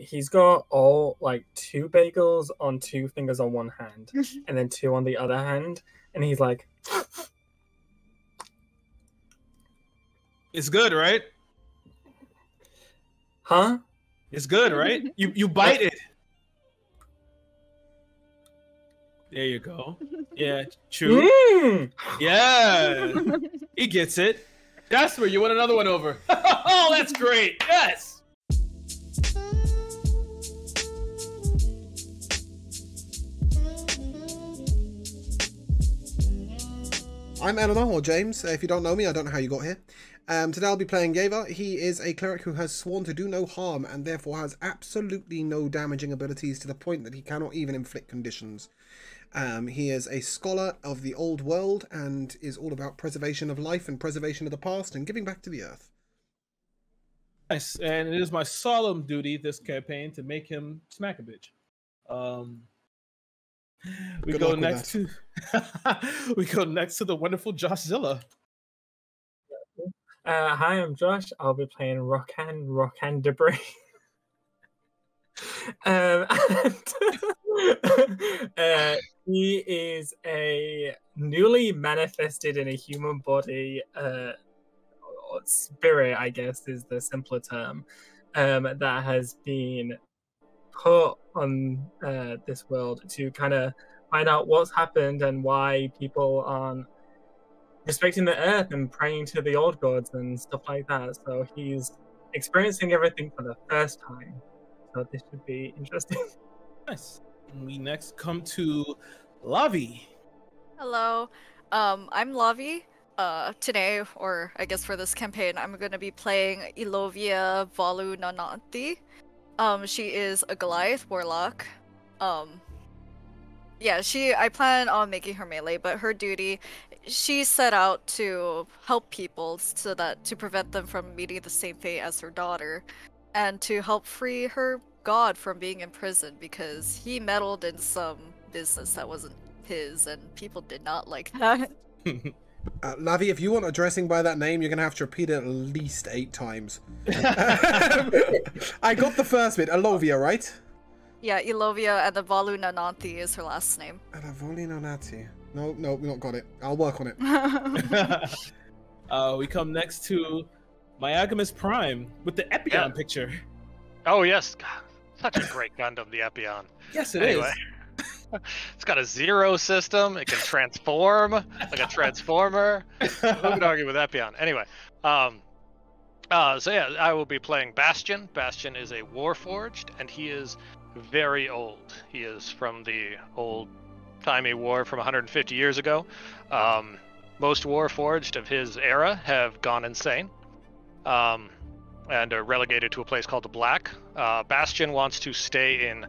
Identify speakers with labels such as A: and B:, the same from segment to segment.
A: he's got all like 2 bagels on 2 fingers on one hand, and then 2 on the other hand, and he's like,
B: It's good, right?
A: huh?
B: It's good, right? You bite it. There you go. Yeah, true. Yeah, he gets it. Jasper, you want another one over? Oh, that's great. Yes.
C: I'm Eleanor, or James. If you don't know me, I don't know how you got here. Today I'll be playing Yeva. He is a cleric who has sworn to do no harm and therefore has absolutely no damaging abilities to the point that he cannot even inflict conditions. He is a scholar of the old world and is all about preservation of life and preservation of the past and giving back to the earth.
B: Nice, and it is my solemn duty this campaign to make him smack a bitch. We go next to the wonderful Joshzilla.
A: Hi, I'm Josh. I'll be playing Rokan Debris. He is a newly manifested in a human body spirit, I guess is the simpler term, that has been put on this world to kind of find out what's happened and why people aren't respecting the earth and praying to the old gods and stuff like that. So he's experiencing everything for the first time. So this should be interesting.
B: Nice. And we next come to Lavi.
D: Hello, I'm Lavi. Today, or I guess for this campaign, I'm going to be playing Ilovia Volunananthi. She is a Goliath warlock. Yeah, I plan on making her melee, but her duty, she set out to help people to prevent them from meeting the same fate as her daughter, and to help free her god from being imprisoned because he meddled in some business that wasn't his, and people did not like that.
C: Lavi, if you want addressing by that name, you're going to have to repeat it at least 8 times. I got the first bit. Ilovia, right?
D: Yeah, Ilovia, and the Volunananthi is her last name.
C: Volunananthi. No, we not got it. I'll work on it.
B: We come next to Myagamus Prime with the Epion picture.
E: Oh, yes. God, such a great Gundam, the Epion.
B: Yes, it is.
E: It's got a 0 system. It can transform like a transformer. Who can argue with Epion? Anyway, so yeah, I will be playing Bastion. Bastion is a Warforged, and he is very old. He is from the old-timey war from 150 years ago. Most Warforged of his era have gone insane and are relegated to a place called the Black. Bastion wants to stay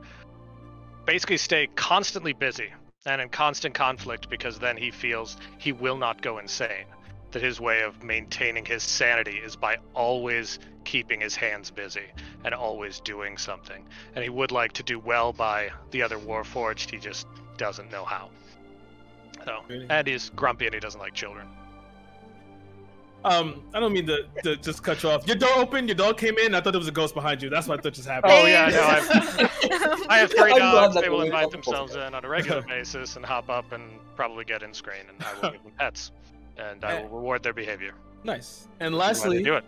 E: constantly busy and in constant conflict, because then he feels he will not go insane. That his way of maintaining his sanity is by always keeping his hands busy and always doing something. And he would like to do well by the other Warforged, he just doesn't know how. So, and he's grumpy and he doesn't like children.
B: I don't mean to just cut you off. Your door opened, your dog came in, I thought there was a ghost behind you. That's what I thought just happened.
E: Oh yeah, no, I have 3 dogs. They will invite themselves in on a regular basis and hop up and probably get in screen, and I will give them pets. And I will reward their behavior.
B: Nice. And lastly,
E: do it.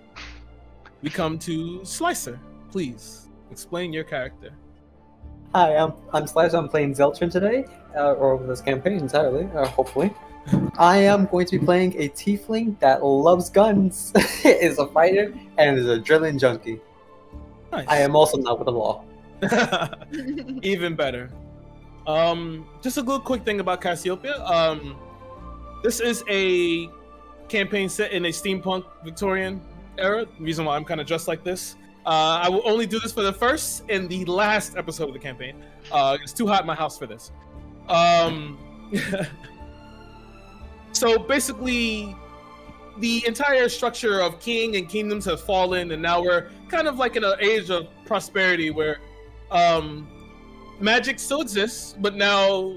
B: We come to Slicer. Please explain your character.
F: Hi, I'm Slicer. I'm playing Zeltron today, or over this campaign entirely, hopefully. I am going to be playing a tiefling that loves guns, is a fighter, and is a drilling junkie.
B: Nice.
F: I am also not with the law.
B: Even better. Just a little quick thing about Cassiopeia. This is a campaign set in a steampunk Victorian era. The reason why I'm kind of dressed like this. I will only do this for the first and the last episode of the campaign. It's too hot in my house for this. So basically, the entire structure of king and kingdoms have fallen, and now we're kind of like in an age of prosperity where magic still exists, but now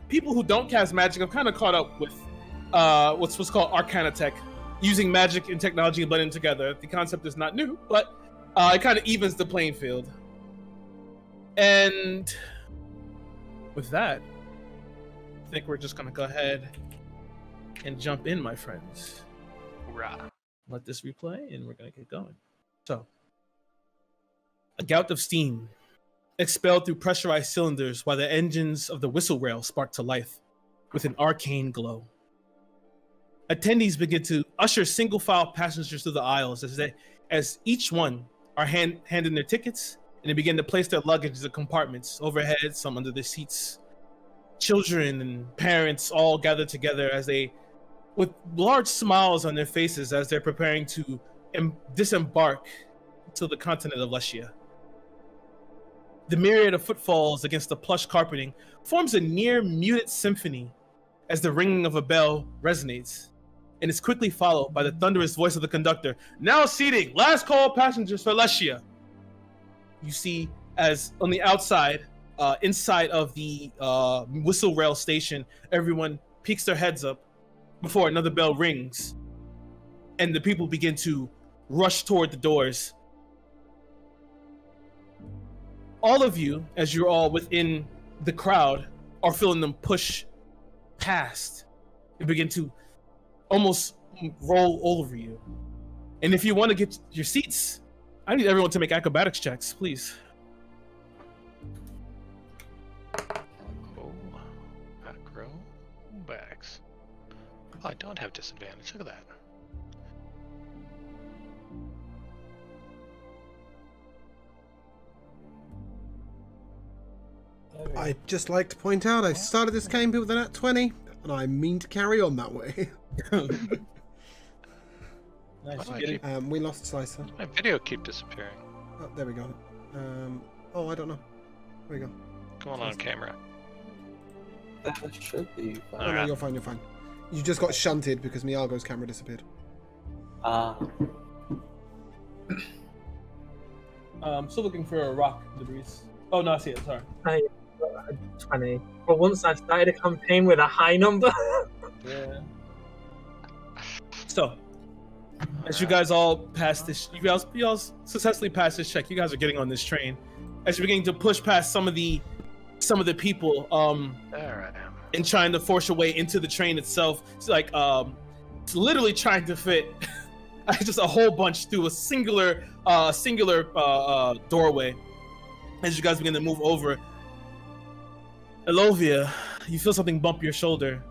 B: people who don't cast magic have kind of caught up with what's called arcana tech, using magic and technology blending together. The concept is not new, but it kind of evens the playing field. And with that, I think we're just gonna go ahead and jump in, my friends.
E: Hoorah.
B: Let this replay, and we're gonna get going. So, a gout of steam expelled through pressurized cylinders while the engines of the whistle rail spark to life with an arcane glow. Attendees begin to usher single file passengers through the aisles as each one are handing their tickets, and they begin to place their luggage in the compartments overhead, some under their seats. Children and parents all gather together as they, with large smiles on their faces, as they're preparing to disembark to the continent of Lushia. The myriad of footfalls against the plush carpeting forms a near muted symphony as the ringing of a bell resonates, and is quickly followed by the thunderous voice of the conductor. Now seating, last call passengers for Lushia. You see, as on the outside, inside of the whistle rail station, everyone peeks their heads up before another bell rings, and the people begin to rush toward the doors. All of you, as you're all within the crowd, are feeling them push past. You begin to almost roll over you. And if you want to get your seats, I need everyone to make acrobatics checks, please.
E: Acrobatics. Oh, I don't have disadvantage. Look at that.
C: I'd just like to point out I started this game with a nat 20, and I mean to carry on that way.
B: Nice.
C: We lost Slicer.
E: My video keep disappearing.
C: Oh, there we go. Oh, I don't know. There we go.
E: Going on camera.
F: That should be fine.
C: Oh, no, you're fine, you're fine. You just got shunted because Miyago's camera disappeared.
B: Still looking for a rock, Labrice. Oh, no, I see it, sorry.
A: 20. But once I started a campaign with a high number.
B: Yeah. So, as you guys all pass this, you all successfully pass this check. You guys are getting on this train. As you're beginning to push past some of the people,
E: There I am.
B: and trying to force your way into the train itself. It's like it's literally trying to fit just a whole bunch through a singular doorway. As you guys begin to move over, Elovia, you feel something bump your shoulder.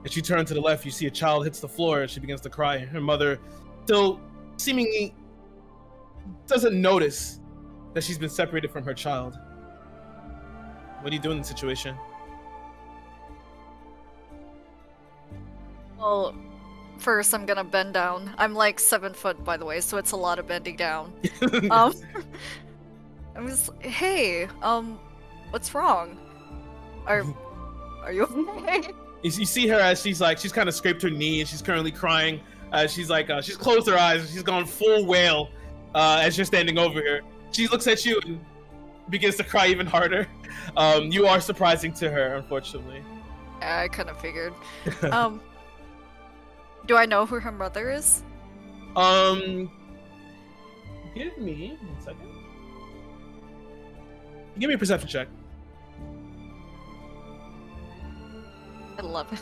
B: As you turn to the left, you see a child hits the floor and she begins to cry. Her mother still seemingly doesn't notice that she's been separated from her child. What do you do in the situation?
D: Well, first I'm gonna bend down. I'm like 7 foot, by the way, so it's a lot of bending down. I'm just, hey, what's wrong? Are you okay?
B: You see her as she's kind of scraped her knee and she's currently crying. She's closed her eyes and she's gone full wail as you're standing over her. She looks at you and begins to cry even harder. You are surprising to her, unfortunately.
D: I kind of figured. Do I know who her mother is?
B: Give me 1 second. Give me a perception check.
D: 11.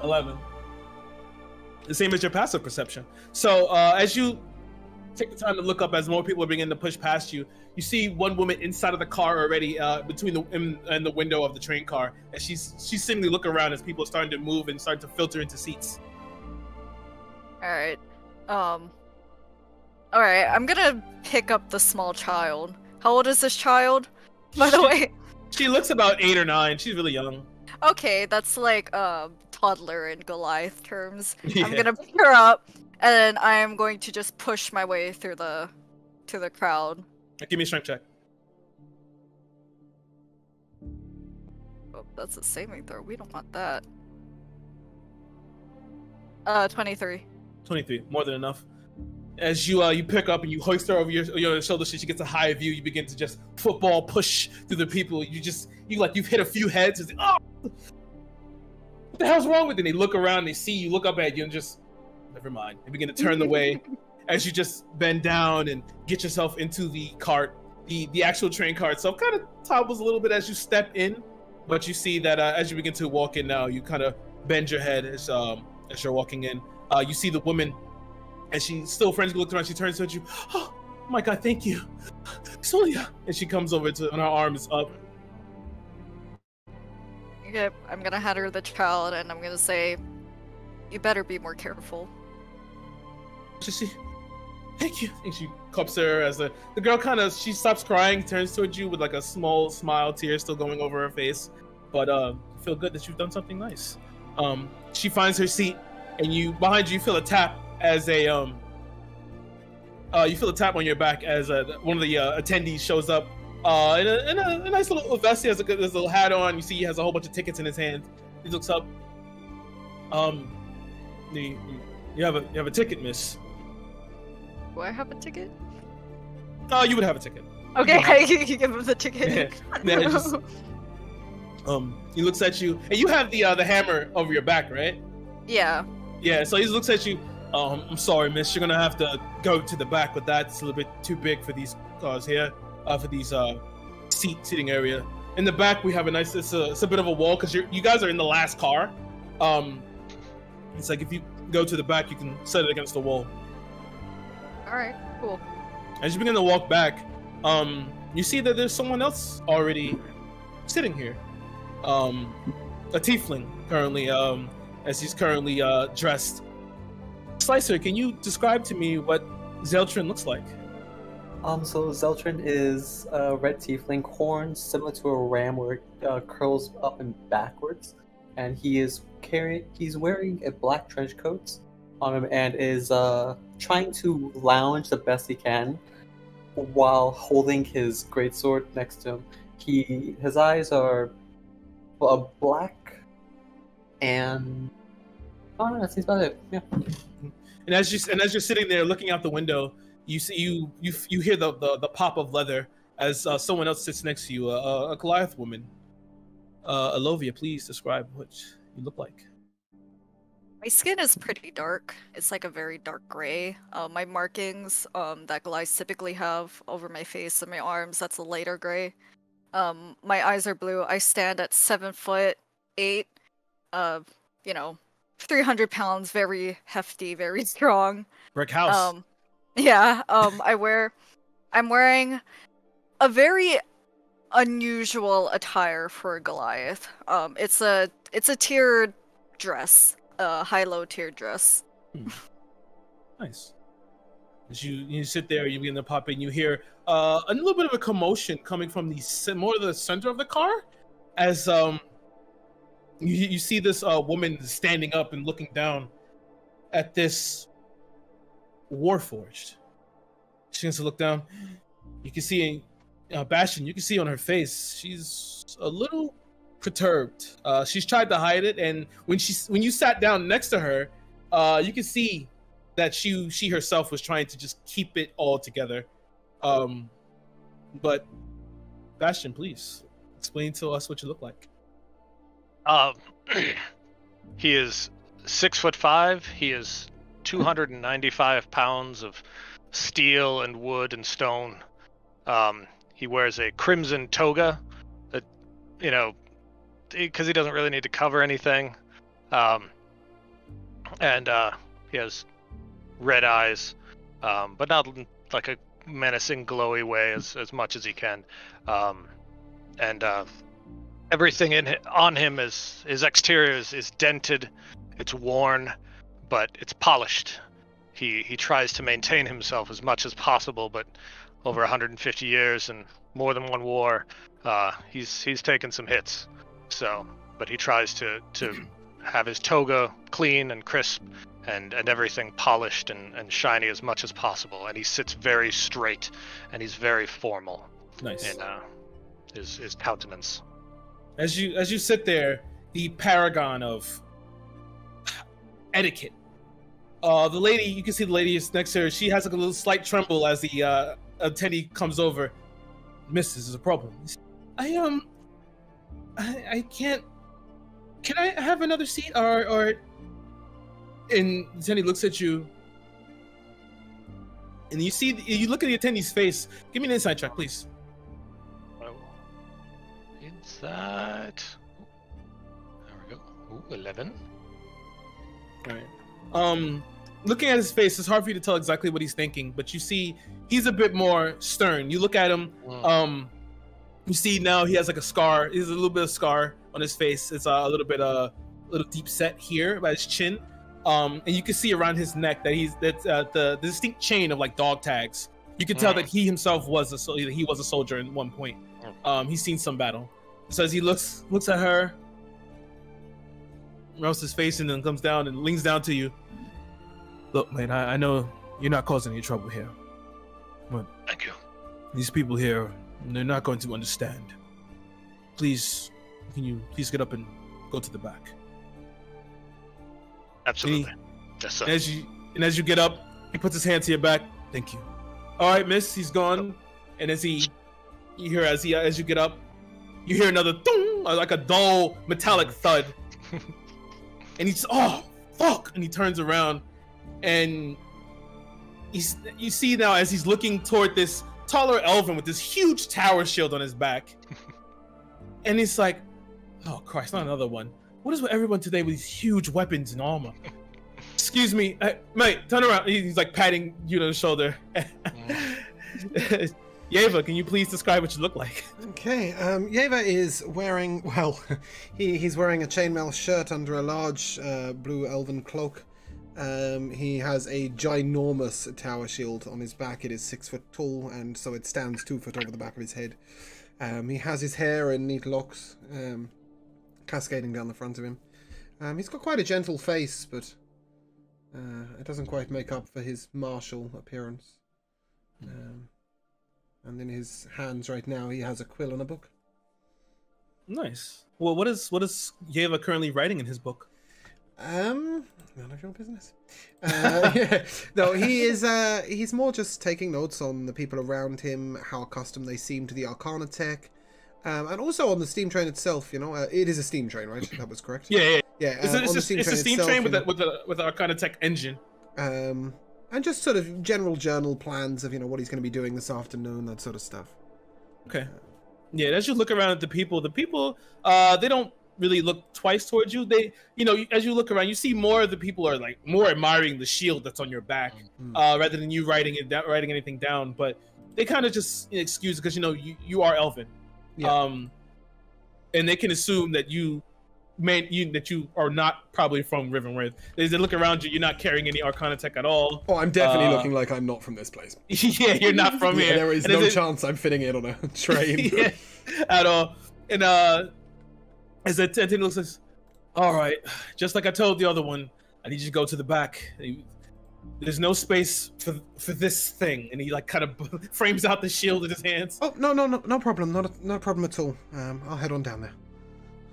B: 11. The same as your passive perception. So as you take the time to look up, as more people are beginning to push past you, you see one woman inside of the car already, between the window of the train car, and she's seemingly looking around as people are starting to move and start to filter into seats.
D: All right. All right. I'm gonna pick up the small child. How old is this child, by the way?
B: She looks about 8 or 9. She's really young.
D: Okay, that's like toddler in Goliath terms.
B: Yeah.
D: I'm gonna pick her up, and then I am going to just push my way through to the crowd.
B: Give me a strength check.
D: Oh, that's a saving throw. We don't want that. 23.
B: 23, more than enough. As you pick up and you hoist her over your shoulder, so she gets a high view. You begin to just football push through the people. You've hit a few heads. And oh, what the hell's wrong with you? And they look around, they see you, look up at you, and just never mind. They begin to turn the way as you just bend down and get yourself into the cart. the actual train car itself kind of topbles a little bit as you step in, but you see that as you begin to walk in now, you kind of bend your head as you're walking in. You see the woman, and she still frantically looks around. She turns towards you. Oh my God, thank you, Sonia. And she comes over and her arm is up.
D: Okay, I'm gonna hand her the child, and I'm gonna say, "You better be more careful."
B: She, thank you. And she cups her as the girl she stops crying, turns towards you with like a small smile, tears still going over her face. But feel good that you've done something nice. She finds her seat, and behind you feel a tap as you feel a tap on your back as one of the attendees shows up in a nice little vest. He has a little hat on. You see he has a whole bunch of tickets in his hand. He looks up. You have a ticket, miss.
D: Do I have a ticket?
B: Oh, you would have a ticket.
D: Okay, you give him the ticket.
B: He looks at you, and you have the hammer over your back, right?
D: Yeah.
B: Yeah. So he looks at you. I'm sorry, miss. You're gonna have to go to the back with that. It's a little bit too big for these cars here. For these seating area. In the back, we have a nice. It's a bit of a wall because you guys are in the last car. It's like if you go to the back, you can set it against the wall.
D: All right. Cool.
B: As you begin to walk back, you see that there's someone else already sitting here. A tiefling currently, as he's currently dressed. Slicer, can you describe to me what Zeltrin looks like?
F: So Zeltrin is a red tiefling, horns similar to a ram where it curls up and backwards, and he's wearing a black trench coat on him and is trying to lounge the best he can while holding his greatsword next to him. His eyes are black, and oh no, that seems about it. Yeah.
B: And as you're sitting there looking out the window, you see you hear the pop of leather as someone else sits next to you, a Goliath woman. Alovia, please describe what you look like.
D: My skin is pretty dark. It's like a very dark gray. My markings that Goliaths typically have over my face and my arms, that's a lighter gray. My eyes are blue. I stand at 7'8", 300 pounds, very hefty, very strong.
B: Brick house.
D: Yeah. I'm wearing a very unusual attire for a Goliath. It's a tiered dress, a high-low tiered dress.
B: Nice. As you sit there, you begin to pop in. You hear a little bit of a commotion coming from the center of the car, as you see this woman standing up and looking down at this Warforged. She begins to look down. You can see Bastion. You can see on her face she's a little perturbed. She's tried to hide it, and when you sat down next to her, you can see that she herself was trying to just keep it all together. But Bastion, please explain to us what you look like.
E: He is 6'5". He is 295 pounds of steel and wood and stone. He wears a crimson toga that, because he doesn't really need to cover anything. And he has red eyes, but not like a menacing, glowy way as much as he can. And everything on him his exterior is dented, it's worn, but it's polished. He tries to maintain himself as much as possible, but over 150 years and more than one war, he's taken some hits. So, but he tries to have his toga clean and crisp and everything polished and shiny as much as possible. And he sits very straight and he's very formal.
B: Nice.
E: In his countenance.
B: As you sit there, the paragon of etiquette. The lady, you can see the lady is next to her. She has like a little slight tremble as the attendee comes over. Miss, this is a problem. I can't. Can I have another seat? Or and the attendee looks at you, and you look at the attendee's face. Give me an insight check, please.
E: that? There we go. Ooh, 11.
B: All right. Looking at his face, it's hard for you to tell exactly what he's thinking, but you see he's a bit more stern. You look at him, you see now he has like a scar. He has a little bit of scar on his face. It's a little bit little deep set here by his chin. And you can see around his neck that that's the distinct chain of like dog tags. You can tell that he himself was a soldier at one point. He's seen some battle. So as he looks at her, rubs his face, and then comes down and leans down to you. Look, man, I know you're not causing any trouble here, but
E: Thank you.
B: these people here, they're not going to understand. Please, can you please get up and go to the back?
E: Absolutely. Yes, sir.
B: And as you get up, he puts his hand to your back. Thank you. All right, miss, he's gone. And as you get up, you hear another thung, like a dull metallic thud. And he's, oh, fuck! And he turns around, and you see now as he's looking toward this taller elven with this huge tower shield on his back. And it's like, oh Christ, not another one. What is with everyone today with these huge weapons and armor? Excuse me, mate, turn around. He's like patting you on the shoulder. Yeva, can you please describe what you look like?
C: Okay, Yeva is wearing, well, he's wearing a chainmail shirt under a large blue elven cloak. He has a ginormous tower shield on his back. It is 6 foot tall, and so it stands 2 foot over the back of his head. He has his hair in neat locks, cascading down the front of him. He's got quite a gentle face, but it doesn't quite make up for his martial appearance. And in his hands right now, he has a quill and a book.
B: Nice. Well, what is Yeva currently writing in his book?
C: None of your business. Yeah. No, he's more just taking notes on the people around him, how accustomed they seem to the Arcana tech, and also on the steam train itself. You know, it is a steam train, right? That was correct.
B: Yeah.
C: It's
B: a steam train with the Arcana tech engine.
C: And just sort of general journal plans of, you know, what he's going to be doing this afternoon, that sort of stuff.
B: Okay. Yeah, as you look around at the people, they don't really look twice towards you. They, you know, as you look around, you see more of the people are like more admiring the shield that's on your back, rather than you writing anything down. But they kind of just excuse it because, you know, you are elven, and they can assume that you are not probably from Rivenworth. They look around you, you're not carrying any Arcana tech at all.
C: Oh, I'm definitely looking like I'm not from this place.
B: Yeah, you're not from here.
C: There is no chance I'm fitting in on a train.
B: Yeah, at all. And as the attendant looks, says, all right, just like I told the other one, I need you to go to the back. There's no space for this thing. And he like kind of frames out the shield in his hands.
C: Oh, no problem. No problem at all. I'll head on down there.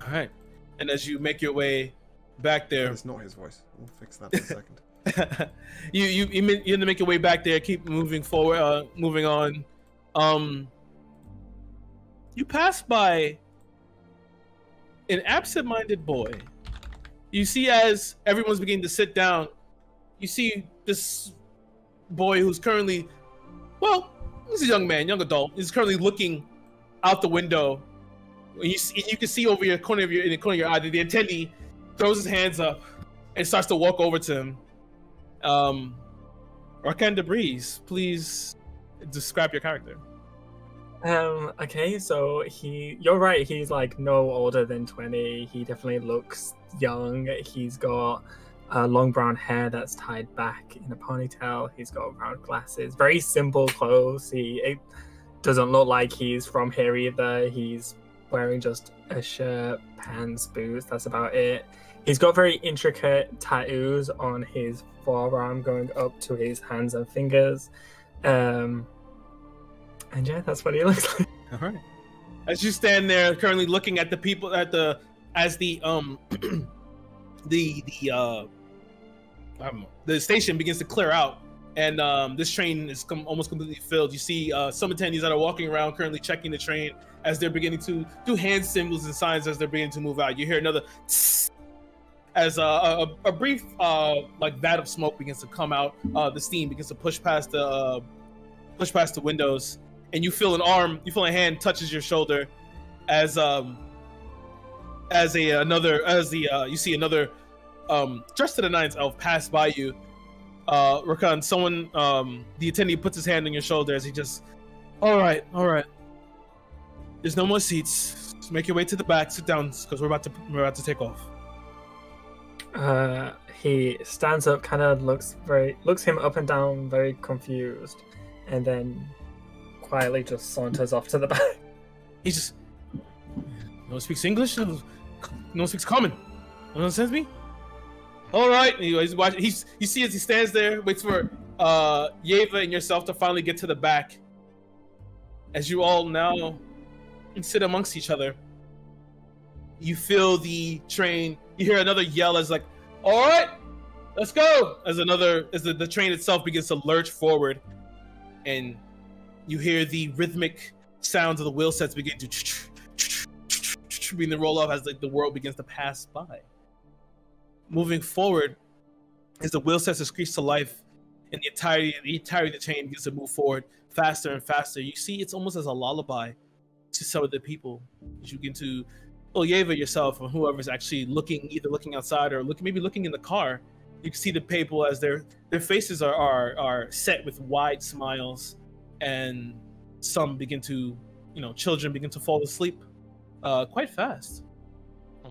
B: All right. And as you make your way back there,
C: it's not his voice. We'll fix that in a second.
B: you make your way back there. Keep moving forward. Moving on. You pass by an absent-minded boy. You see, as everyone's beginning to sit down, you see this boy who's currently, well, he's a young man, young adult. He's currently looking out the window. You can see over in the corner of your eye that the attendee throws his hands up and starts to walk over to him. Arcane Breeze, please describe your character.
A: Okay, so you're right, he's like no older than 20. He definitely looks young. He's got long brown hair that's tied back in a ponytail. He's got round glasses, very simple clothes. It doesn't look like he's from here either. He's wearing just a shirt, pants, boots, that's about it. He's got very intricate tattoos on his forearm going up to his hands and fingers. And yeah, that's what he looks like.
B: All right. As you stand there currently looking at the people the station begins to clear out, and this train is almost completely filled. You see some attendees that are walking around currently checking the train as they're beginning to do hand symbols and signs as they're beginning to move out. You hear another tss, as a brief like vat of smoke begins to come out. The steam begins to push past the windows, and you feel a hand touches your shoulder, as you see another dressed to the nines elf pass by you. Rakan, someone the attendee puts his hand on your shoulder as he just, all right. There's no more seats. Just make your way to the back. Sit down, because we're about to take off.
A: He stands up, kind of looks him up and down, very confused, and then quietly just saunters off to the back.
B: He just, no one speaks English, no one speaks common. No one understands me. All right. He's watching. You see as he stands there, waits for Yeva and yourself to finally get to the back. As you all now sit amongst each other, you feel the train. You hear another yell as like, "All right, let's go!" As the train itself begins to lurch forward, and you hear the rhythmic sounds of the wheel sets begin to begin to roll off as the world begins to pass by. Moving forward, as the wheel sets to screech to life, and the entirety of the train begins to move forward faster and faster. You see, it's almost as a lullaby to some of the people. You begin to, Yeva yourself, or whoever's actually either looking outside or maybe looking in the car. You can see the people as their faces are set with wide smiles, and some begin to, children begin to fall asleep quite fast.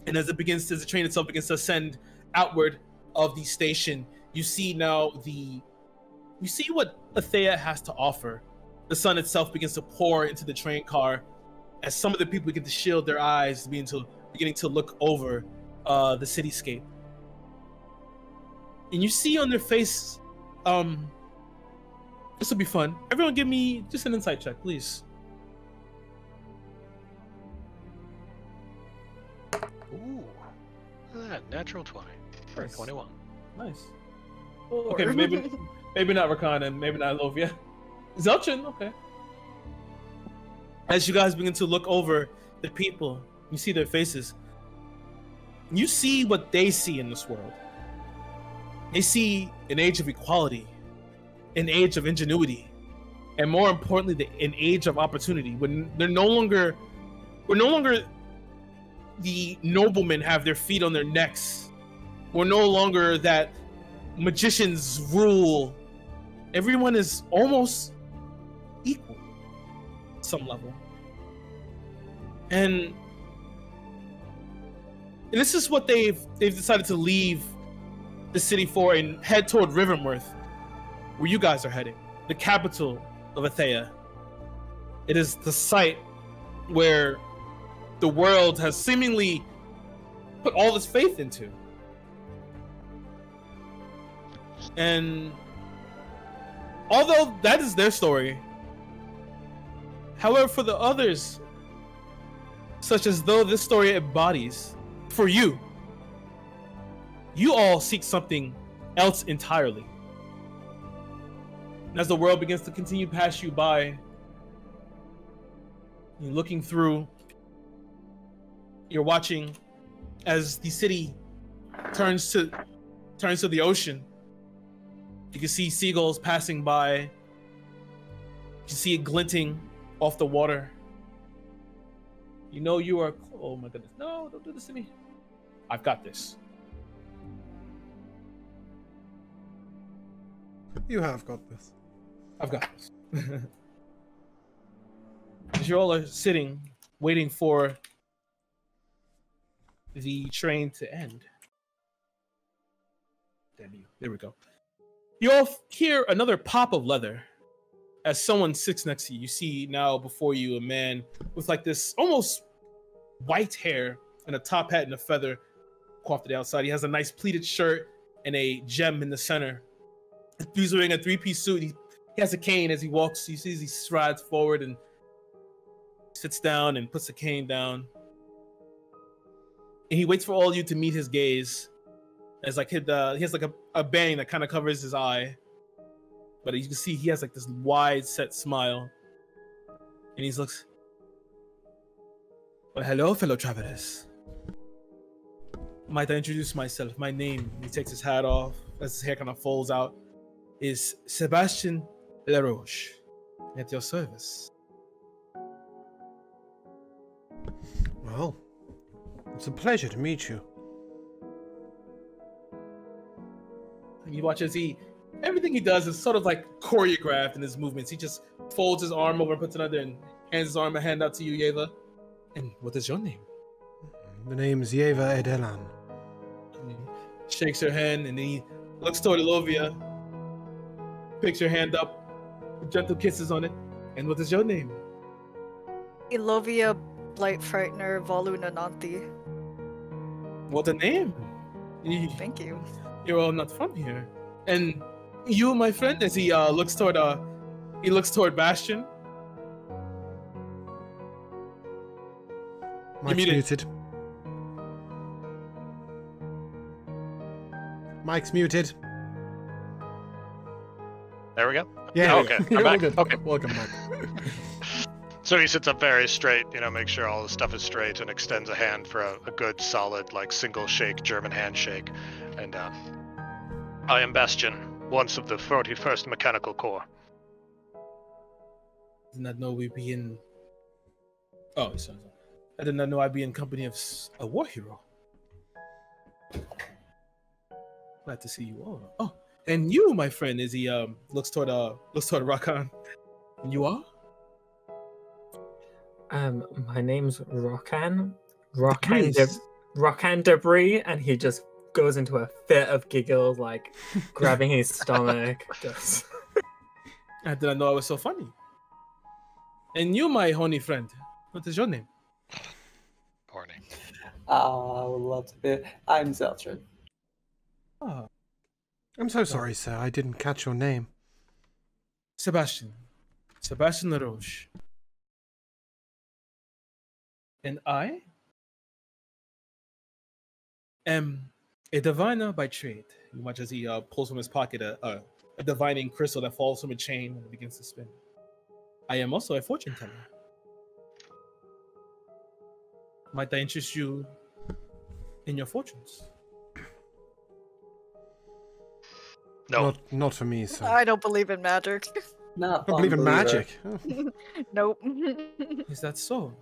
B: And as the train itself begins to ascend outward of the station, you see what Athea has to offer. The sun itself begins to pour into the train car as some of the people begin to shield their eyes, beginning to look over the cityscape. And you see on their face, this will be fun. Everyone give me just an insight check, please.
E: Ooh, look at that, natural 20.
B: Nice.
E: 21.
B: Nice. Okay, maybe not Rakan and maybe not Lovia. Zelchin, okay. As you guys begin to look over the people, you see their faces. You see what they see in this world. They see an age of equality, an age of ingenuity, and more importantly, an age of opportunity. When we're no longer the noblemen have their feet on their necks. We're no longer that magicians rule. Everyone is almost equal at some level. And this is what they've decided to leave the city for and head toward Riverworth, where you guys are heading, the capital of Athea. It is the site where the world has seemingly put all its faith into. And although that is their story, however, for the others, such as though this story embodies, for you all seek something else entirely. And as the world begins to continue past you by, you're looking through, you're watching as the city turns to the ocean. You can see seagulls passing by. You can see it glinting off the water. You know you are, oh my goodness, no, don't do this to me. I've got this.
C: You have got this.
B: I've got this. As you all are sitting, waiting for the train to end. Damn you. There we go. You all hear another pop of leather as someone sits next to you. You see now before you a man with like this almost white hair and a top hat and a feather coiffed to the outside. He has a nice pleated shirt and a gem in the center. He's wearing a three-piece suit. He has a cane as he walks. You see as he strides forward and sits down and puts the cane down. And he waits for all of you to meet his gaze. As like he has like a bang that kind of covers his eye, but you can see he has like this wide set smile, and he looks. Well, hello, fellow travelers. Might I introduce myself? My name. He takes his hat off as his hair kind of folds out. Is Sebastian Laroche at your service?
C: Oh, it's a pleasure to meet you.
B: And you watch as everything he does is sort of like choreographed in his movements. He just folds his arm over, puts another, and hands his arm and hand out to you, Yeva. And what is your name?
C: The name's Yeva Edelan.
B: And he shakes her hand, and then he looks toward Elovia, picks her hand up, with gentle kisses on it. And what is your name?
D: Elovia Blight Frightener Voluna Nanti.
B: What a name!
D: Thank you.
B: You're all not from here. And you, my friend, as he looks toward Bastion.
C: Mike's muted. Mike's muted.
E: There we go.
C: Yeah.
E: Oh, okay. I'm back.
C: Good.
E: Okay.
C: Welcome back.
E: So he sits up very straight, make sure all the stuff is straight, and extends a hand for a good, solid, single shake, German handshake. And I am Bastion, once of the 41st Mechanical Corps.
B: I did not know we'd be in. Oh, sorry. I did not know I'd be in company of a war hero. Glad to see you all. Oh, and you, my friend, as he looks toward Rakan. And you are?
A: My name's Rokan.
B: Debris.
A: Rokan Debris, and he just goes into a fit of giggles, grabbing his stomach. Just...
B: I did not know I was so funny. And you, my honey friend, what is your name?
E: Horny.
F: I would love to be. I'm Zeltrin.
B: Oh,
C: I'm so sorry, sir. I didn't catch your name.
B: Sebastian LaRoche. And I am a diviner by trade. You watch as he pulls from his pocket a divining crystal that falls from a chain and begins to spin. I am also a fortune teller. Might I interest you in your fortunes?
E: No.
C: Not for me, sir.
D: I don't believe in magic.
F: Not
C: I don't believe in magic.
D: Nope.
B: Is that so?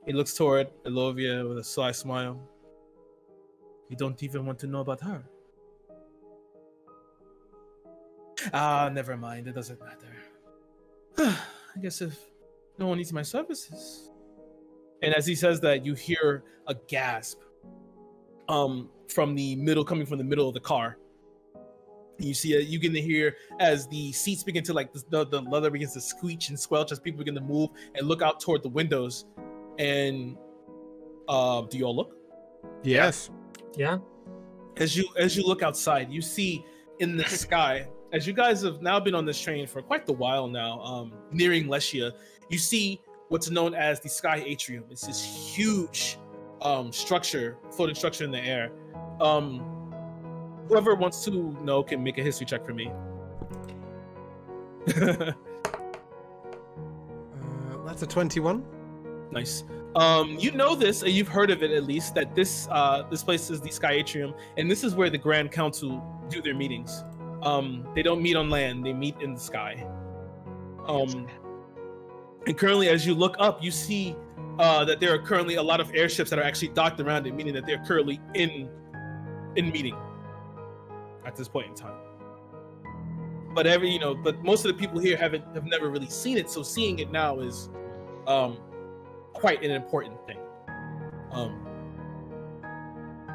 B: He looks toward Elovia with a sly smile. You don't even want to know about her. Ah, never mind. It doesn't matter. I guess if no one needs my services. And as he says that, you hear a gasp coming from the middle of the car. And you see it, you get to hear as the seats begin to the leather begins to squeak and squelch as people begin to move and look out toward the windows. And do you all look?
C: Yes.
A: Yeah.
B: As you look outside, you see in the sky, as you guys have now been on this train for quite a while now, nearing Lesia, you see what's known as the Sky Atrium. It's this huge floating structure in the air. Whoever wants to know can make a history check for me.
C: That's a 21.
B: Nice. You know this, you've heard of it at least, that this place is the Sky Atrium, and this is where the Grand Council do their meetings. They don't meet on land, they meet in the sky. And currently, as you look up, you see that there are currently a lot of airships that are actually docked around it, meaning that they're currently in meeting at this point in time. But most of the people here have never really seen it, so seeing it now is quite an important thing.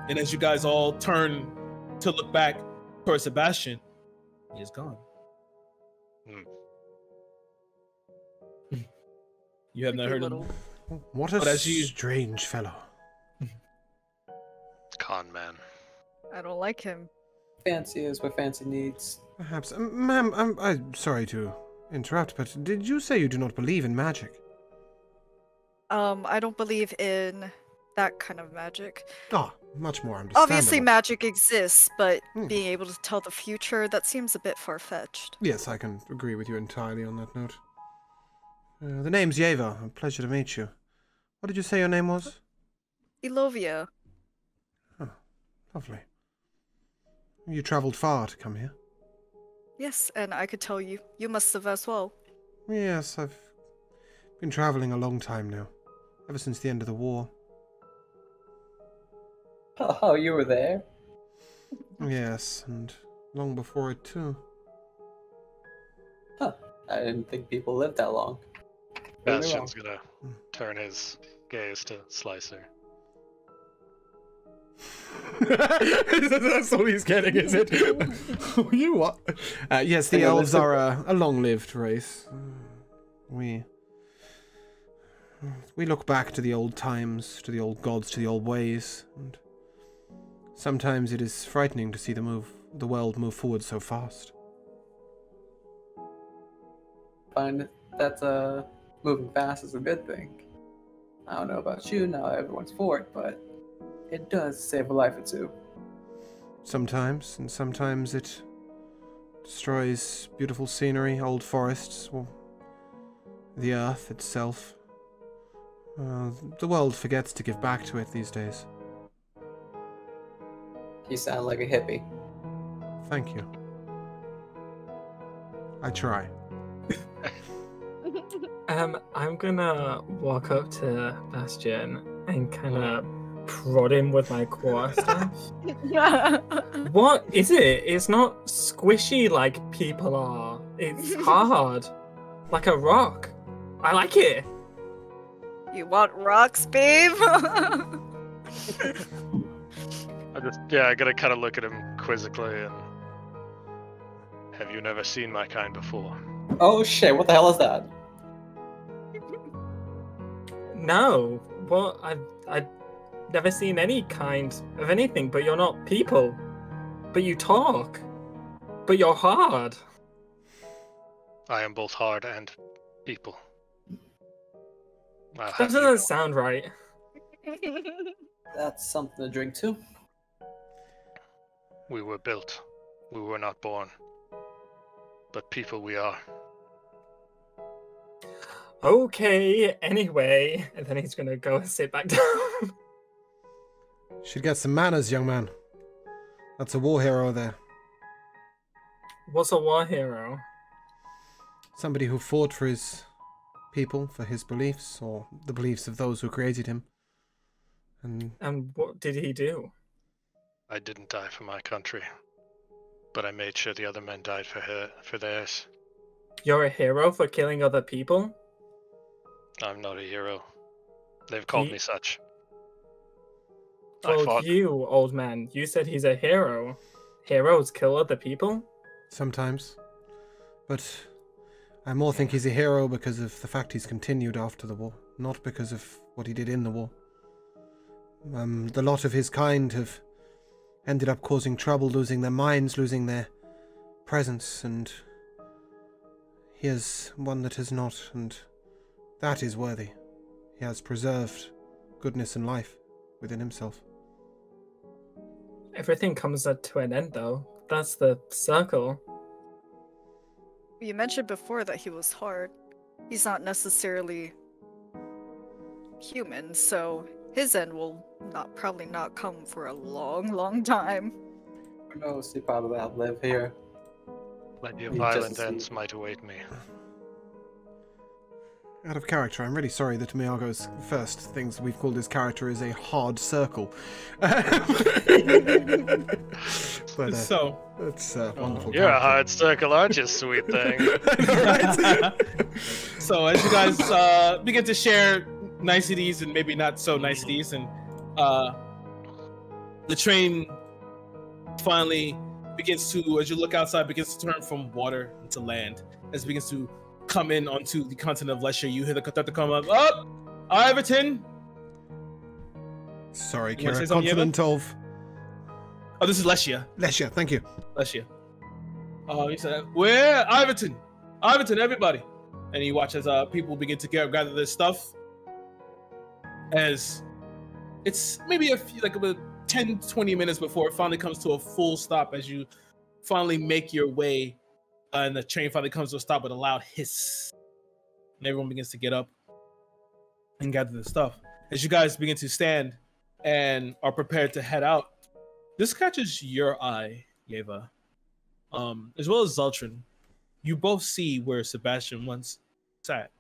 B: And as you guys all turn to look back towards Sebastian, he is gone. You have not heard of him.
C: What a strange fellow.
E: Con man.
D: I don't like him.
F: Fancy is what fancy needs.
C: Perhaps. Ma'am, I'm sorry to interrupt, but did you say you do not believe in magic?
D: I don't believe in that kind of magic.
C: Ah, much more understandable.
D: Obviously magic exists, but being able to tell the future, that seems a bit far-fetched.
C: Yes, I can agree with you entirely on that note. The name's Yeva. A pleasure to meet you. What did you say your name was?
D: Elovia.
C: Oh, lovely. You travelled far to come here?
D: Yes, and I could tell you must have as well.
C: Yes, I've been travelling a long time now. ever since the end of the war.
F: Oh, you were there?
C: Yes, and long before it too.
F: Huh. I didn't think people lived that long. Maybe wrong.
E: Bastion's gonna turn his gaze to Slicer.
C: That's all he's getting, is it? You what? Yes, the elves are a long-lived race. We look back to the old times, to the old gods, to the old ways, and sometimes it is frightening to see the world move forward so fast.
F: Find that moving fast is a good thing. I don't know about you, now everyone's for it, but it does save a life or two.
C: Sometimes, and sometimes it destroys beautiful scenery, old forests, or the earth itself. The world forgets to give back to it these days.
F: You sound like a hippie.
C: Thank you. I try.
A: I'm gonna walk up to Bastion and kind of prod him with my quarterstaff. What is it? It's not squishy like people are. It's hard, like a rock. I like it.
D: You want rocks, babe?
E: I gotta kind of look at him quizzically and. Have you never seen my kind before?
F: Oh shit, what the hell is that?
A: No. Well, I've never seen any kind of anything, but you're not people. But you talk. But you're hard.
E: I am both hard and people.
A: That doesn't sound right.
F: That's something to drink too.
E: We were built. We were not born. But people we are.
A: Okay, anyway. And then he's gonna go and sit back down.
C: Should get some manners, young man. That's a war hero there.
A: What's a war hero?
C: Somebody who fought for his people, for his beliefs, or the beliefs of those who created him.
A: And what did he do?
E: I didn't die for my country. But I made sure the other men died for theirs.
A: You're a hero for killing other people?
E: I'm not a hero. They've called me such.
A: Well, you, old man, you said he's a hero. Heroes kill other people?
C: Sometimes. But I more think he's a hero because of the fact he's continued after the war, not because of what he did in the war. The lot of his kind have ended up causing trouble, losing their minds, losing their presence, and he is one that has not, and that is worthy. He has preserved goodness and life within himself.
A: Everything comes to an end, though. That's the circle.
D: You mentioned before that he was hard. He's not necessarily human, so his end will probably not come for a long, long time.
F: Who knows? He probably will outlive here.
E: Plenty of violent ends might await me.
C: Out of character, I'm really sorry that Miyago's first things we've called his character is a hard circle. But,
B: so
C: it's wonderful.
E: You're a hard circle, aren't you, sweet thing?
B: So as you guys begin to share niceties and maybe not so niceties, and the train finally begins to, as you look outside, begins to turn from water into land, as it begins to come in onto the continent of Lesher. You hear the conductor come up. Oh, Iverton.
C: Sorry, Kira. Continent of.
B: Oh, this is Lesia.
C: Lesia, thank you.
B: Lesia. He said, "Where, Iverton? Iverton, everybody!" And you watch as people begin to gather their stuff. As it's maybe about 10, 20 minutes before it finally comes to a full stop, as you finally make your way. And the train finally comes to a stop with a loud hiss. And everyone begins to get up and gather the stuff. As you guys begin to stand and are prepared to head out, this catches your eye, Yeva. As well as Zultrin. You both see where Sebastian once sat.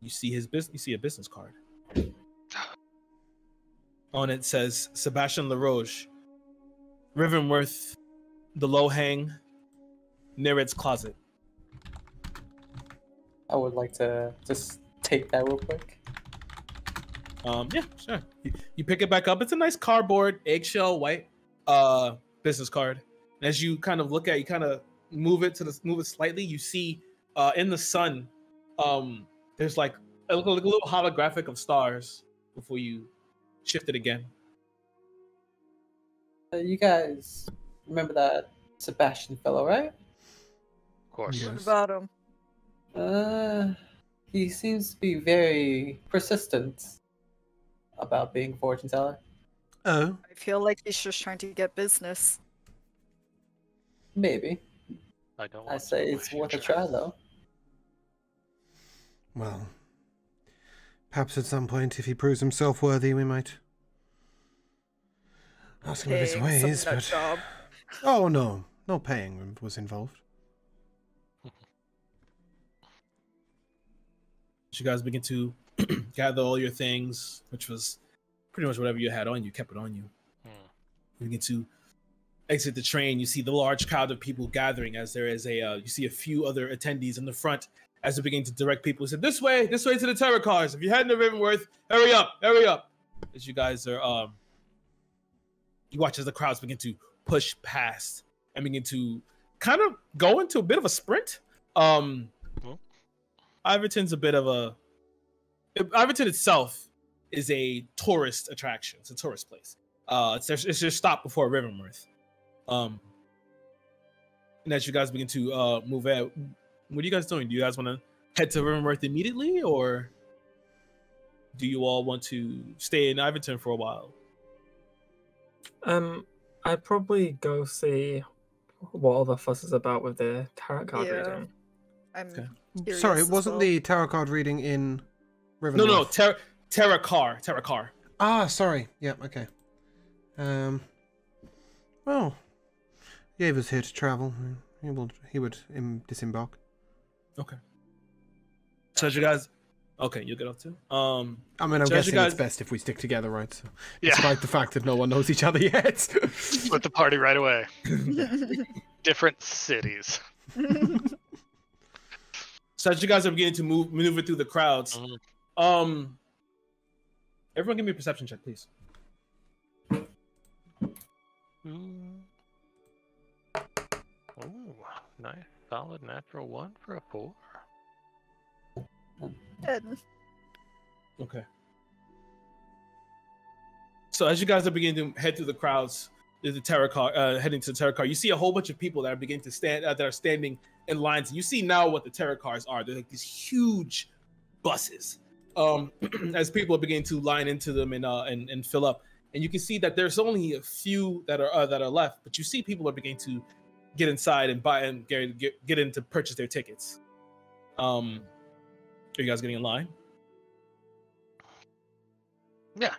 B: You see his business. You see a business card. On it says Sebastian LaRoche, Rivenworth, the Low Hang, near its closet.
F: I would like to just take that real quick.
B: Yeah, sure. You pick it back up. It's a nice cardboard, eggshell white business card. And as you kind of look at it, you kind of move it slightly. You see in the sun, there's like a little holographic of stars before you shift it again.
F: You guys remember that Sebastian fellow, right?
E: Of course.
A: Yes.
D: What about him?
F: He seems to be very persistent about being a fortune teller.
C: Oh,
D: I feel like he's just trying to get business.
F: Maybe.
E: I don't.
F: I
E: want
F: say
E: to know
F: it's
E: my
F: worth a
E: future.
F: try, though.
C: well. Perhaps at some point, if he proves himself worthy, we might ask him of his
D: Paying some
C: ways,
D: nut
C: but...
D: job.
C: Oh, no. No paying was involved.
B: You guys begin to gather all your things, which was pretty much whatever you had on you, kept it on you. You begin to exit the train. You see the large crowd of people gathering as there is you see a few other attendees in the front as they begin to direct people. Said, this way to the terror cars. If you're heading to Rivenworth, hurry up. As you guys are, you watch as the crowds begin to push past and begin to kind of go into a bit of a sprint. Iverton's a bit of a... Iverton itself is a tourist attraction. It's a tourist place. It's just stopped before Rivenworth. And as you guys begin to move out, what are you guys doing? Do you guys want to head to Rivenworth immediately, or do you all want to stay in Iverton for a while?
A: I'd probably go see what all the fuss is about with the tarot card
D: Yeah.
A: reading.
D: I'm
B: Okay.
D: curious
C: Sorry,
D: as
C: wasn't
D: well.
C: the tarot card reading in Rivenworth?
B: No, Terra Car.
C: Ah, sorry. Yeah, okay. Well, Yeva's here to travel. He would disembark.
B: Okay. So as you guys... Okay, you'll get off too.
C: I mean, I'm
B: So as you
C: guessing
B: guys-
C: it's best if we stick together, right? So,
E: Yeah.
C: despite the fact that no one knows each other yet.
E: Split the party right away. Different cities.
B: So as you guys are beginning to maneuver through the crowds, everyone give me a perception check, please.
E: Ooh, nice, solid natural 1 for a 4.
D: Good.
B: Okay. So as you guys are beginning to head through the crowds, the terror car, heading to the terror car, you see a whole bunch of people that are beginning to stand, that are standing in lines. And you see now what the terror cars are. They're like these huge buses. As people are beginning to line into them and fill up, and you can see that there's only a few that are left. But you see people are beginning to get inside and buy and get in to purchase their tickets. Are you guys getting in line?
E: Yeah.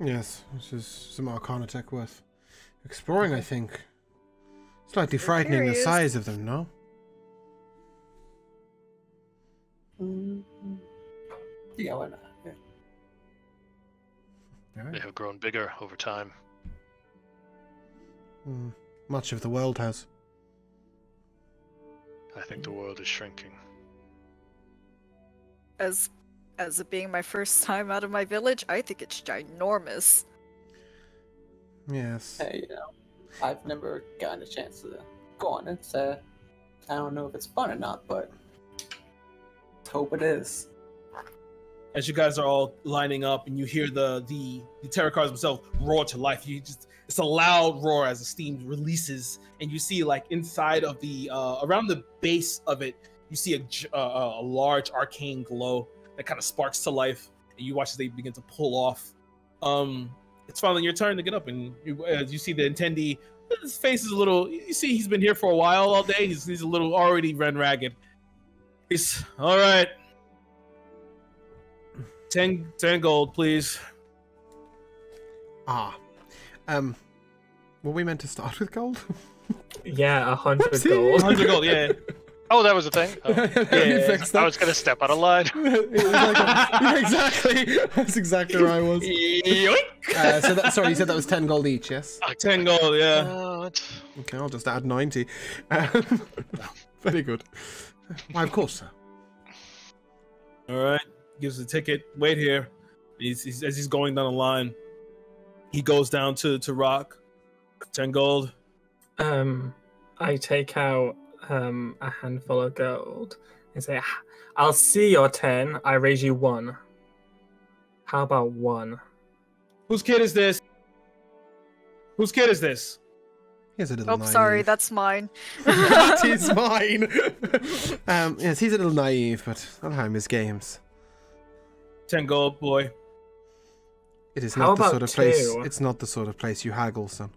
C: Yes, this is some Arcana tech worth exploring, I think. Slightly frightening, the
D: curious.
C: size of them, no?
F: Yeah, why not? Yeah.
E: They have grown bigger over time.
C: Much of the world has.
E: I think the world is shrinking.
D: As it being my first time out of my village, I think it's ginormous.
C: Yes.
F: Hey, I've never gotten a chance to go on it. So I don't know if it's fun or not, but let's hope it is.
B: As you guys are all lining up and you hear the terror cars themselves roar to life, it's a loud roar as the steam releases, and you see like inside of the around the base of it, you see a large arcane glow that kind of sparks to life, and you watch as they begin to pull off. It's finally your turn to get up, and you see the attendee. His face is a little. You see, he's been here for a while all day. He's a little already run ragged. He's all right. 10 gold, please.
C: Ah. Were we meant to start with gold?
A: Yeah, 100
C: Whoopsie.
A: gold.
B: 100 gold, yeah.
E: Oh, that was a thing. Oh.
C: You fixed that.
E: I was gonna step out of line.
C: Yeah, exactly. That's exactly where I was. Sorry, you said that was 10 gold each, yes?
B: 10 gold, yeah.
C: Okay, I'll just add 90. Very good. Why, of course, sir.
B: All right, gives the ticket. Wait here. As he's going down the line, he goes down to Rock. 10 gold.
A: I take out a handful of gold and say, I'll see your 10. I raise you 1. How about 1?
B: Whose kid is this? Whose kid is this?
C: He's a little
D: Oh,
C: naive.
D: sorry, that's mine.
C: That is mine. Yes, he's a little naive, but I don't know how he miss games.
B: 10 gold, boy.
C: It is
A: How
C: not the
A: about
C: sort of place.
A: 2?
C: It's not the sort of place you haggle, son.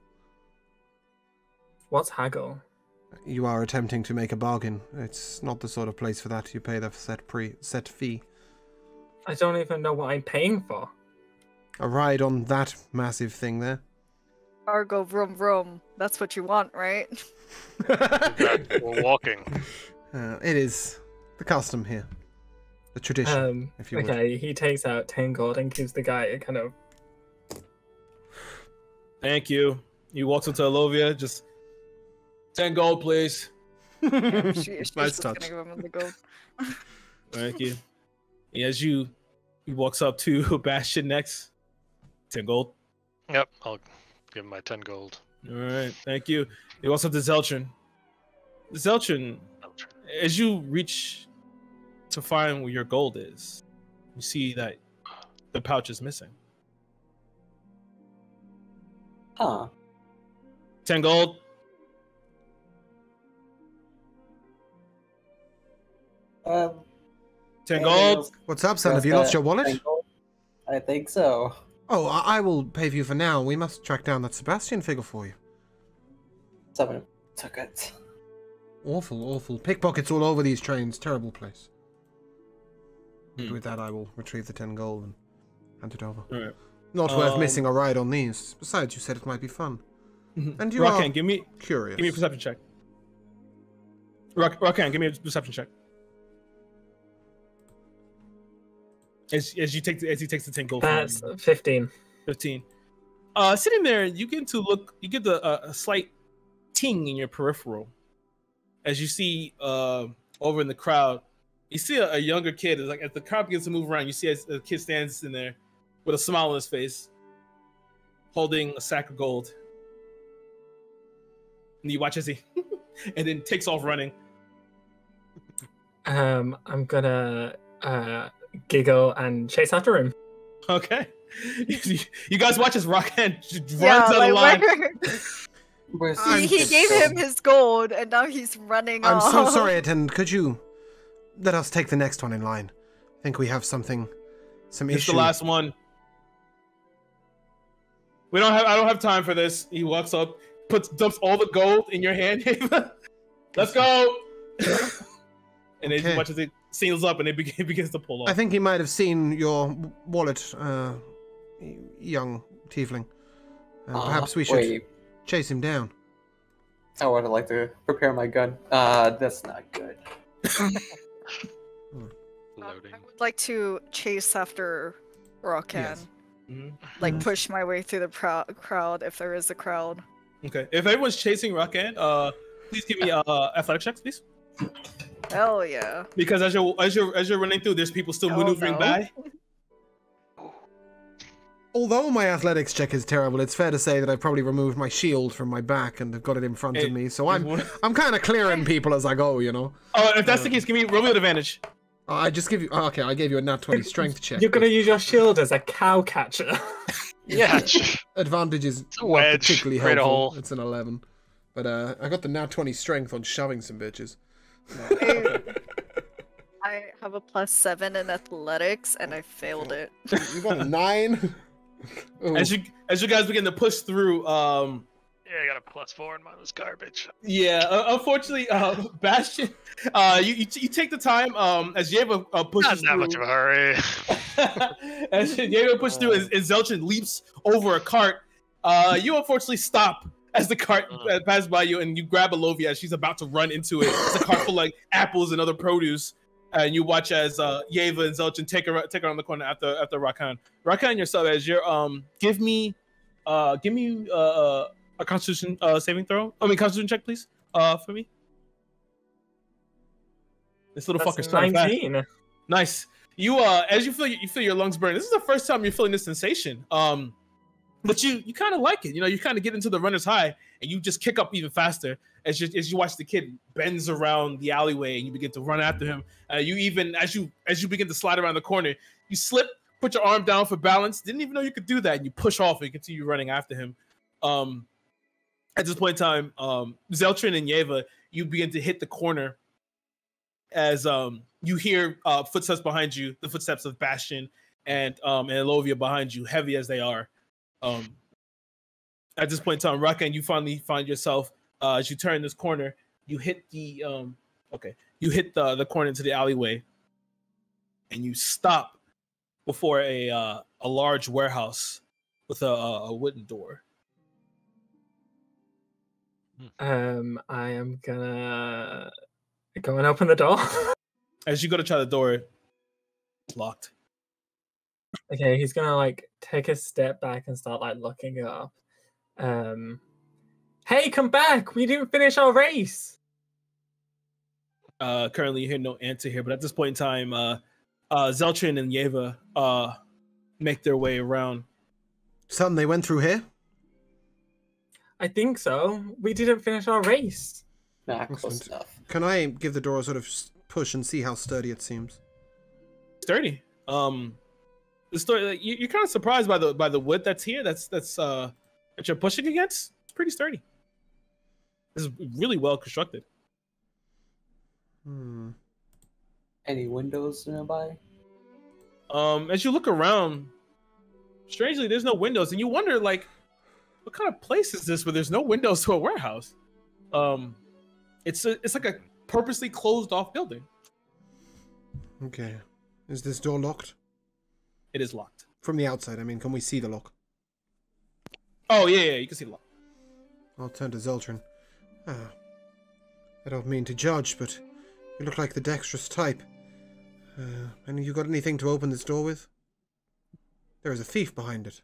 A: What's haggle?
C: You are attempting to make a bargain. It's not the sort of place for that. You pay the set fee.
A: I don't even know what I'm paying for.
C: A ride on that massive thing there.
D: Argo vroom vroom. That's what you want, right?
E: We're walking.
C: It is the custom here. The tradition, if you would.
A: Okay, he takes out 10 gold and gives the guy a kind of...
B: Thank you. He walks into Alovia, just 10 gold, please.
D: She's
C: Nice
D: just
C: touch.
D: gonna give him the gold.
B: Thank you. And as he walks up to Bastion next. 10 gold.
E: Yep, I'll give him my 10 gold.
B: All right, thank you. He walks up to Zeltrin. Zeltrin, as you reach to find where your gold is, you see that the pouch is missing.
F: Huh.
B: 10 gold.
F: Um,
B: 10
F: anything
B: gold.
F: else
C: What's up, son?
F: past
C: Have you lost
F: that
C: your wallet?
F: 10 gold? I think so.
C: Oh, I will pay for you for now. We must track down that Sebastian figure for you.
F: Someone took it.
C: Awful, awful. Pickpockets all over these trains. Terrible place. With that, I will retrieve the 10 gold and hand it over.
B: All right.
C: Not worth missing a ride on these. Besides, you said it might be fun. And you
B: Rockan,
C: are
B: give me
C: curious.
B: a perception check. Rockan, give me a perception check. As he takes the 10 gold.
A: That's 15.
B: 15. Sitting there, you get to look. You get a slight ting in your peripheral as you see over in the crowd. You see a younger kid. Like as the crowd begins to move around, you see a kid stands in there with a smile on his face, holding a sack of gold. And you watch as he and then takes off running.
A: I'm gonna giggle and chase after him.
B: Okay. You guys watch as Rockan runs down the line.
F: Where's
D: He gave him his gold, and now he's running
C: I'm
D: off.
C: so sorry, attendant. Could you let us take the next one in line? I think we have some
B: It's
C: issue.
B: the last one. I don't have time for this. He walks up, dumps all the gold in your hand. Let's go. And then you watch as it seals up and it begins to pull off.
C: I think he might have seen your wallet, young tiefling. Perhaps we should
F: Wait,
C: chase him down.
F: I would like to prepare my gun. That's not good.
E: Loading.
D: I would like to chase after Rockan.
C: Yes.
D: Like push my way through the crowd if there is a crowd.
B: Okay. If everyone's chasing Rockan, please give me athletic checks, please.
D: Hell yeah.
B: Because as you're running through, there's people still
D: Oh,
B: maneuvering
D: no.
B: by.
C: Although my athletics check is terrible, it's fair to say that I've probably removed my shield from my back and have got it in front of me. So I'm kind of clearing people as I go, you know.
B: Oh, if that's the case, roll me with advantage.
C: I just give you. Okay, I gave you a nat 20 strength check.
A: You're gonna use your shield as a cow catcher.
E: Yeah.
C: Advantage is
E: a
C: not
E: wedge,
C: particularly
E: right
C: helpful.
E: hole.
C: It's an 11. But I got the nat 20 strength on shoving some bitches.
D: I have a +7 in athletics, and I failed it.
C: You got a 9? Ooh.
B: As you guys begin to push through,
E: Yeah, I got a +4 and mine was garbage.
B: yeah, unfortunately, Bastion, you take the time as Yeva
E: Not
B: pushes
E: that
B: through.
E: much of a hurry.
B: As Yeva pushes through, and Zelchin leaps over a cart. You unfortunately stop as the cart passes by you, and you grab Alovia as she's about to run into it. It's a cart full of like apples and other produce, and you watch as Yeva and Zelchin take her on the corner after Rakan. Rakan, yourself, as you're give me a Constitution saving throw. I mean Constitution check, please, for me. This little fucker's starting fast. Nice. You as you feel your lungs burn. This is the first time you're feeling this sensation. But you kind of like it. You know, you kind of get into the runner's high, and you just kick up even faster as you watch the kid bends around the alleyway, and you begin to run after him. You even as you begin to slide around the corner, you slip, put your arm down for balance. Didn't even know you could do that, and you push off and continue running after him. At this point in time, Zeltrin and Yeva, you begin to hit the corner as you hear footsteps behind you, the footsteps of Bastion and Elovia behind you, heavy as they are. At this point in time, Rakan, you finally find yourself as you turn this corner. You hit the the corner into the alleyway, and you stop before a large warehouse with a wooden door.
A: I am gonna go and open the door.
B: As you go to try the door, it's locked.
A: Okay, he's gonna like take a step back and start like looking up. Hey, come back! We didn't finish our race.
B: Currently you hear no answer here, but at this point in time, Zeltrin and Yeva make their way around.
C: Something they went through here?
A: I think so. We didn't finish our race.
F: Nah, close enough.
C: Can I give the door a sort of push and see how sturdy it seems?
B: Sturdy. The story, like, you're kind of surprised by the wood that's here. That you're pushing against. It's pretty sturdy. It's really well constructed.
F: Any windows nearby?
B: As you look around, strangely, there's no windows, and you wonder, like, what kind of place is this where there's no windows to a warehouse? It's like a purposely closed off building.
C: Okay. Is this door locked?
B: It is locked.
C: From the outside, I mean, can we see the lock?
B: Oh, yeah, you can see the lock.
C: I'll turn to Zeltrin. I don't mean to judge, but you look like the dexterous type. And you got anything to open this door with? There is a thief behind it.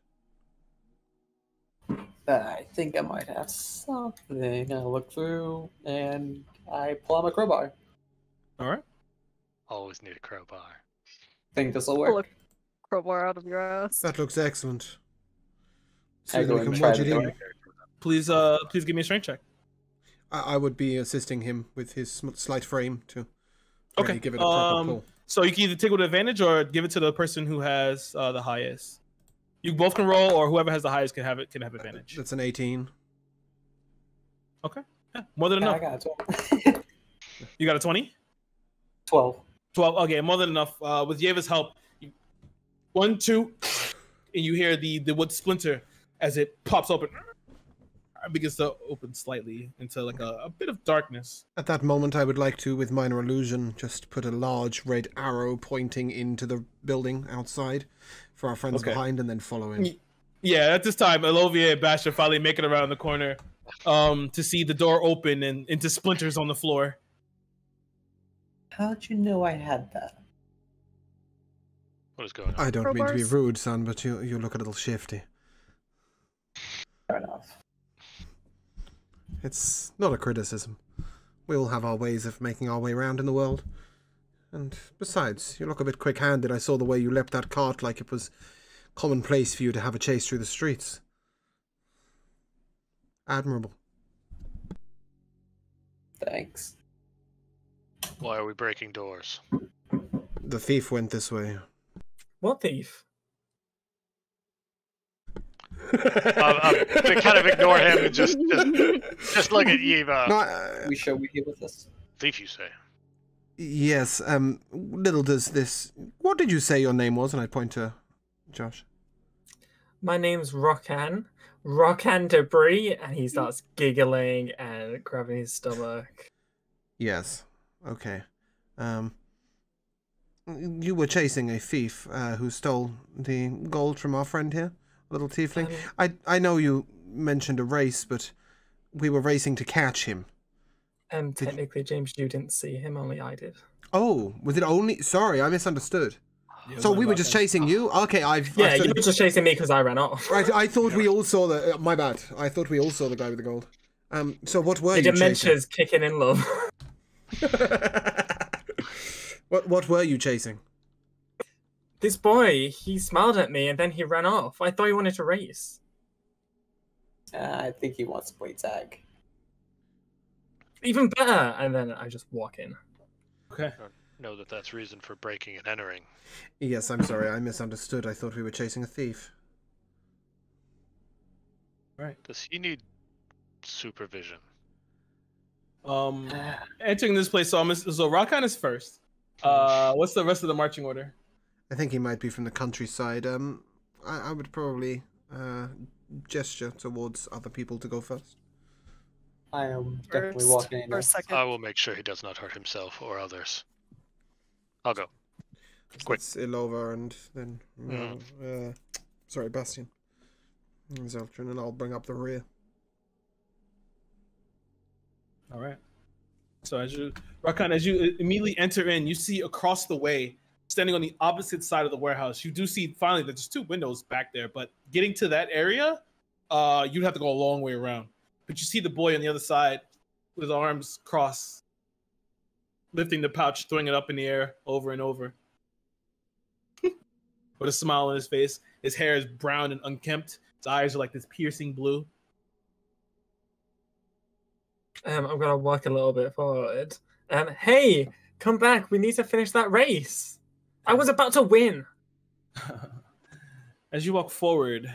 F: I think I might have something. I look through, and I pull out my crowbar.
B: All right.
E: Always need a crowbar.
F: Think this will work.
D: Crowbar out of your ass.
C: That looks excellent. See
F: I
C: whether
F: go
C: we
F: and
C: can
F: try
C: wedge
F: the
C: it in.
F: door.
B: Please give me a strength check.
C: I would be assisting him with his slight frame to
B: Okay.
C: give it a proper pull.
B: So you can either take it with advantage or give it to the person who has the highest. You both can roll, or whoever has the highest can have advantage.
C: That's an 18.
B: Okay. Yeah, more than
F: Yeah,
B: enough.
F: I got a 12.
B: You got a 20?
F: 12.
B: 12. Okay, more than enough. With Yeva's help, 1, 2, and you hear the wood splinter as it pops open. It begins to open slightly into like a bit of darkness.
C: At that moment, I would like to, with minor illusion, just put a large red arrow pointing into the building outside for our friends behind, and then follow in.
B: Yeah, at this time, Elovia and Bastion finally make it around the corner to see the door open and into splinters on the floor.
F: How'd you know I had that?
E: What is going on?
C: I don't mean to be
D: Crowbars?
C: rude, son, but you look a little shifty.
F: Fair enough.
C: It's not a criticism. We all have our ways of making our way around in the world. And besides, you look a bit quick-handed. I saw the way you leapt that cart like it was commonplace for you to have a chase through the streets. Admirable.
F: Thanks.
E: Why are we breaking doors?
C: The thief went this way.
A: What thief?
E: To kind of ignore him and just look at Eva.
C: No,
F: We show we here with us.
E: Thief, you say?
C: yes, little does this... What did you say your name was? And I point to Josh.
A: My name's Rokan. Rokan Debris, and he starts giggling and grabbing his stomach.
C: Yes. Okay. You were chasing a thief who stole the gold from our friend here, little tiefling. I know you mentioned a race, but we were racing to catch him.
A: Technically, James, you didn't see him. Only I did.
C: Oh, was it only? Sorry, I misunderstood.
B: Yeah,
C: So we were just chasing you? Okay,
A: Yeah, you were just chasing me because I ran off.
C: Right, I thought we all saw the... my bad. I thought we all saw the guy with the gold. So what were you chasing?
A: Dementia's kicking in love.
C: What were you chasing?
A: This boy, he smiled at me and then he ran off. I thought he wanted to race.
F: I think he wants to play tag.
A: Even better. And then I just walk in.
B: Okay.
E: I don't know that that's reason for breaking and entering.
C: Yes, I'm sorry. I misunderstood. I thought we were chasing a thief.
B: Right.
E: Does he need supervision?
B: Entering this place, so Rakan is first. What's the rest of the marching order?
C: I think he might be from the countryside. I would probably gesture towards other people to go first.
F: I am definitely walking in.
D: Or second.
E: I will make sure he does not hurt himself or others. I'll go. Quick.
C: It's Ilova and then sorry, Bastion. And Zeltrin, and I'll bring up the rear.
B: All right. So Rakan, as you immediately enter in, you see across the way, standing on the opposite side of the warehouse, you do see finally that there's 2 windows back there. But getting to that area, you'd have to go a long way around. But you see the boy on the other side with his arms crossed, lifting the pouch, throwing it up in the air over and over. With a smile on his face. His hair is brown and unkempt. His eyes are like this piercing blue.
A: I'm gonna walk a little bit forward. Hey, come back. We need to finish that race. I was about to win.
B: As you walk forward,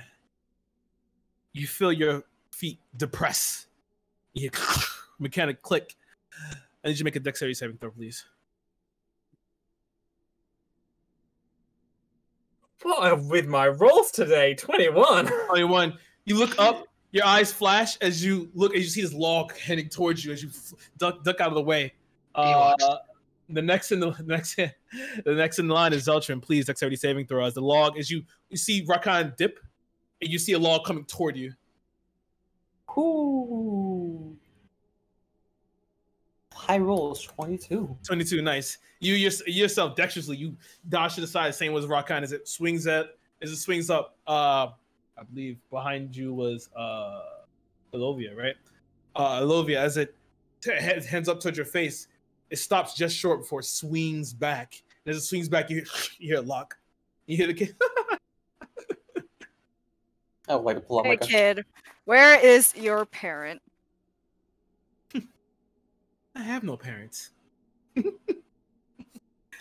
B: you feel your feet depress. You hear mechanic click. I need you to make a dexterity saving throw, please.
A: What with my rolls today? 21.
B: 21. You look up, your eyes flash as you look, as you see this log heading towards you as you duck out of the way. The next in the line is Zeltrin. Please, dexterity saving throw. As the log, as you see Rakan dip, and you see a log coming toward you.
F: Ooh. High rolls, 22.
B: 22, nice. You yourself dexterously, you dodge to the side, same as Rakan as it swings up. I believe behind you was Elovia, right? Elovia, as it heads up towards your face, it stops just short before it swings back. And as it swings back, you hear a lock. You hear the kid.
F: I would like to pull out
D: Hey
F: my gun.
D: kid, where is your parent?
B: I have no parents.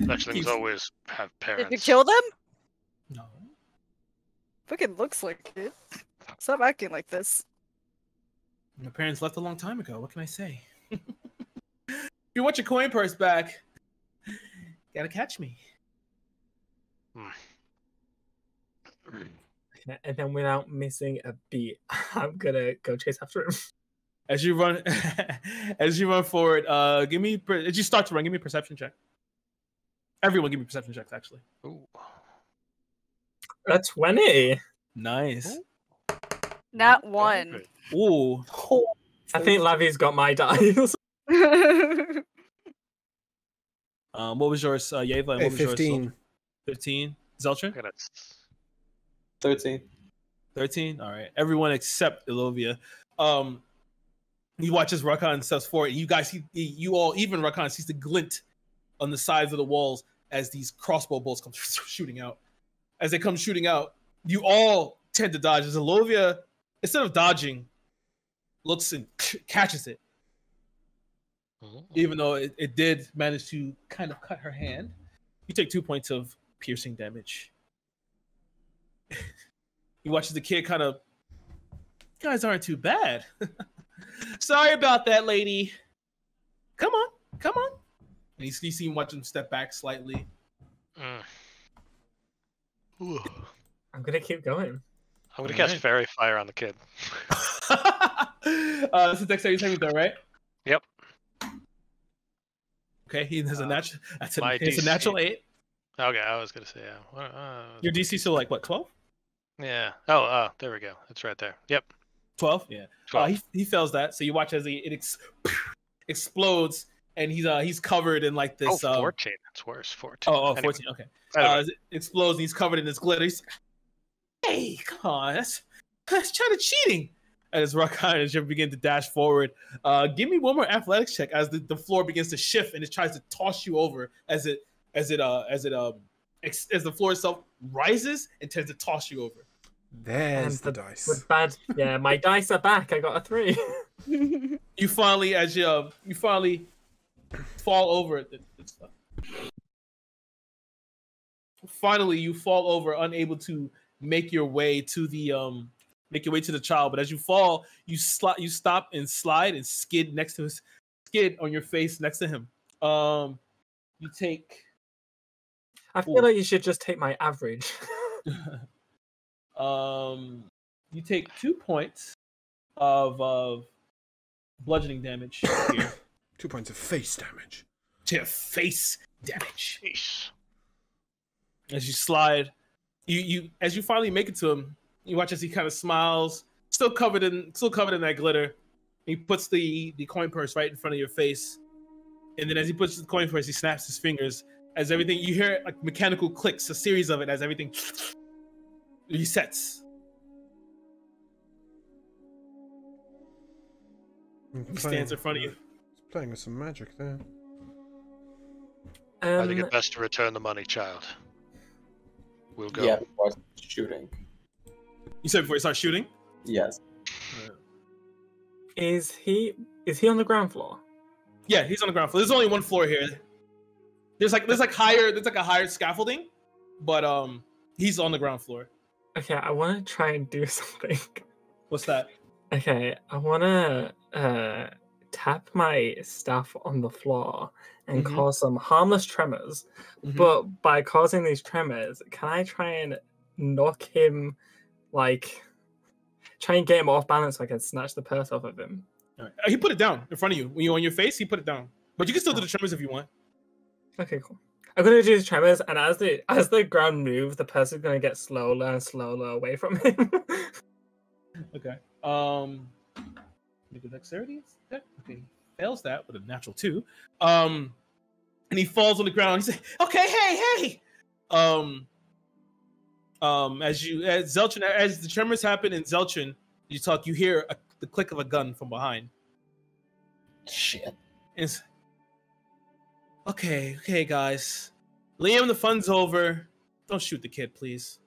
E: Such things always have parents.
D: Did you kill them?
B: No.
D: Fucking looks like it. Stop acting like this.
B: My parents left a long time ago. What can I say? If you want your coin purse back, gotta catch me.
A: And then without missing a beat, I'm gonna go chase after him.
B: As you run, forward, as you start to run, give me a perception check. Everyone, give me perception checks. Actually.
E: Ooh.
A: A 20.
B: Nice.
D: Not one.
B: Ooh.
A: I think Lavi's got my dice.
B: What was yours, Yeva? What was
C: 15.
B: yours? 15. Zeltrin?
F: 13.
B: 13. All right. Everyone except Elovia. You watch as Rakan steps forward. You guys see, even Rakan sees the glint on the sides of the walls as these crossbow bolts come shooting out. As they come shooting out, you all tend to dodge. As Elovia, instead of dodging, looks and catches it. Even though it did manage to kind of cut her hand, you take 2 points of piercing damage. You watch as the kid kind of, you guys aren't too bad. Sorry about that, lady. Come on. And you see him watch him step back slightly.
A: I'm gonna keep going.
E: I'm gonna cast Fairy Fire on the kid.
B: This is dexterity saving throw, right?
E: Yep.
B: Okay, he has a natural. It's a
E: DC.
B: natural 8.
E: Okay, I was gonna say yeah.
B: Your DC still like what, 12?
E: Yeah. Oh, there we go. It's right there. Yep.
B: 12? Yeah.
E: 12.
B: He fails that. So you watch as it explodes, and he's covered in like this.
E: 14. It's worse. 14.
B: Oh,
E: Anyway.
B: 14. Okay.
E: Anyway.
B: It explodes, and he's covered in this glitter. He's like, hey, come on, that's kind of cheating. And as Rakan and Jim begin to dash forward, give me one more athletics check as the floor begins to shift and it tries to toss you over as the floor itself rises and tends to toss you over.
C: There's the dice.
A: With bad, yeah, my dice are back. I got a 3.
B: You finally, fall over. Finally, you fall over, unable to make your way to the child. But as you fall, you stop and slide and skid on your face next to him. You take.
A: I feel like you should just take my average.
B: You take 2 points of bludgeoning damage here.
C: 2 points of face damage.
B: To face damage.
E: Jeez.
B: As you slide, as you finally make it to him, you watch as he kind of smiles, still covered in that glitter. He puts the coin purse right in front of your face, and then as he puts the coin purse, he snaps his fingers. As everything, you hear like mechanical clicks, a series of it as everything resets. He stands in front of you.
C: He's playing with some magic there.
E: I think it's best to return the money, child. We'll go.
F: Yeah, before shooting.
B: You said before he starts shooting?
F: Yes.
A: Is he on the ground floor?
B: Yeah, he's on the ground floor. There's only one floor here. There's like a higher scaffolding, but he's on the ground floor.
A: Okay, I want to try and do something.
B: What's that?
A: Okay, I want to tap my staff on the floor and cause some harmless tremors. But by causing these tremors, can I try and knock him, like, try and get him off balance so I can snatch the purse off of him?
B: All right. He put it down in front of you. When you're on your face, he put it down. But you can still do the tremors if you want.
A: Okay, cool. I'm gonna do the tremors, and as the ground moves, the purse is gonna get slower and slower away from him.
B: Okay. Make a dexterity. Okay. He fails that with a natural 2. And he falls on the ground. He's like, "Okay, hey." As the tremors happen in Zeltrin, you hear the click of a gun from behind.
F: Shit.
B: It's okay, guys. Liam, the fun's over. Don't shoot the kid, please.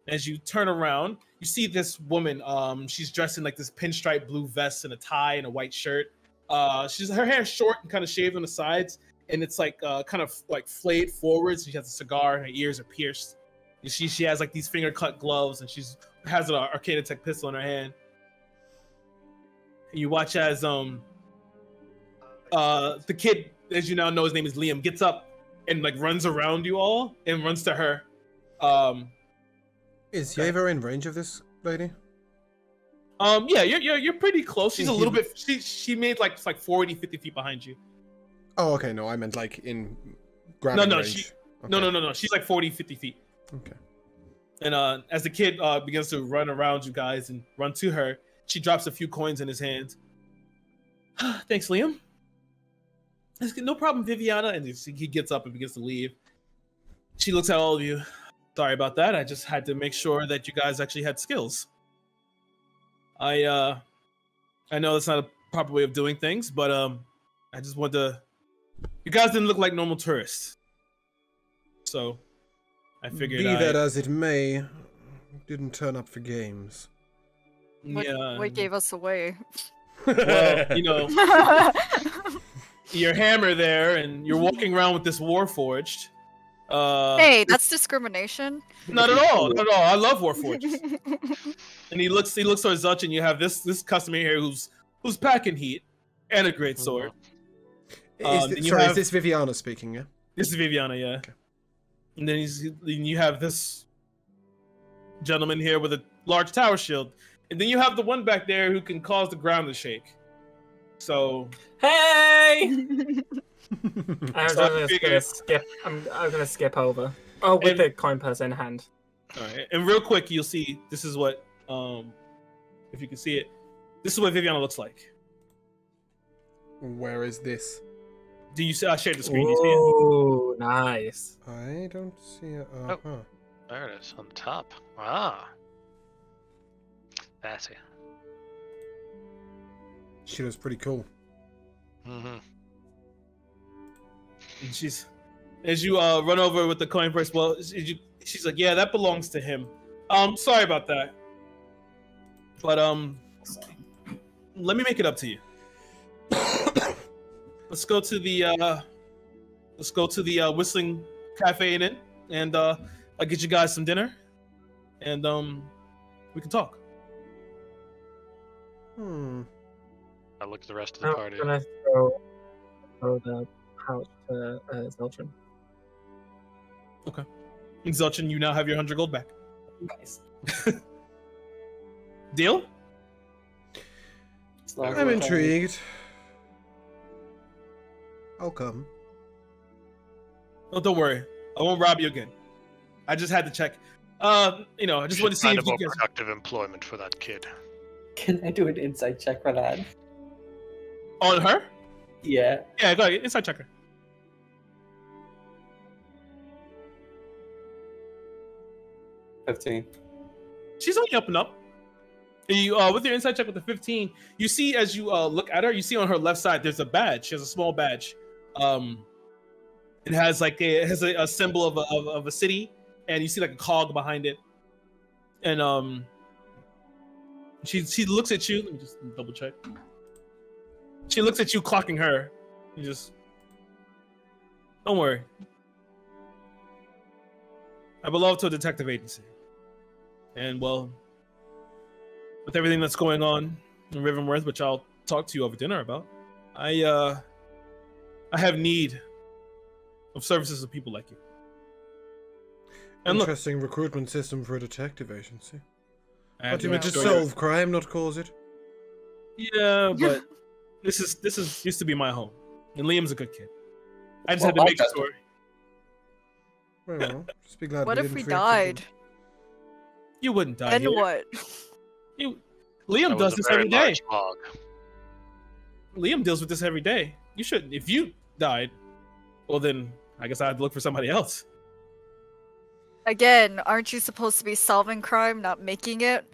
B: As you turn around, you see this woman. She's dressed in like this pinstripe blue vest and a tie and a white shirt. Her hair is short and kind of shaved on the sides, and it's like kind of like flayed forwards. She has a cigar, and her ears are pierced. And she has like these finger cut gloves, and has an Arcana Tech pistol in her hand. And you watch as the kid, as you now know, his name is Liam, gets up and like runs around you all and runs to her.
C: Is Yeva in range of this lady?
B: Yeah, you're pretty close. She's a little bit. She made like 40, 50 feet behind you.
C: Oh, okay. No, I meant like in grabbing range.
B: No. She's like 40, 50 feet.
C: Okay.
B: And as the kid begins to run around you guys and run to her, she drops a few coins in his hand. Thanks, Liam. No problem, Viviana. And he gets up and begins to leave. She looks at all of you. Sorry about that. I just had to make sure that you guys actually had skills. I know that's not a proper way of doing things, but I just wanted to. You guys didn't look like normal tourists, so I figured.
C: Be that as it may, didn't turn up for games.
D: What gave us away?
B: Well, you know, your hammer there, and you're walking around with this Warforged.
D: Hey, that's discrimination.
B: Not at all. Not at all. I love Warforged. And he looks towards Zutch, and you have this customer here who's packing heat and a great sword.
C: Is this Viviana speaking? Yeah.
B: This is Viviana, yeah. Okay. And then you have this gentleman here with a large tower shield, and then you have the one back there who can cause the ground to shake. So
A: hey. I'm gonna skip over. Oh, with the coin purse in hand.
B: All right, and real quick, you'll see this is what if you can see it. This is what Viviana looks like.
C: Where is this?
B: Do you see? I shared the screen. Do you see it?
A: Oh, nice.
C: I don't see it.
E: There it is on the top. Ah. Fancy.
C: She looks pretty cool.
E: Mm-hmm.
B: And as you run over with the coin purse, well, she's like, yeah, that belongs to him. Sorry about that. But let me make it up to you. Let's go to the Whistling Cafe and Inn, and I'll get you guys some dinner, and we can talk.
E: I look at the rest of the party.
A: I'm gonna throw the pouch to Zeltrin.
B: Okay. And Zeltrin, you now have your 100 gold back.
F: Nice.
B: Deal?
C: I'm intrigued. I'll come.
B: Oh, don't worry. I won't rob you again. I just had to check. I just wanted to see
E: find
B: if you
E: more
B: guys...
E: productive employment for that kid.
F: Can I do an insight check for that?
B: On her?
F: Yeah.
B: Yeah, go ahead. Inside checker.
F: $15.
B: She's only up and up. You, with your insight check with the 15, you see as you look at her, you see on her left side there's a badge. She has a small badge. It has like a symbol of a city, and you see like a cog behind it. And she looks at you. Let me just double check. She looks at you, clocking her. You just don't worry. I belong to a detective agency, and well, with everything that's going on in Rivenworth, which I'll talk to you over dinner about, I have need of services of people like you. And
C: interesting recruitment system for a detective agency. What do you mean to
B: sure
C: solve crime, not cause it?
B: Yeah, but this is used to be my home, and Liam's a good kid. I just had to make sure.
C: Well, just be glad.
D: What
C: we
D: if
C: didn't
D: we
C: preempt
D: died?
B: You wouldn't die.
D: Then
B: here.
D: what?
B: Liam does this every day.
E: Log.
B: Liam deals with this every day. You shouldn't. If you died, well then I guess I had to look for somebody else.
D: Again, aren't you supposed to be solving crime, not making it?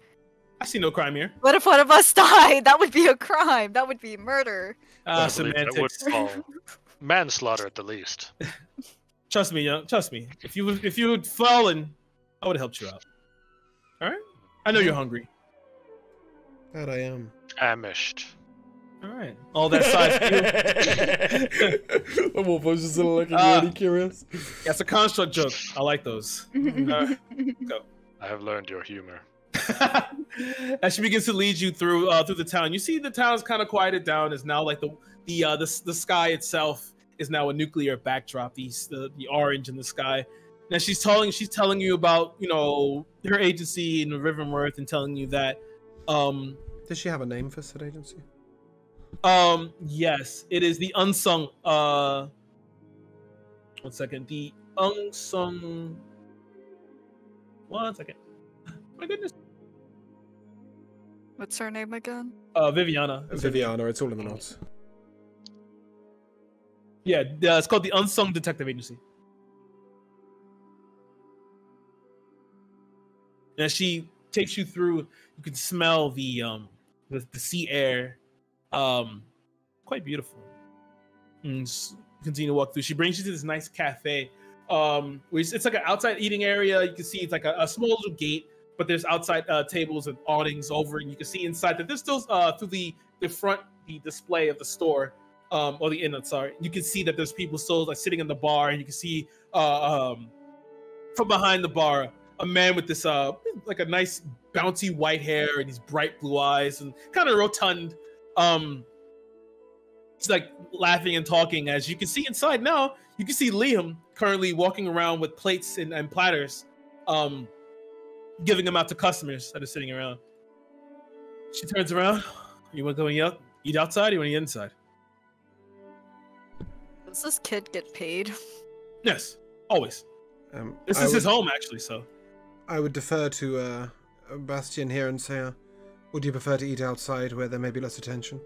B: I see no crime here.
D: What if one of us died? That would be a crime. That would be murder.
E: I believe that would
B: Semantics.
E: fall manslaughter at the least.
B: Trust me, young. Trust me. If you had fallen, I would have helped you out. All right. I know you're hungry.
C: That I am.
E: Famished.
B: All right. All that side for you.
C: The wolf was just looking really curious.
B: That's a construct joke. I like those. Go.
E: I have learned your humor.
B: As she begins to lead you through the town, you see the town's kind of quieted down. It's now like the sky itself is now a nuclear backdrop. The orange in the sky. Now she's telling you about her agency in Rivenworth, and telling you that
C: Does she have a name for said agency?
B: Yes, it is the unsung. 1 second. The unsung. 1 second. My goodness.
D: What's her name again?
B: Viviana.
C: Viviana. It's all in the notes.
B: Yeah, it's called the Unsung Detective Agency. And as she takes you through, you can smell the sea air. Quite beautiful. And continue to walk through. She brings you to this nice cafe. Where it's like an outside eating area. You can see it's like a small little gate, but there's outside tables and awnings over, and you can see inside that there's still through the front, the display of the store, or the inn. Sorry, you can see that there's people still like sitting in the bar, and you can see from behind the bar a man with this like a nice bouncy white hair and these bright blue eyes and kind of rotund. He's like laughing and talking. As you can see inside now, you can see Liam currently walking around with plates and platters, giving them out to customers that are sitting around. She turns around. You want to go eat outside, or you want to eat inside?
D: Does this kid get paid?
B: Yes, always. This is his home, actually. So
C: I would defer to Bastian here and say, Would you prefer to eat outside where there may be less attention?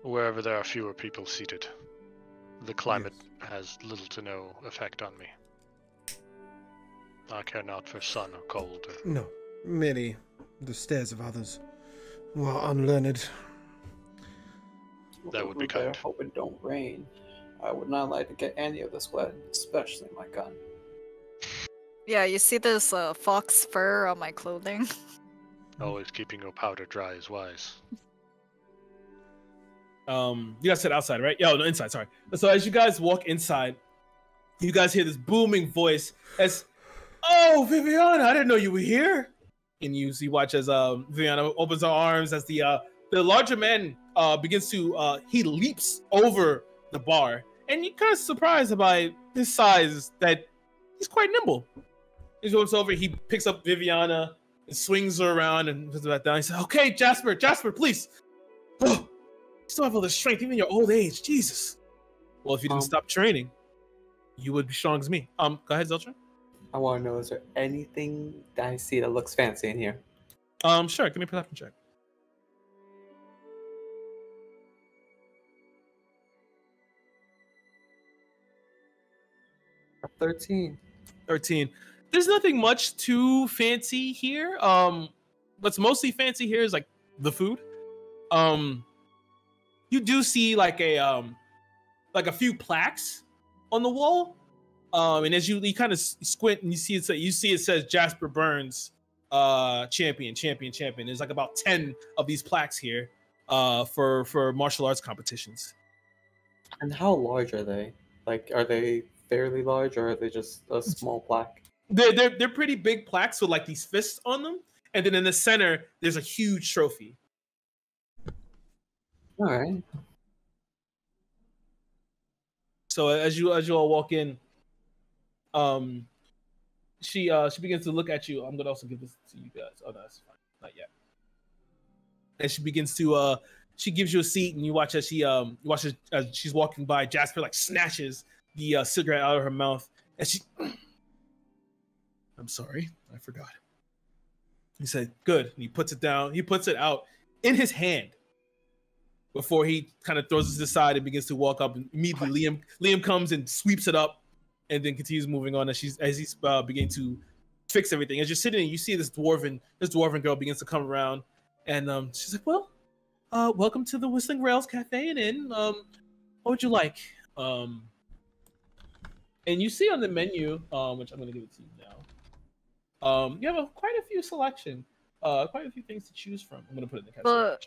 E: Wherever there are fewer people seated. The climate has little to no effect on me. I care not for sun or cold.
C: No, merely the stares of others who are unlearned.
E: That would be
F: I
E: kind.
F: hope it don't rain. I would not like to get any of this wet, especially my gun.
D: Yeah, you see this fox fur on my clothing?
E: Always keeping your powder dry is wise.
B: You guys said outside, right? Yeah, no, inside. Sorry. So as you guys walk inside, you guys hear this booming voice as, "Oh, Viviana, I didn't know you were here." And you watch as Viviana opens her arms as the larger man begins to he leaps over the bar, and you're kind of surprised by his size that he's quite nimble. He goes over, he picks up Viviana and swings her around and puts her back down. He says, "Okay, Jasper, please. Oh, you still have all this strength, even in your old age. Jesus. Well, if you didn't stop training, you would be strong as me." Go ahead, Zeltron.
F: I want to know, is there anything that I see that looks fancy in here?
B: Sure. Give me a perception check.
F: 13.
B: 13. There's nothing much too fancy here. What's mostly fancy here is like the food. You do see like a few plaques on the wall. And as you kind of squint and you see it says Jasper Burns, champion. There's like about 10 of these plaques here, for martial arts competitions.
F: And how large are they? Like, are they fairly large, or are they just a small plaque?
B: They're pretty big plaques with like these fists on them, and then in the center there's a huge trophy.
F: All right.
B: So as you all walk in, she begins to look at you. I'm gonna also give this to you guys. Oh no, that's fine, not yet. And she begins to she gives you a seat, and you watch as she's walking by. Jasper like snatches the cigarette out of her mouth, and she. I'm sorry, I forgot. He said, "Good." And he puts it down. He puts it out in his hand before he kind of throws it aside and begins to walk up. And immediately, Liam comes and sweeps it up, and then continues moving on as he's beginning to fix everything. As you're sitting, you see this dwarven girl begins to come around, and she's like, "Well, welcome to the Whistling Rails Cafe and Inn. What would you like?" And you see on the menu, which I'm going to give it to you now. You have quite a few selection, quite a few things to choose from. I'm gonna put it in the cafe.
D: But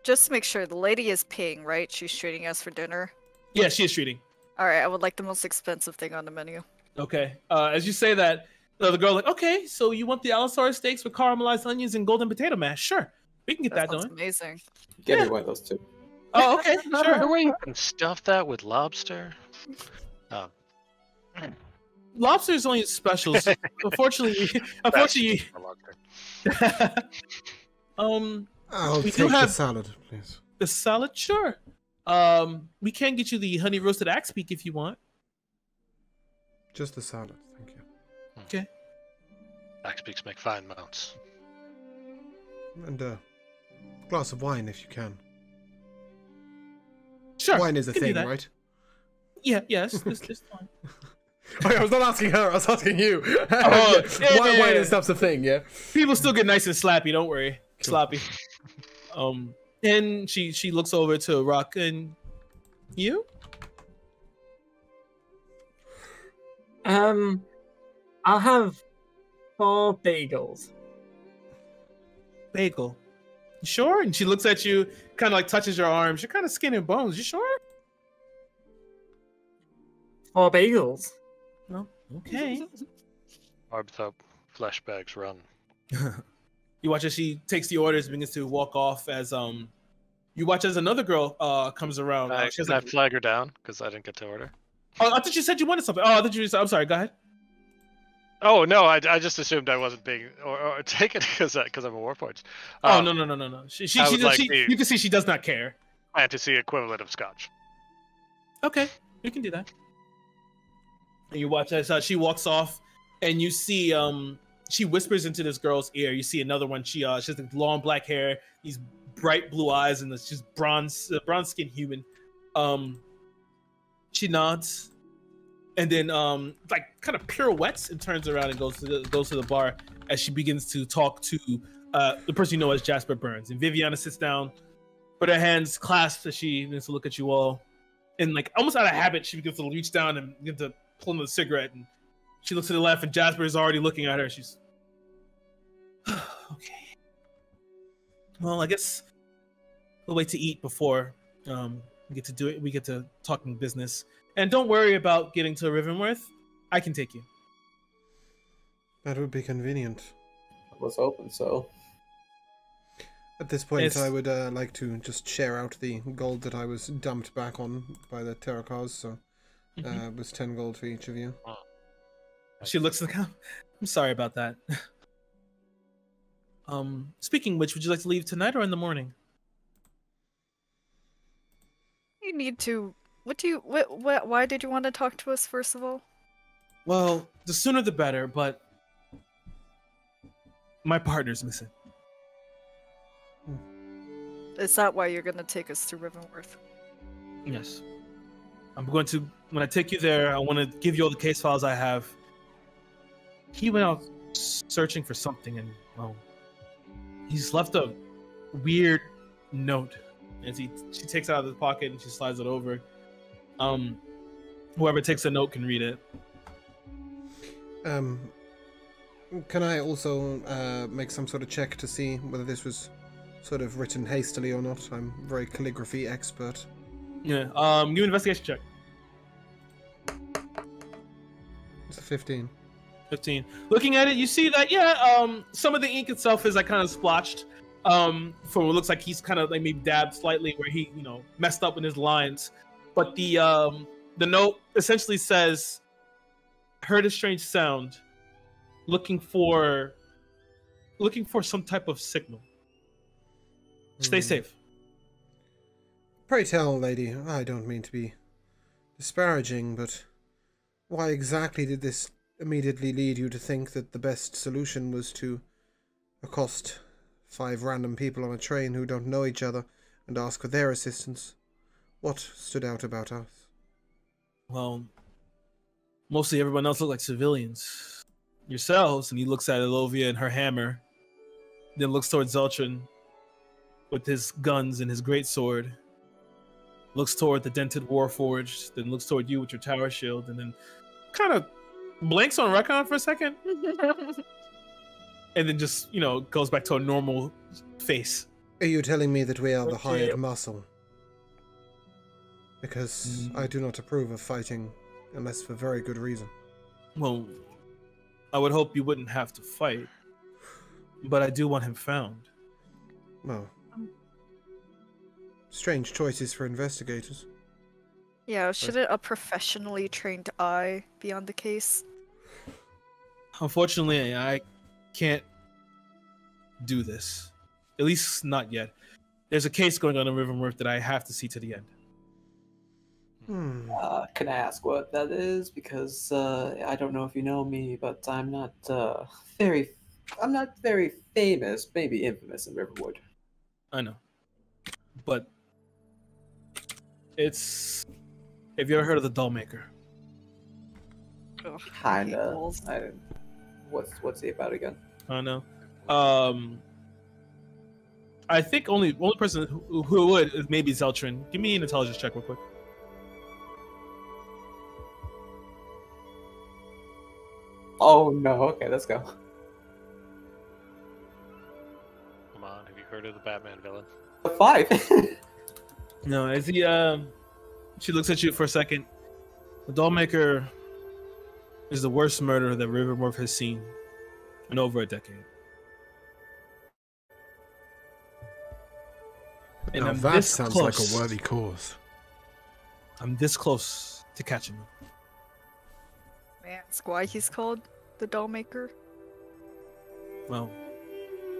D: just to make sure, the lady is paying, right? She's treating us for dinner.
B: Yeah, she is treating.
D: All right, I would like the most expensive thing on the menu.
B: Okay. As you say that, the girl like, "Okay, so you want the Allosaurus steaks with caramelized onions and golden potato mash? Sure, we can get that
D: Sounds
B: done."
D: amazing.
F: Give me one of those two.
B: Oh, okay, sure.
E: The way you can stuff that with lobster.
B: Lobster is only specials. Unfortunately.
C: I'll
B: We
C: take
B: do
C: the
B: have-
C: salad, please.
B: The salad, sure. We can get you the honey roasted axe beak if you want.
C: Just the salad, thank you.
B: Okay.
E: Axe beaks make fine mounts.
C: And a glass of wine if you can.
B: Sure.
C: Wine is a
B: we can do
C: thing,
B: that.
C: right?
B: Yeah. Yes. This fine.
C: I was not asking her, I was asking you.
B: Oh, yeah.
C: Wine and stuff's a thing, yeah?
B: People still get nice and slappy. Don't worry.
C: Cool.
B: Sloppy. And she looks over to Rock and you.
A: I'll have 4 bagels.
B: Bagel. You sure? And she looks at you, kind of like touches your arms. You're kind of skin and bones. You sure?
A: 4 bagels.
B: No. Okay.
E: Arbs up, flesh bags run.
B: You watch as she takes the orders and begins to walk off. As you watch as another girl comes around.
E: Can I flag her down because I didn't get to order?
B: Oh, I thought you said you wanted something. Oh, I thought you said. I'm sorry. Go ahead.
E: Oh no, I just assumed I wasn't being or taken because I'm a Warforged.
B: Oh no. She you can see she does not care.
E: Fantasy equivalent of Scotch.
B: Okay, you can do that. And you watch as she walks off, and you see she whispers into this girl's ear. You see another one. She has like long black hair, these bright blue eyes, and it's just bronze skin human. She nods, and then like kind of pirouettes and turns around and goes to the bar as she begins to talk to the person you know as Jasper Burns. And Viviana sits down, but her hands clasped as she begins to look at you all, and like almost out of habit, she begins to reach down and begin to pull another cigarette. And she looks to the left, and Jasper is already looking at her. She's okay. Well, I guess we'll wait to eat before we get to do it. We get to talking business, and don't worry about getting to Rivenworth. I can take you.
C: That would be convenient.
F: I was hoping so.
C: At this point, I would like to just share out the gold that I was dumped back on by the Terracars, so it was 10 gold for each of you.
B: She looks like, I'm sorry about that. Speaking of which, would you like to leave tonight or in the morning?
D: You need to. Why did you want to talk to us first of all?
B: Well, the sooner the better, but my partner's missing.
D: Is that why you're gonna take us to Rivenworth?
B: Yes. I'm going to, when I take you there, I want to give you all the case files I have. He went out searching for something, and well, he's left a weird note. As she takes it out of his pocket and she slides it over. Whoever takes the note can read it.
C: Can I also make some sort of check to see whether this was sort of written hastily or not? I'm a very calligraphy expert.
B: Yeah. Give me an investigation check.
C: It's a 15.
B: 15. Looking at it, you see that some of the ink itself is like kind of splotched. For what looks like he's kind of like maybe dabbed slightly where he, messed up in his lines. But the note essentially says, "Heard a strange sound, looking for some type of signal. Stay safe."
C: Pray tell, lady, I don't mean to be disparaging, but why exactly did this immediately lead you to think that the best solution was to accost 5 random people on a train who don't know each other and ask for their assistance? What stood out about us?
B: Well, mostly everyone else looked like civilians. Yourselves, and he looks at Elovia and her hammer, then looks towards Zeltrin with his guns and his greatsword, looks toward the dented Warforged, then looks toward you with your tower shield, and then kind of blinks on Recon for a second. And then just, goes back to a normal face.
C: Are you telling me that we are the hired muscle? Because I do not approve of fighting unless for very good reason.
B: Well, I would hope you wouldn't have to fight, but I do want him found.
C: Well, strange choices for investigators.
D: Yeah, shouldn't a professionally trained eye be on the case?
B: Unfortunately, I can't do this. At least not yet. There's a case going on in Rivenworth that I have to see to the end.
F: Can I ask what that is? Because I don't know if you know me, but I'm not very famous, maybe infamous in Riverwood.
B: I know, but it's. Have you ever heard of the Dollmaker?
F: Kinda. What's he about again?
B: I know. I think only person who would is maybe Zeltrin. Give me an intelligence check real quick.
F: Oh no, okay, let's go.
E: Come on, have you heard of the Batman villain?
F: 5.
B: No, as he she looks at you for a second. The Dollmaker is the worst murder that Riverworth has seen in over a decade. And
C: now that sounds like a worthy cause. I'm
B: this close to catching him.
D: Man, that's why he's called the Dollmaker.
B: Well,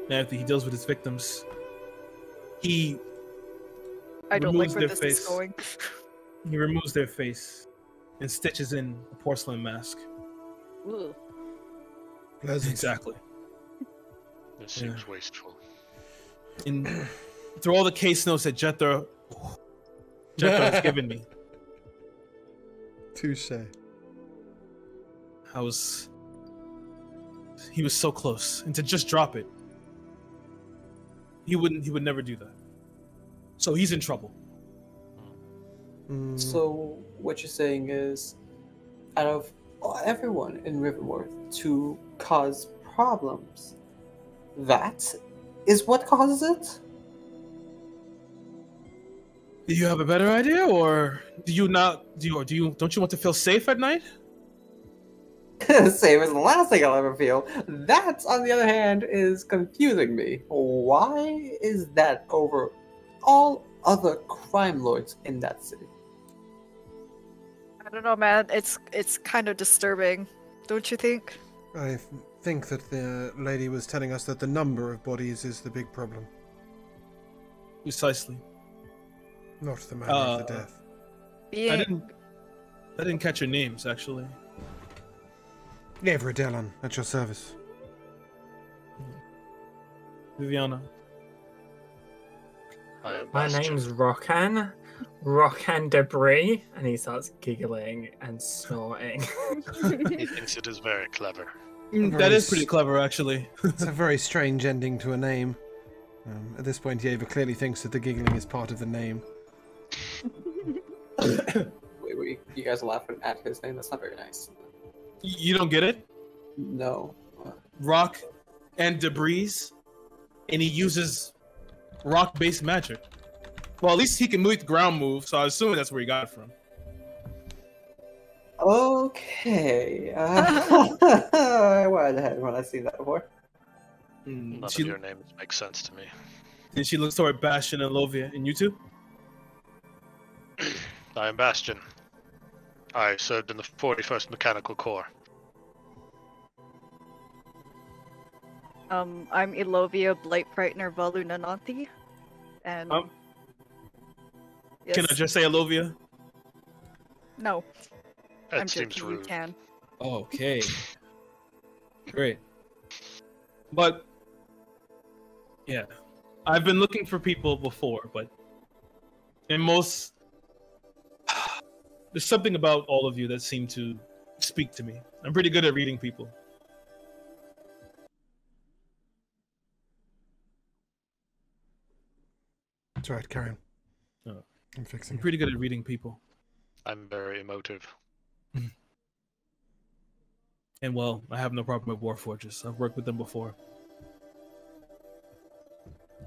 B: after he deals with his victims, I
D: don't like where this is going.
B: He removes their face and stitches in a porcelain mask.
D: Ooh.
C: Pleasant.
B: Exactly.
E: This seems wasteful.
B: And through all the case notes that Jethro has given me,
C: Touche.
B: he was so close, and to just drop it, he would never do that. So he's in trouble.
F: So what you're saying is, out of everyone in Riverworth to cause problems, that is what causes it?
B: Do you have a better idea, or do you not? Don't you want to feel safe at night?
F: Same as the last thing I'll ever feel. That, on the other hand, is confusing me. Why is that over all other crime lords in that city?
D: I don't know, man. It's kind of disturbing, don't you think?
C: I think that the lady was telling us that the number of bodies is the big problem,
B: Precisely.
C: not the manner of the death.
B: I didn't catch your names, actually.
C: Evra at your service.
B: Viviana.
A: My name's Rockan Debris, and he starts giggling and snorting.
E: He thinks it is very clever.
B: That is pretty clever, actually.
C: It's a very strange ending to a name. At this point, Yeva clearly thinks that the giggling is part of the name.
F: Wait, you guys are laughing at his name? That's not very nice.
B: You don't get it?
F: No.
B: Rock and debris, and he uses rock-based magic. Well, at least he can move the ground move, so I assume that's where he got it from.
F: Okay. I went ahead when I seen that before.
E: None of your names make sense to me.
B: Then she looks toward Bastion and Lovia. And you two?
E: I am Bastion. I served in the 41st Mechanical Corps.
D: I'm Ilovia Blightbrightener Valunananthi, and yes.
B: Can I just say Alovia?
D: No,
E: That
D: I'm
E: seems
D: joking. You
E: rude.
D: can.
B: Okay. Great. But yeah, I've been looking for people before, but in most, there's something about all of you that seem to speak to me. I'm pretty good at reading people.
C: That's right, Karen.
B: Oh.
C: I'm fixing
B: I'm
C: it.
B: pretty good at reading people.
E: I'm very emotive.
B: And well, I have no problem with Warforges. I've worked with them before.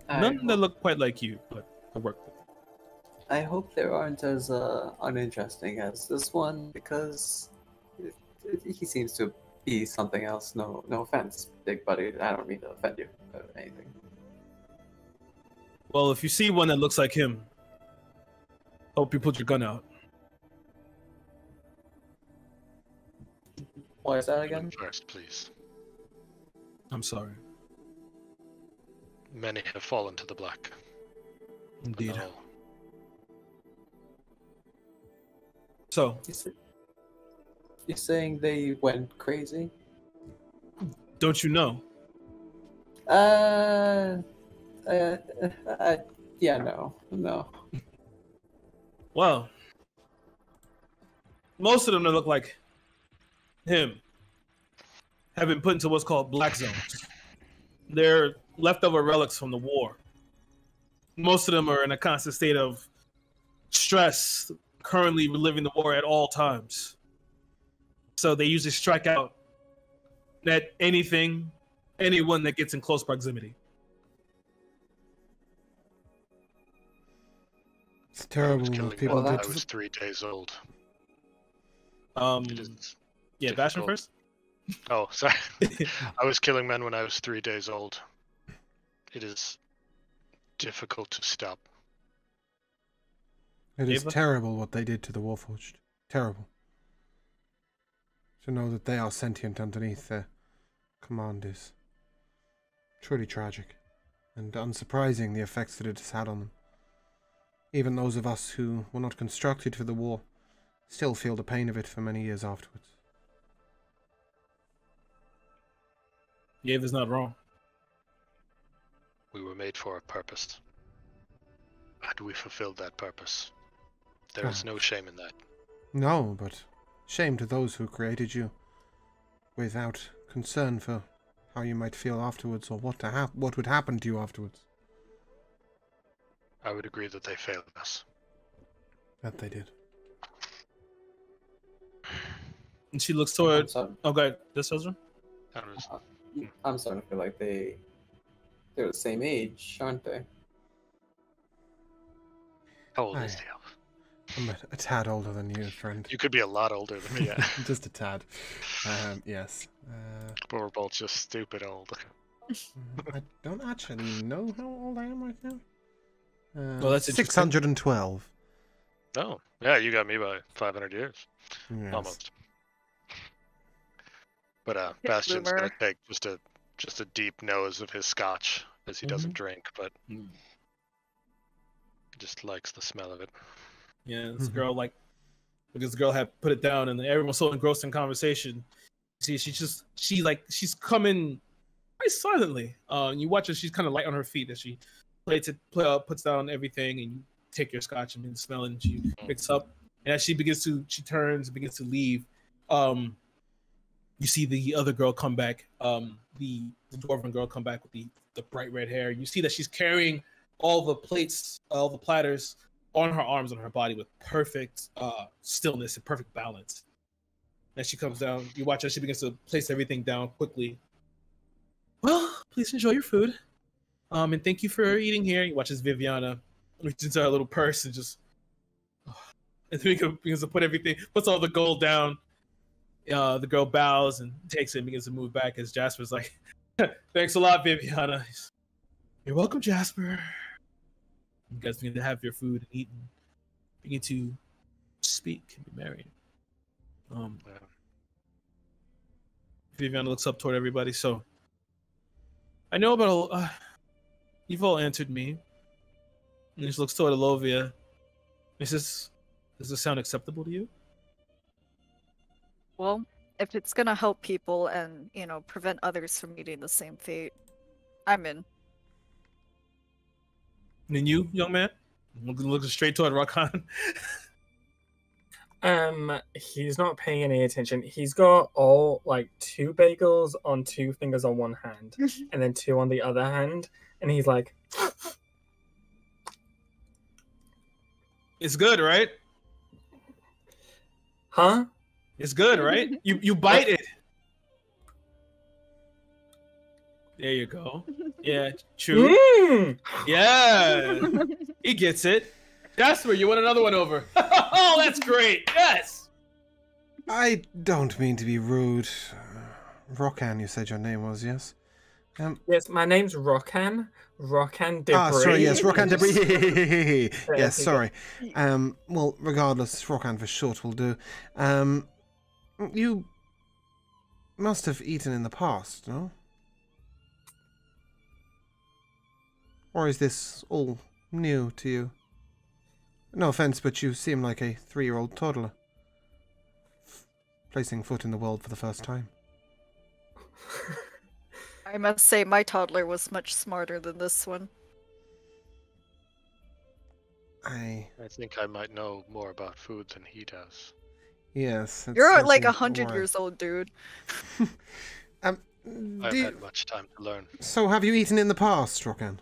B: None that look quite like you, but I worked with them.
F: I hope they aren't as uninteresting as this one, because he seems to be something else. No offense, big buddy. I don't mean to offend you or anything.
B: Well, if you see one that looks like him, hope you put your gun out.
F: What is that again?
E: First, please.
B: I'm sorry.
E: Many have fallen to the black. but
B: Indeed.
E: not all.
B: So,
F: You're saying they went crazy?
B: don't you know?
F: Yeah, no.
B: Well, most of them that look like him have been put into what's called black zones. They're leftover relics from the war. Most of them are in a constant state of stress, currently reliving the war at all times. So they usually strike out at anyone that gets in close proximity.
C: It's terrible
E: I was
C: what
E: killing
C: people
E: men
C: do.
E: when I was 3 days old. It is
B: Yeah, Bastion
E: difficult.
B: first.
E: Oh, sorry. I was killing men when I was 3 days old. It is difficult to stop.
C: It is
B: Ava?
C: terrible what they did to the Warforged. Terrible. To know that they are sentient underneath their command is truly tragic, and unsurprising the effects that it has had on them. Even those of us who were not constructed for the war still feel the pain of it for many years afterwards.
B: Yava's not wrong.
E: We were made for a purpose. And we fulfilled that purpose. There is no shame in that.
C: No, but shame to those who created you, without concern for how you might feel afterwards or what would happen to you afterwards.
E: I would agree that they failed us.
C: That they did.
B: And she looks toward.
F: I'm sorry.
B: Oh, God, this Ezra?
F: I'm starting to feel like they're the same age, aren't they?
E: How old is the elf?
C: I'm a tad older than you, friend.
E: You could be a lot older than me, yeah.
C: Just a tad. Yes.
E: But we're both just stupid old.
C: I don't actually know how old I am right now.
B: Well, that's
C: 612.
E: Oh, yeah, you got me by 500 years.
C: Yes.
E: Almost. But
D: Yes,
E: Bastion's
D: boomer.
E: gonna take just a deep nose of his scotch, as he doesn't drink, but
B: Mm.
E: just likes the smell of it.
B: Yeah, this girl because the girl had put it down, and everyone was so engrossed in conversation. See, she's coming quite silently. And you watch her; she's kind of light on her feet as she puts down everything, and you take your scotch and smell it, and she picks up. And as she turns and begins to leave. You see the other girl come back, the dwarven girl come back with the bright red hair. You see that she's carrying all the plates, all the platters on her arms, on her body with perfect stillness and perfect balance. As she comes down, you watch as she begins to place everything down quickly. Well, please enjoy your food. And thank you for eating here. You watch as Viviana reaches into her little purse and just and begins to puts all the gold down. The girl bows and takes it and begins to move back as Jasper's like, thanks a lot, Viviana. You're welcome, Jasper. You guys begin to have your food and eat and begin to speak and be married. Viviana looks up toward everybody. So, I know about you've all answered me. And she looks toward Alovia. Does this sound acceptable to you?
D: Well, if it's gonna help people and, prevent others from meeting the same fate, I'm in.
B: And then you, young man? Looking straight toward Rakan.
A: He's not paying any attention. He's got all 2 bagels on 2 fingers on one hand, and then 2 on the other hand, and he's like,
B: It's good, right?
A: huh?
B: It's good, right? You bite it. There you go. Yeah, true.
A: Mm!
B: Yeah, he gets it. Jasper, you want another one over? Oh, that's great. Yes.
C: I don't mean to be rude. Rokan, you said your name was, yes?
A: Yes, my name's Rokan. Rokan Debris.
C: Ah, sorry, yes, Rokan Debris.
A: Yeah,
C: Yes,
A: okay,
C: sorry. Well, regardless, Rokan for short will do. You must have eaten in the past, no? Or is this all new to you? No offense, but you seem like a 3-year-old toddler. Placing foot in the world for the first time.
D: I must say, my toddler was much smarter than this one.
C: I
E: think I might know more about food than he does.
C: Yes. that's
D: You're like
C: certainly
D: 100
C: why.
D: years old, dude.
E: I've had much time to learn.
C: So, have you eaten in the past, Rokan?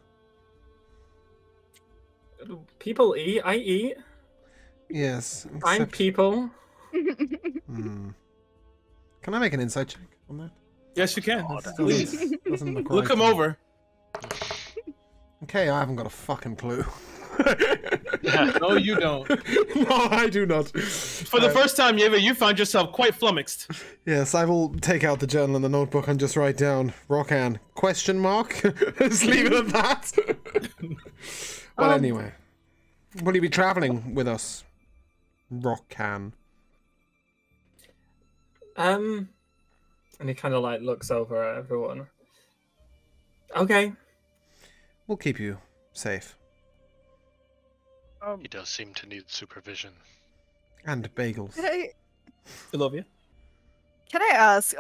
A: People eat. I eat.
C: Yes.
A: I'm
C: except-
A: people.
C: Hmm. Can I make an insight check on that?
B: Yes, you can. Please.
C: Doesn't look
B: Look
C: right
B: him
C: to me.
B: over.
C: Okay, I haven't got a fucking clue.
B: No, you don't.
C: No, I do not.
B: For the first time, Yeva, you found yourself quite flummoxed.
C: Yes, I will take out the journal and the notebook and just write down Rokan ? Just leave it at that. Well, anyway, will you be traveling with us, Rokan?
A: And he kind of looks over at everyone. Okay.
C: We'll keep you safe.
E: He does seem to need supervision.
C: And bagels.
D: Can
B: I love you.
D: I ask,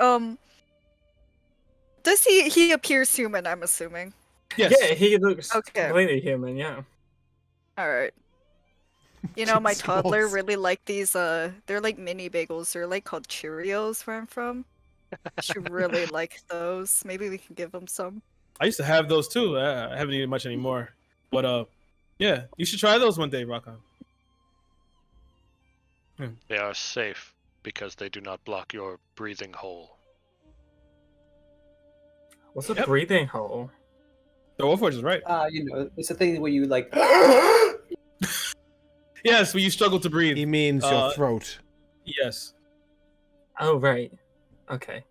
D: Does he appears human, I'm assuming.
B: Yes.
A: Yeah, he looks
D: Okay.
A: completely human. Yeah.
D: All right. You know, my
C: Cheese
D: toddler
C: balls.
D: really like these. They're like mini bagels. They're like called Cheerios where I'm from. She really likes those. Maybe we can give him some.
B: I used to have those too. I haven't eaten much anymore. But yeah, you should try those one day, Rocco.
E: They are safe because they do not block your breathing hole.
A: What's a
B: Yep.
A: breathing hole?
B: The Warforged is right.
F: You know, it's a thing where you like.
B: Yes, when you struggle to breathe.
C: He means your throat.
B: Yes.
A: Oh right. Okay.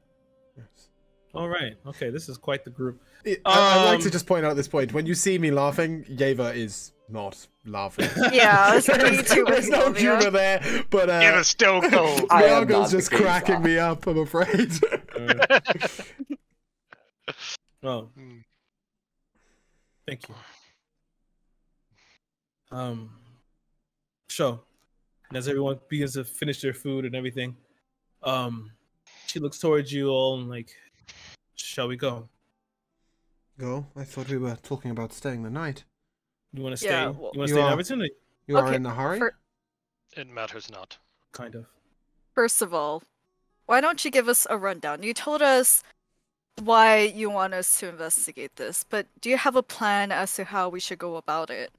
B: All right. Okay, this is quite the group.
C: I'd like to just point out at this point, when you see me laughing, Yeva is not laughing.
D: Yeah, it's me too.
C: There's no humor there, but
E: Give us stone cold.
F: I am
C: Margot's
F: not the
C: just
F: gay
C: cracking
F: fuck.
C: me up, I'm afraid.
B: Oh, thank you. So, and as everyone begins to finish their food and everything, she looks towards you all and like, shall we go?
C: Go? I thought we were talking about staying the night.
B: You want to stay?
D: Yeah,
B: You
D: well-
B: want to
C: You
B: stay in
C: are-
B: Everton?
C: You are
D: Okay,
C: in a hurry?
E: It matters not.
B: Kind of.
D: First of all, why don't you give us a rundown? You told us why you want us to investigate this, but do you have a plan as to how we should go about it?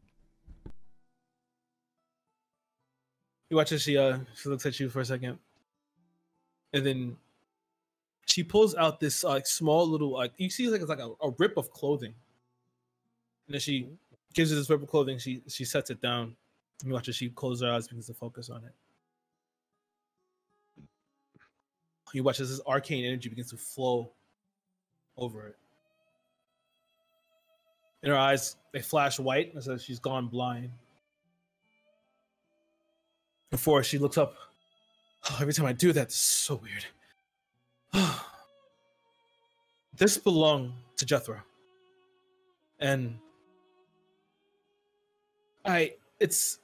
B: You watch as she looks at you for a second, and then she pulls out this small little you see it's like a rip of clothing, and then she gives you this rip of clothing. She sets it down. You watch as she closes her eyes, begins to focus on it. You watch as this arcane energy begins to flow over it. In her eyes, they flash white as if she's gone blind. Before she looks up, oh, every time I do that, it's so weird. This belonged to Jethro, and it's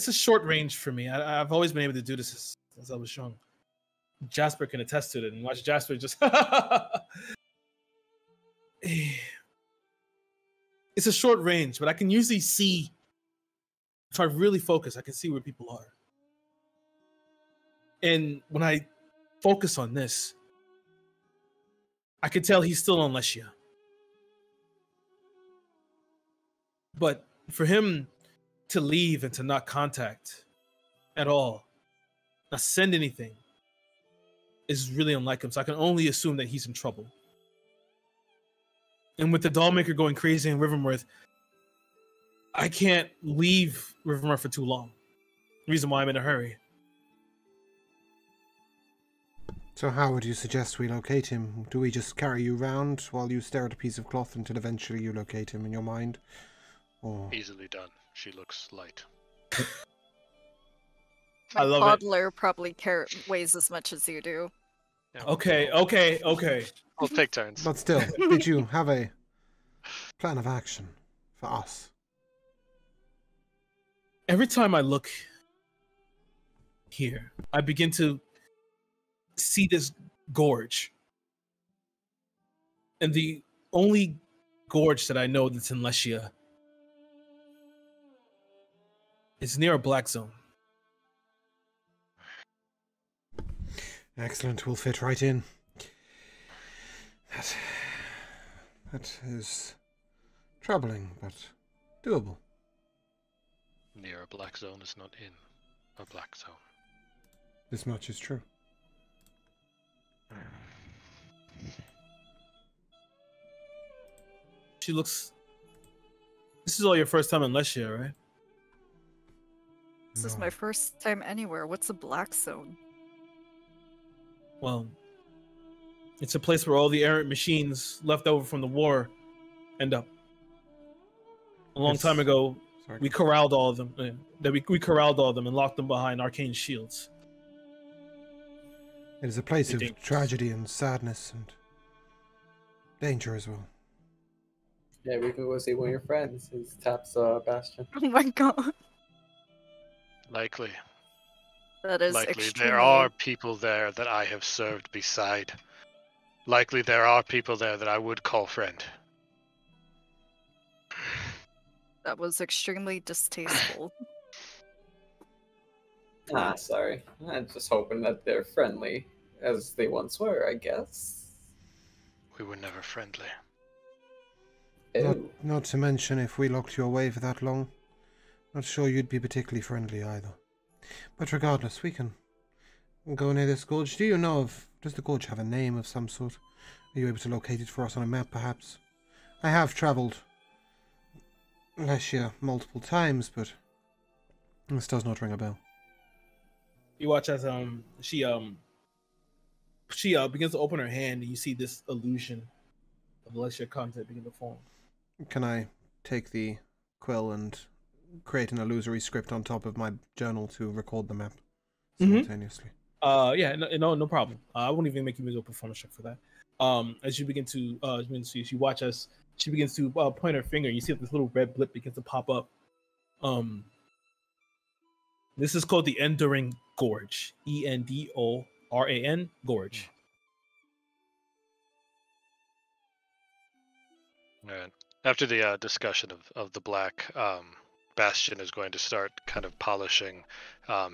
B: a short range for me. I've always been able to do this since I was young. Jasper can attest to it, and watch Jasper just. It's a short range, but I can usually see. If I really focus, I can see where people are. And when I focus on this, I can tell he's still on Lesia. But for him to leave and to not contact at all, not send anything, is really unlike him. So I can only assume that he's in trouble. And with the Dollmaker going crazy in Rivermouth, I can't leave Rivermouth for too long. The reason why I'm in a hurry.
C: So how would you suggest we locate him? Do we just carry you round while you stare at a piece of cloth until eventually you locate him in your mind? Or...
E: Easily done. She looks light.
D: My
B: I love it.
D: toddler probably weighs as much as you do.
E: Yeah.
B: Okay.
E: We'll take turns.
C: But still, did you have a plan of action for us?
B: Every time I look here, I begin to see this gorge. And the only gorge that I know that's in Lesia is near a black zone.
C: Excellent, we'll fit right in. That is troubling, but doable.
E: Near a black zone is not in a black zone.
C: This much is true.
B: She looks. This is all your first time in Lesia, right?
D: This is
C: No.
D: my first time anywhere. What's a black zone?
B: Well, it's a place where all the errant machines left over from the war end up. A long
C: It's-
B: time ago,
C: Sorry.
B: we corralled all of them. We corralled all of them and locked them behind arcane shields.
C: It is a place of
B: Ridiculous.
C: tragedy and sadness and danger as well.
F: Yeah, we can go see one of your friends. His taps Bastion.
D: Oh my god.
E: Likely.
D: That is
E: Likely.
D: extremely...
E: There are people there that I have served beside. Likely there are people there that I would call friend.
D: That was extremely distasteful.
F: Sorry. I'm just hoping that they're friendly, as they once were, I guess.
E: We were never friendly.
C: Not to mention, if we locked you away for that long, not sure you'd be particularly friendly either. But regardless, we can go near this gorge. Does the gorge have a name of some sort? Are you able to locate it for us on a map, perhaps? I have travelled Leshia multiple times, but this does not ring a bell.
B: You watch as she begins to open her hand, and you see this illusion of Leshia content begin to form.
C: Can I take the quill and create an illusory script on top of my journal to record the map simultaneously?
B: No problem. I won't even make you do a performance check for that. As you begin to you watch as she begins to point her finger, you see that this little red blip begins to pop up. This is called the Enduring Gorge. Endoran Gorge.
E: Right. After the discussion of the black, Bastion is going to start kind of polishing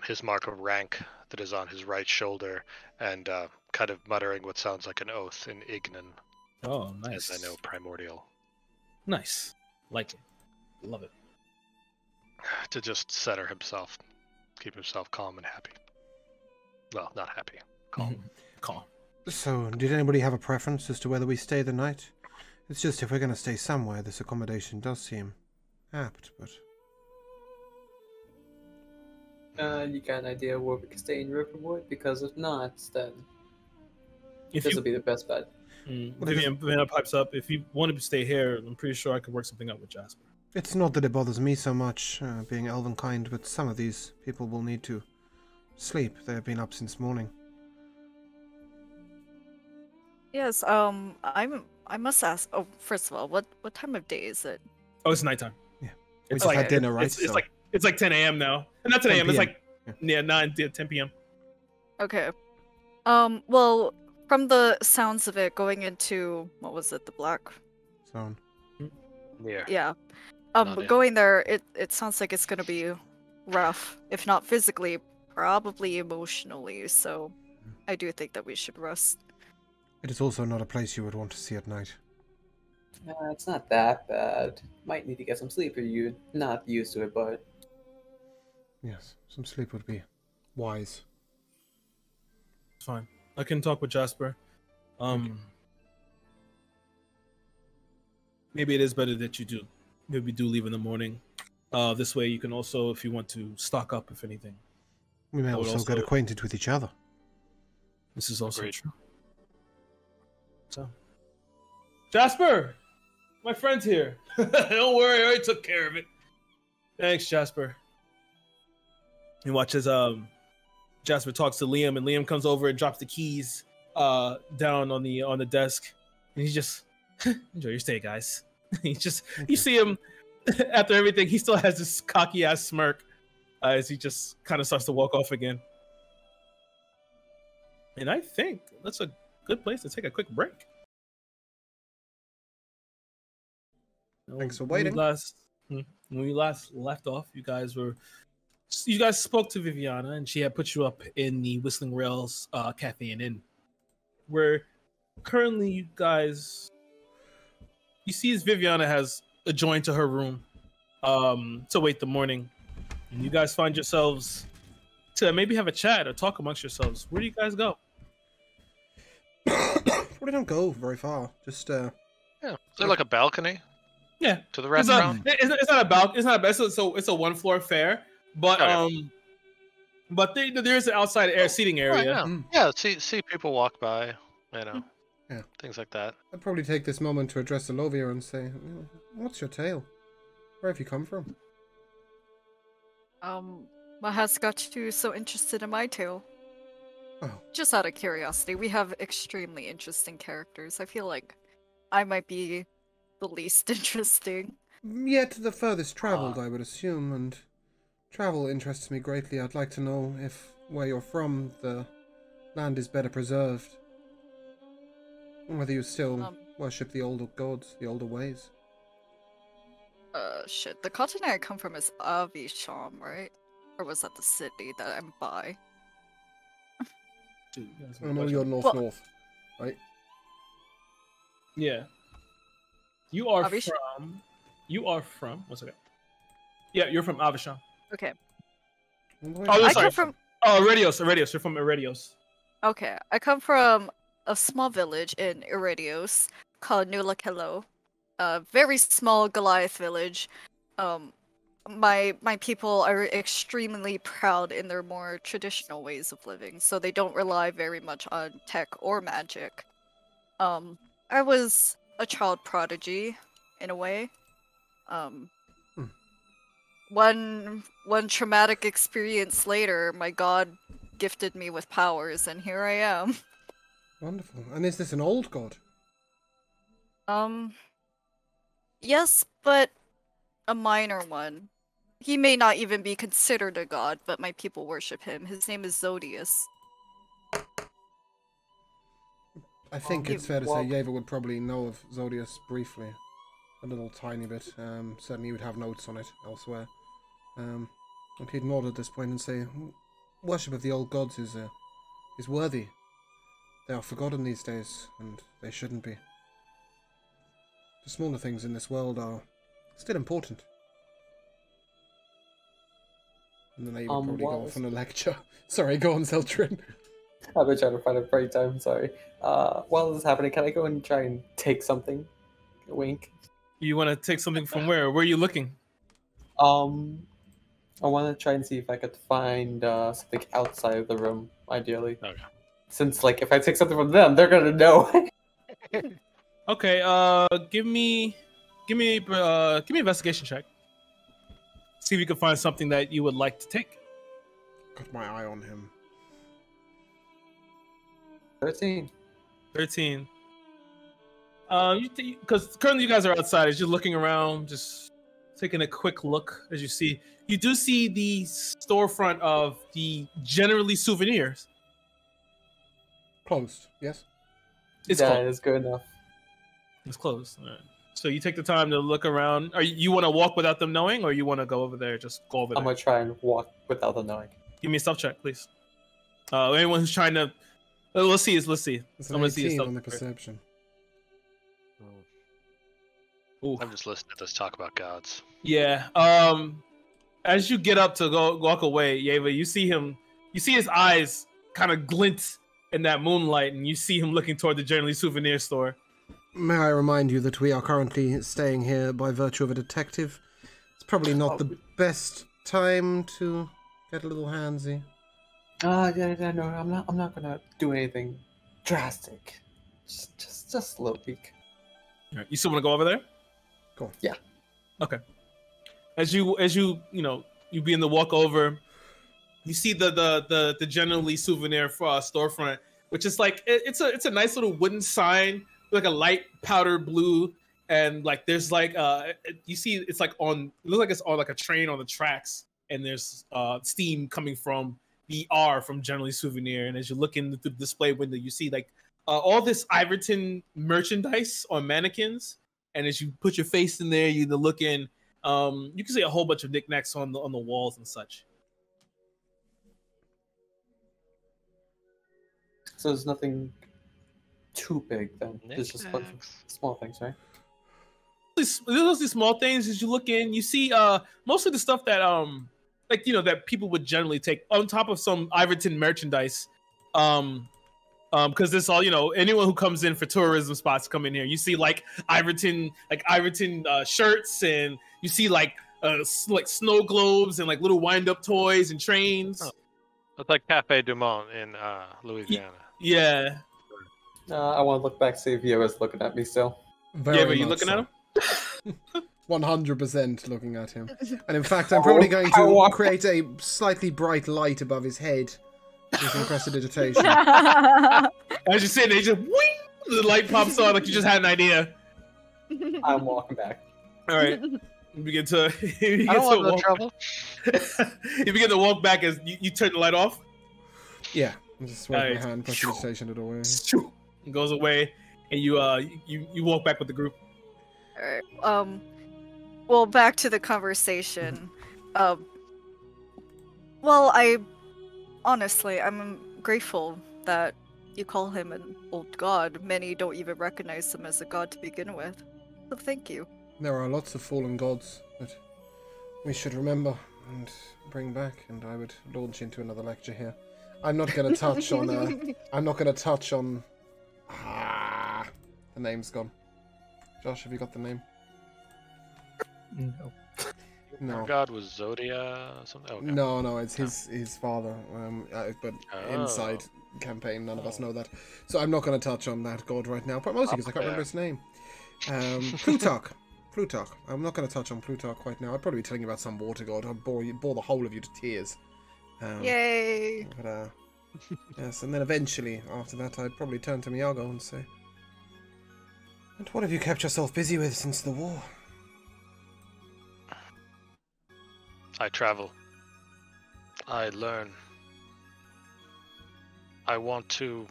E: his mark of rank that is on his right shoulder, and kind of muttering what sounds like an oath in Ignan.
B: Oh, nice.
E: As I know Primordial.
B: Nice. Like it. Love it.
E: To just center himself, keep himself calm and happy. Well, not happy. Calm.
B: Calm.
C: So, did anybody have a preference as to whether we stay the night? It's just if we're going to stay somewhere, this accommodation does seem apt, but...
F: You got an idea where we could stay in Riverwood? Because if not, then
B: If
F: this
B: you
F: will be the best bet.
B: Vivian pipes up. If you wanted to stay here, I'm pretty sure I could work something out with Jasper.
C: It's not that it bothers me so much, being elvenkind, but some of these people will need to sleep. They have been up since morning.
D: Yes, I must ask. Oh, first of all, what time of day is it?
B: Oh, it's nighttime.
C: Yeah.
B: We
C: It's like had dinner, right?
B: It's like 10 a.m. now. Not 10 a.m. It's like 9 10 p.m.
D: Okay. Well, from the sounds of it, going into what was it, the black?
C: Zone.
E: Yeah.
D: Yeah.
E: Not
D: But
E: in.
D: going there, it sounds like it's gonna be rough, if not physically, probably emotionally. So, I do think that we should rest.
C: It is also not a place you would want to see at night.
F: It's not that bad. Might need to get some sleep if you're not used to it, but
C: Yes, some sleep would be wise.
B: It's fine. I can talk with Jasper. Maybe it is better that you do. Maybe do leave in the morning. This way you can also, if you want to, stock up if anything.
C: We may
B: I would
C: also get acquainted with each other.
B: This is also
E: Agreed.
B: true. So, Jasper, my friend's here. Don't worry, I already took care of it. Thanks, Jasper. You watch as Jasper talks to Liam, and Liam comes over and drops the keys down on the desk, and he just enjoy your stay, guys. You see him after everything, he still has this cocky ass smirk as he just kind of starts to walk off again. And I think that's a good place to take a quick break.
C: Thanks for waiting.
B: When we last left off, you guys spoke to Viviana, and she had put you up in the Whistling Rails Cafe and Inn, where currently you see as Viviana has adjoined to her room to wait the morning, and you guys find yourselves to maybe have a chat or talk amongst yourselves. Where do you guys go?
C: We don't go very far. Just
E: Yeah. Is there like a balcony
B: Yeah,
E: to the restaurant?
B: it's not about it's a 1-floor fare, but
E: Okay.
B: but there's an outside seating area.
E: Right, yeah. See people walk by,
C: Yeah.
E: things like that.
C: I'd probably take this moment to address Olovia and say, "What's your tale? Where have you come from?"
D: What has got you so interested in my tale?
C: Oh,
D: Just out of curiosity, we have extremely interesting characters. I feel like I might be the least interesting.
C: yet the furthest travelled, I would assume, and travel interests me greatly. I'd like to know if where you're from, the land is better preserved. Whether you still worship the older gods, the older ways.
D: Shit. The continent I come from is Avisham, right? Or was that the city that I'm by?
C: I know you're north, right?
B: Yeah. You are
D: Avisham?
B: from. What's okay? Yeah, you're from Avisham.
D: Okay.
B: Oh,
D: I
B: sorry.
D: come from.
B: Oh, Iredios. You're from Iredios.
D: Okay, I come from a small village in Iredios called Nulakelo. A very small Goliath village. My people are extremely proud in their more traditional ways of living, so they don't rely very much on tech or magic. I was a child prodigy, in a way. One traumatic experience later, my god gifted me with powers, and here I am.
C: Wonderful. And is this an old god?
D: Yes, but a minor one. He may not even be considered a god, but my people worship him. His name is Zodius.
C: I think it's fair to say Yeva would probably know of Zodius briefly. A little tiny bit. Certainly he would have notes on it elsewhere. And he'd nod at this point and say, worship of the old gods is worthy. They are forgotten these days, and they shouldn't be. The smaller things in this world are still important. And then they would probably go off on a lecture. Sorry, go on, Zeltrin.
F: I've been trying to find a break time, sorry. While this is happening, can I go and try and take something? A wink.
B: You want to take something from where? Where are you looking?
F: I want to try and see if I could find something outside of the room, ideally.
E: Okay.
F: Since, like, if I take something from them, they're gonna know.
B: Okay. Give me an investigation check. See if you can find something that you would like to take.
C: Got my eye on him.
F: 13.
B: 13. Because currently you guys are outside, as you're looking around, just taking a quick look. As you do see the storefront of the Generally Souvenirs.
C: Closed, yes?
B: It's
F: That
B: closed.
F: is good enough.
B: It's closed. All right. So you take the time to look around. Are you want to walk without them knowing, or you want to go over there? Just go over there.
F: I'm gonna try and walk without them knowing.
B: Give me a stealth check, please. Anyone who's trying to, let's see.
C: It's
B: I'm
C: an
B: gonna see
C: 18
B: your
C: on the
B: stealth check.
C: perception.
B: Ooh.
E: I'm just listening to this talk about gods.
B: Yeah. As you get up to go walk away, Yeva, you see his eyes kind of glint in that moonlight, and you see him looking toward the Generally Souvenir store.
C: May I remind you that we are currently staying here by virtue of a detective? It's probably not the best time to get a little handsy.
F: Yeah, no, I'm not gonna do anything drastic. Just a little peek.
B: All right. You still want to go over there?
C: Cool.
F: Yeah.
B: Okay. As you begin to walk over, you see the Generally Souvenir storefront, which is like it's a nice little wooden sign, like a light powder blue, and like there's like you see it's like it looks like it's on like a train on the tracks, and there's steam coming from the R from Generally Souvenir, and as you look in the display window, you see like all this Iverton merchandise on mannequins, and as you put your face in there, you look in, you can see a whole bunch of knickknacks on the walls and such.
F: So there's nothing too big then. It's just a bunch of small things, right?
B: These small things. As you look in, you see mostly the stuff that like that people would generally take on top of some Iverton merchandise. Because this all anyone who comes in for tourism spots come in here. You see like Iverton shirts, and you see like snow globes and like little wind up toys and trains.
E: Oh. It's like Cafe Du Monde in Louisiana.
B: Yeah.
F: I want to look back, see if Yeva's looking at me still.
B: Yeah, but you looking at him?
C: 100% looking at him. And in fact, I'm probably going to create a slightly bright light above his head using prestidigitation.
B: As you say, they just wing, the light pops on like you just had an idea.
F: I'm walking back.
B: All right. You begin to.
E: I don't want no trouble.
B: You begin to walk back as you turn the light off.
C: Yeah, I'm just waving my hand, prestidigitation it away.
B: It goes away. and you walk back with the group.
D: Alright, well, back to the conversation. Well, I'm grateful that you call him an old god. Many don't even recognize him as a god to begin with. So thank you.
C: There are lots of fallen gods that we should remember and bring back, and I would launch into another lecture here. I'm not going to touch on. The name's gone. Josh, have you got the name?
A: No.
C: No.
E: Our god was Zodia or something? Okay.
C: No, it's his father. But inside campaign, none of us know that. So I'm not going to touch on that god right now, but mostly because I can't remember his name. Plutarch. Plutarch. I'm not going to touch on Plutarch right now. I'd probably be telling you about some water god. I'd bore the whole of you to tears.
D: Yay!
C: But, yes, and then eventually, after that, I'd probably turn to Miyago and say, "And what have you kept yourself busy with since the war?"
E: I travel. I learn. I want to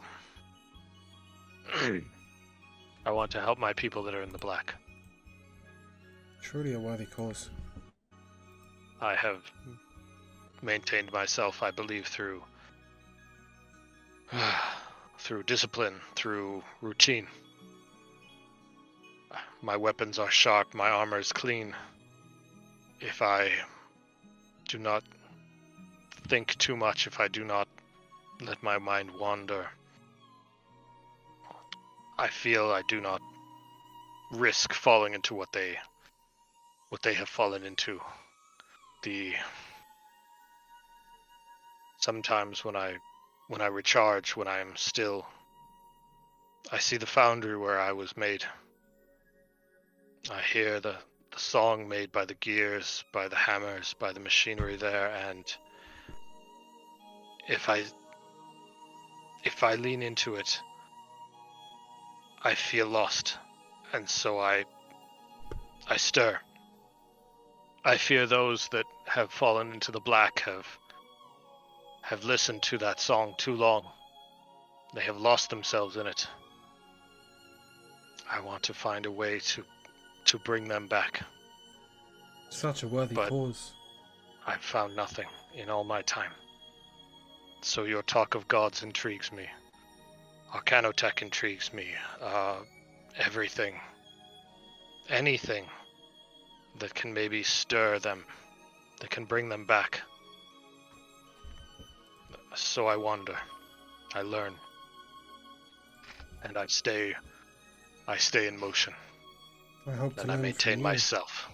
E: help my people that are in the black.
C: Truly a worthy cause.
E: I have maintained myself, I believe, through discipline, through routine. My weapons are sharp, my armor is clean. If I do not think too much, if I do not let my mind wander, I feel I do not risk falling into what they have fallen into. Sometimes when I recharge, when I see the foundry where I was made. I hear the song made by the gears, by the hammers, by the machinery there, and if I lean into it, I feel lost, and so I stir. I fear those that have fallen into the black have listened to that song too long. They have lost themselves in it. I want to find a way to bring them back.
C: Such a worthy cause.
E: I've found nothing in all my time. So your talk of gods intrigues me. Arcanotech intrigues me. Everything. Anything that can maybe stir them, that can bring them back. So I wander. I learn. And I stay in motion.
C: I hope to
E: and I
C: learn
E: maintain
C: from you.
E: myself.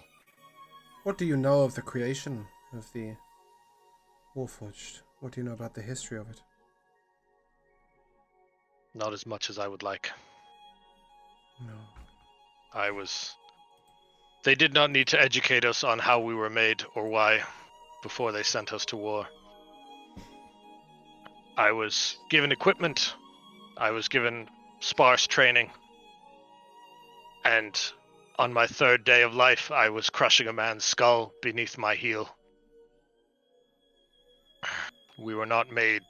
C: What do you know of the creation of the Warforged? What do you know about the history of it?
E: Not as much as I would like.
C: No.
E: They did not need to educate us on how we were made or why before they sent us to war. I was given equipment. I was given sparse training. And on my third day of life, I was crushing a man's skull beneath my heel. We were not made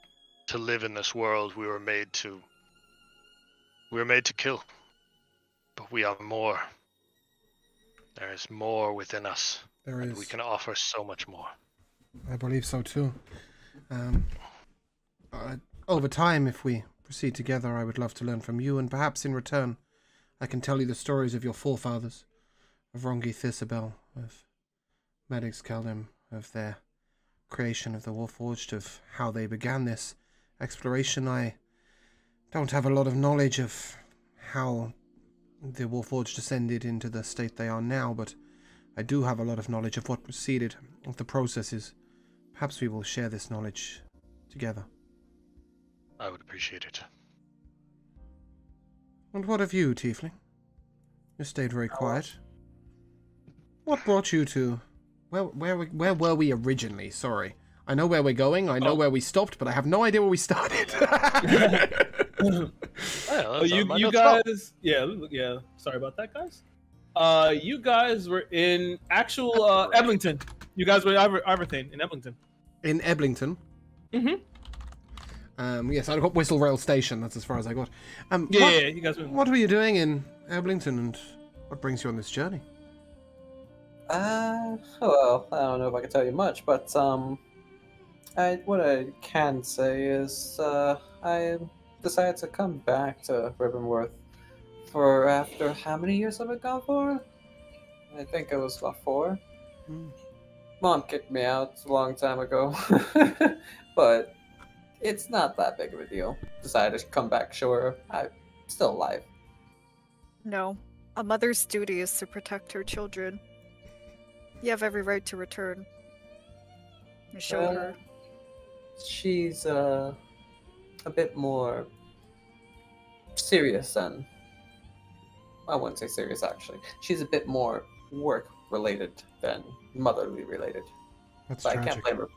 E: to live in this world. We were made to kill. But we are more. There is more within us.
C: There is.
E: And we can offer so much more.
C: I believe so too. Over time, if we proceed together, I would love to learn from you, and perhaps in return, I can tell you the stories of your forefathers, of Rongi Thisabel, of Medix Keldem, of their creation of the Warforged, of how they began this exploration. I don't have a lot of knowledge of how the Warforged descended into the state they are now, but I do have a lot of knowledge of what preceded, of the processes. Perhaps we will share this knowledge together.
E: I would appreciate it.
C: And what of you, Tiefling? You stayed very quiet. What brought you to... Where were we originally? Sorry. I know where we're going, I know where we stopped, but I have no idea where we started.
B: Well, you guys... Yeah, sorry about that, guys. You guys were in actual Eblington. You guys were in Everthane, in Eblington.
C: In Eblington?
B: Mm-hmm.
C: Yes, I got Whistle Rail Station. That's as far as I got.
B: Yeah, you guys.
C: What were you doing in Eblington, and what brings you on this journey?
F: Well, I don't know if I can tell you much, but what I can say is I decided to come back to Ribbonworth for after how many years have I gone for? I think it was about 4. Mom kicked me out a long time ago, but it's not that big of a deal. Decided to come back, sure. I'm still alive.
D: No. A mother's duty is to protect her children. You have every right to return. You showed her.
F: She's a bit more serious than... I wouldn't say serious, actually. She's a bit more work-related than motherly related.
C: That's
F: but
C: tragic.
F: I can't blame her.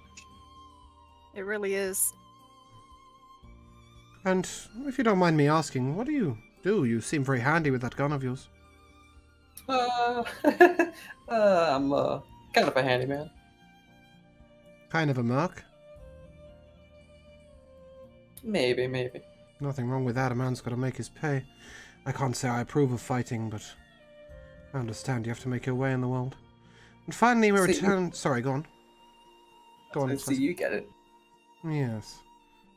D: It really is.
C: And if you don't mind me asking, what do you do? You seem very handy with that gun of yours.
F: I'm kind of a handyman.
C: Kind of a merc.
F: Maybe.
C: Nothing wrong with that. A man's got to make his pay. I can't say I approve of fighting, but I understand you have to make your way in the world. And finally, we return... Sorry, go on. Go on.
F: See, you get it.
C: Yes.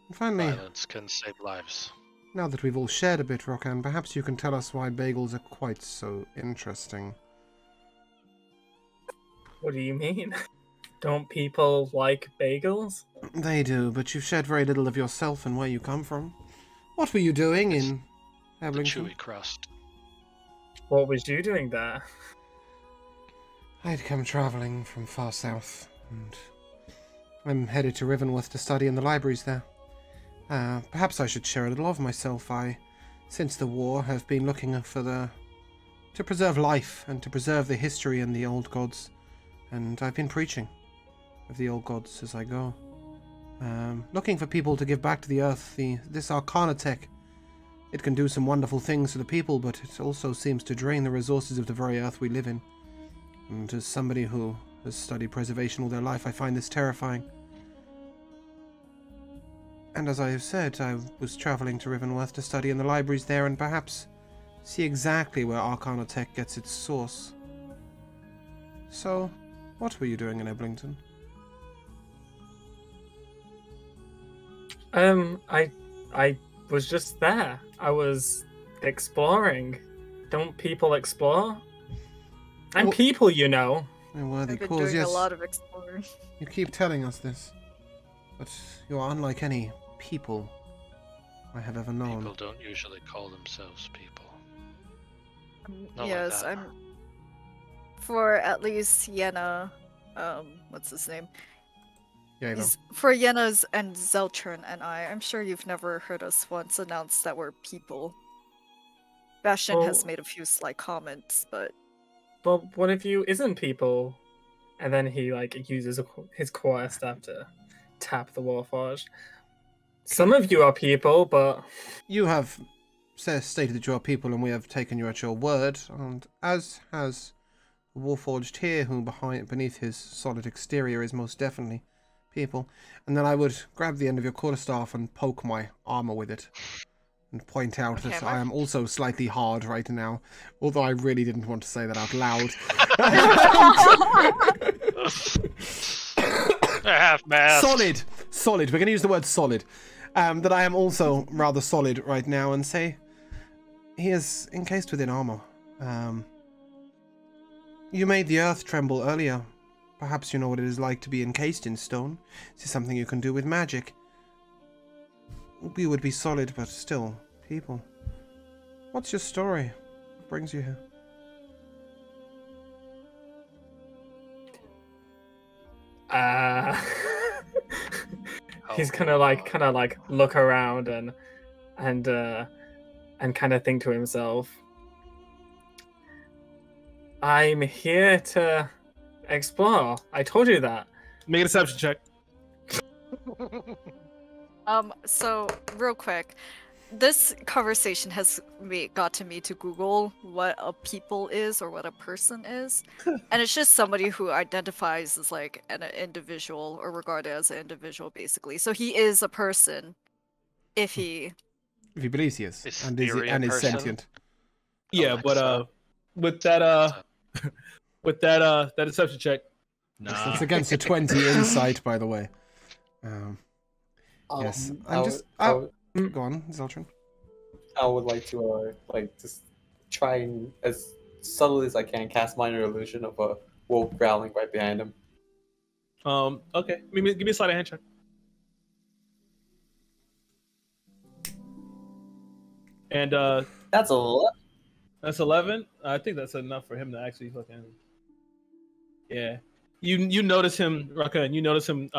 C: And finally,
E: Violence can save lives.
C: now that we've all shared a bit, Rokan, perhaps you can tell us why bagels are quite so interesting.
A: What do you mean? Don't people like bagels?
C: They do, but you've shared very little of yourself and where you come from. What were you doing in
E: The
C: Eblington?
E: chewy crust.
A: What was you doing there?
C: I'd come travelling from far south, and I'm headed to Rivenworth to study in the libraries there. Perhaps I should share a little of myself. Since the war, have been looking to preserve life and to preserve the history and the old gods, and I've been preaching of the old gods as I go. Looking for people to give back to the earth. This Arcana tech, it can do some wonderful things to the people, but it also seems to drain the resources of the very earth we live in. And as somebody who has studied preservation all their life, I find this terrifying. And as I have said, I was travelling to Rivenworth to study in the libraries there and perhaps see exactly where Arcana tech gets its source. So, what were you doing in Eblington?
A: I was just there. I was exploring. Don't people explore? I'm
C: Well-
A: people, you know.
C: A worthy
D: I've been
C: cause,
D: doing
C: yes.
D: a lot of exploring.
C: You keep telling us this, but you are unlike any people I have ever known.
E: People don't usually call themselves people. Not like
D: Yes,
E: that.
D: I'm. For at least Yenna, what's his name?
C: Yeah,
D: For Yenna's and Zeltron and I'm sure you've never heard us once announce that we're people. Bastion has
A: Oh.
D: made a few slight comments, but
A: Well, what if you isn't people? And then he uses his quarter staff to tap the Warforged. Some of you are people, but
C: You have stated that you are people, and we have taken you at your word, and as has the Warforged here, who beneath his solid exterior is most definitely people. And then I would grab the end of your quarterstaff and poke my armor with it, and point out that
D: Hammer?
C: I am also slightly hard right now, although I really didn't want to say that out loud.
E: Half mast.
C: Solid. We're going to use the word solid. That I am also rather solid right now, and say he is encased within armor. You made the earth tremble earlier. Perhaps you know what it is like to be encased in stone. This is something you can do with magic. We would be solid, but still people. What's your story? What brings you here?
A: he's gonna look around and kind of think to himself, I'm here to explore. I told you that.
B: Make a deception check.
D: So real quick, this conversation has got to me to Google what a people is or what a person is, and it's just somebody who identifies as like an individual or regarded as an individual, basically. So he is a person If he
C: believes he is, and
E: Hysteria
C: is
E: person.
C: sentient.
B: Yeah, but
E: Alexa.
B: with that with that deception check.
C: Yes, that's against a 20 insight, by the way. Yes, go on, Zeltron.
F: I would like to just try and as subtly as I can cast minor illusion of a wolf growling right behind him.
B: Okay. Give me a sleight of hand check. And
F: That's a lot.
B: that's 11. I think that's enough for him to actually fucking. Yeah. You notice him, Raka, and you notice him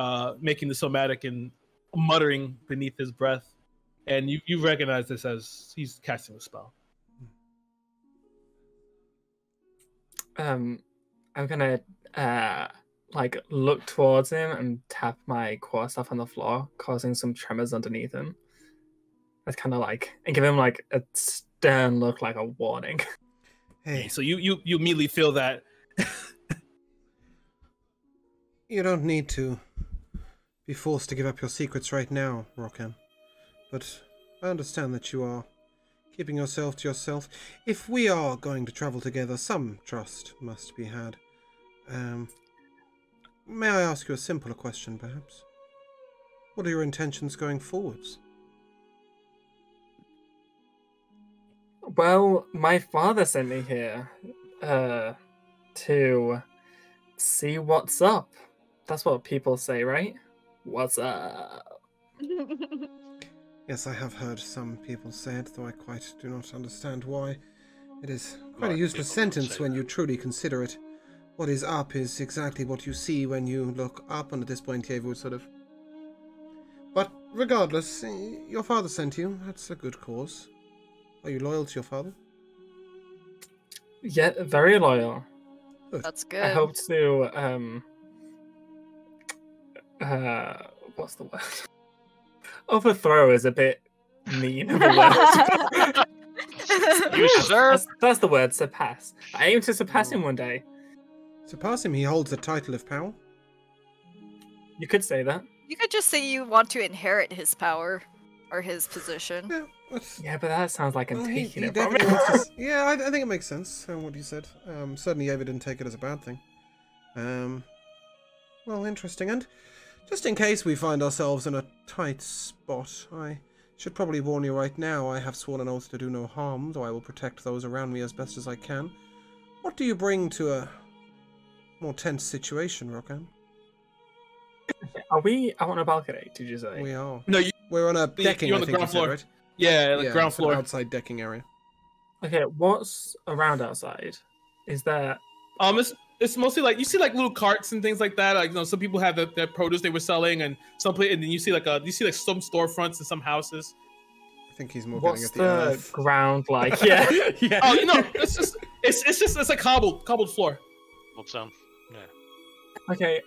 B: making the somatic and muttering beneath his breath, and you recognize this as he's casting a spell.
A: I'm gonna like look towards him and tap my quarterstaff on the floor, causing some tremors underneath him. That's kind of like, and give him like a stern look, like a warning.
C: Hey,
B: So you immediately feel that.
C: you don't need to be forced to give up your secrets right now, Rokan. But I understand that you are keeping yourself to yourself. If we are going to travel together, some trust must be had. May I ask you a simpler question, perhaps? What are your intentions going forwards?
A: Well, my father sent me here to see what's up. That's what people say, right? What's up?
C: Yes, I have heard some people say it, though I quite do not understand why. It is quite a
E: Lot
C: useless
E: people don't
C: sentence
E: say
C: when
E: that.
C: you truly consider it. What is up is exactly what you see when you look up, and at this point Yevu would sort of... But regardless, your father sent you. That's a good cause. Are you loyal to your father?
A: Yeah, very loyal.
D: That's good.
A: I hope to what's the word? Overthrow is a bit mean of a word.
E: You sure?
A: That's the word, surpass. I aim to surpass him one day.
C: Surpass him, he holds the title of power.
A: You could say that.
D: You could just say you want to inherit his power or his position.
C: Yeah, that's...
A: Yeah, but that sounds like I'm
C: Well,
A: taking
C: he
A: it from
C: definitely
A: him.
C: wants to... Yeah, I think it makes sense, what you said. Certainly Ava didn't take it as a bad thing. Well, interesting. And just in case we find ourselves in a tight spot, I should probably warn you right now, I have sworn an oath to do no harm, though I will protect those around me as best as I can. What do you bring to a more tense situation, Rokan?
A: Are we out on a balcony, did you say?
C: We are.
B: No,
C: We're on a decking,
B: you're on
C: I
B: the
C: think
B: ground
C: you said,
B: floor.
C: right?
B: Yeah,
C: Yeah,
B: ground
C: it's an
B: floor.
C: outside decking area.
A: Okay, what's around outside? Is there...
B: It's mostly like you see like little carts and things like that. Like some people have their produce they were selling, and and then you see like some storefronts and some houses.
C: I think he's more
A: What's
C: getting at the
A: the
C: earth.
A: ground like? Yeah, yeah.
B: Oh, it's like cobbled floor.
E: Well, so, yeah.
A: Okay,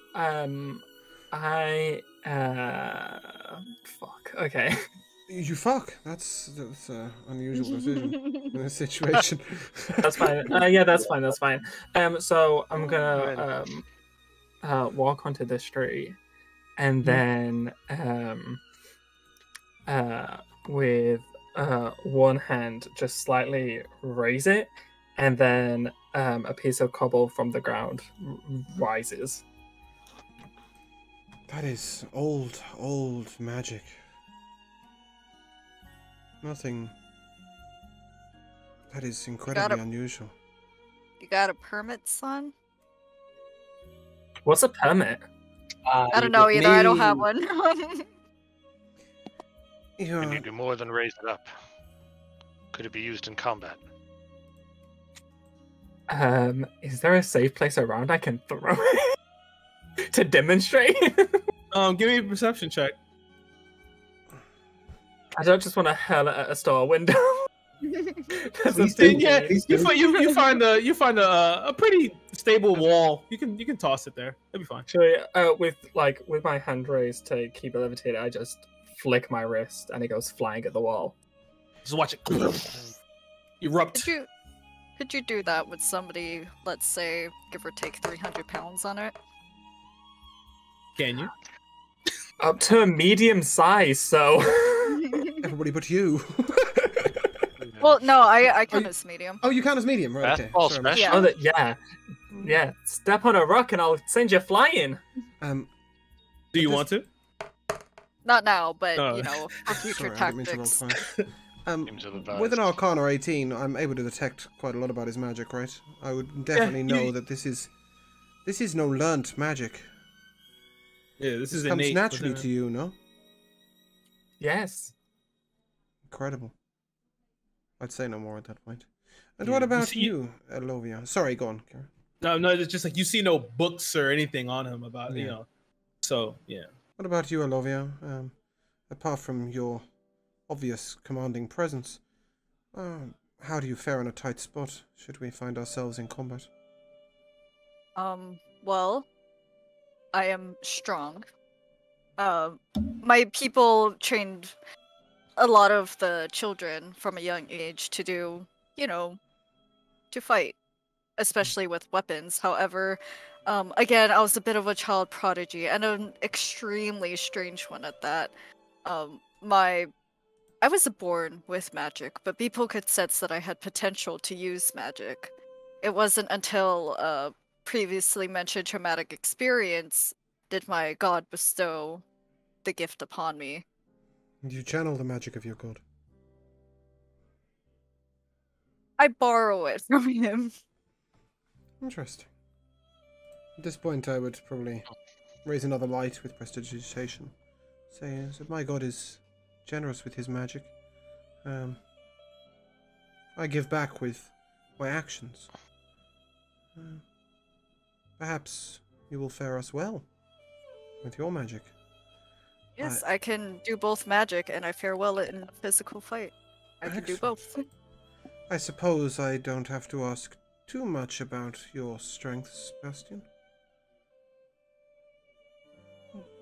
A: fuck. Okay.
C: You fuck. That's an unusual decision in this situation.
A: That's fine. Yeah, that's fine. That's fine. So I'm gonna walk onto the street, and then with one hand just slightly raise it, and then a piece of cobble from the ground rises.
C: That is old magic. Nothing. That is incredibly unusual.
D: You got a permit, son?
A: What's a permit?
D: I don't know either. I don't have one.
E: Can you do more than raise it up? Could it be used in combat?
A: Is there a safe place around I can throw it to demonstrate?
B: Give me a perception check.
A: I don't just want to hurl it at a store window. That's a
F: Please
A: thing.
F: do.
B: Yeah,
F: Please
B: you
F: do.
B: find a pretty stable wall. You can toss it there. It'll be fine.
A: Actually, with my hand raised to keep it levitated, I just flick my wrist and it goes flying at the wall.
B: Just watch it erupt.
D: Could you do that with somebody, let's say, give or take 300 pounds on it?
B: Can you?
A: Up to a medium size, so
C: Everybody but you.
D: Well, no, I count as medium.
C: Oh, you count as medium, right? Okay.
E: Fastball
C: Sorry,
E: special.
A: Oh, yeah. Step on a rock and I'll send you flying.
C: Do
B: Do you want to?
D: Not now, but
B: No.
D: you know, for future
C: Sorry, I didn't mean to roll
D: tactics.
C: twice.
E: Seems ill-advised.
C: With an Arcana 18, I'm able to detect quite a lot about his magic, right? I would definitely know that this is no learnt magic.
B: Yeah, this is
C: Comes
B: innate
C: naturally
B: within
C: to you, no?
A: Yes.
C: Incredible. I'd say no more at that point. And
B: Yeah,
C: what
B: you
C: about
B: see-
C: you, Elovia? Sorry, go on, Karen.
B: No, it's just like you see no books or anything on him about you
C: Yeah.
B: know. So yeah.
C: What about you, Elovia? Apart from your obvious commanding presence, how do you fare in a tight spot should we find ourselves in combat?
D: Well, I am strong. My people trained a lot of the children from a young age to do, to fight, especially with weapons. However, again, I was a bit of a child prodigy and an extremely strange one at that. I was born with magic, but people could sense that I had potential to use magic. It wasn't until previously mentioned traumatic experience did my god bestow the gift upon me.
C: You channel the magic of your god.
D: I borrow it from him.
C: Interesting. At this point, I would probably raise another light with prestidigitation. Say that my god is generous with his magic. I give back with my actions. Perhaps you will fare us well with your magic.
D: Yes, I can do both magic and I fare well in a physical fight. I can do
C: Excellent.
D: both.
C: I suppose I don't have to ask too much about your strengths, Bastion.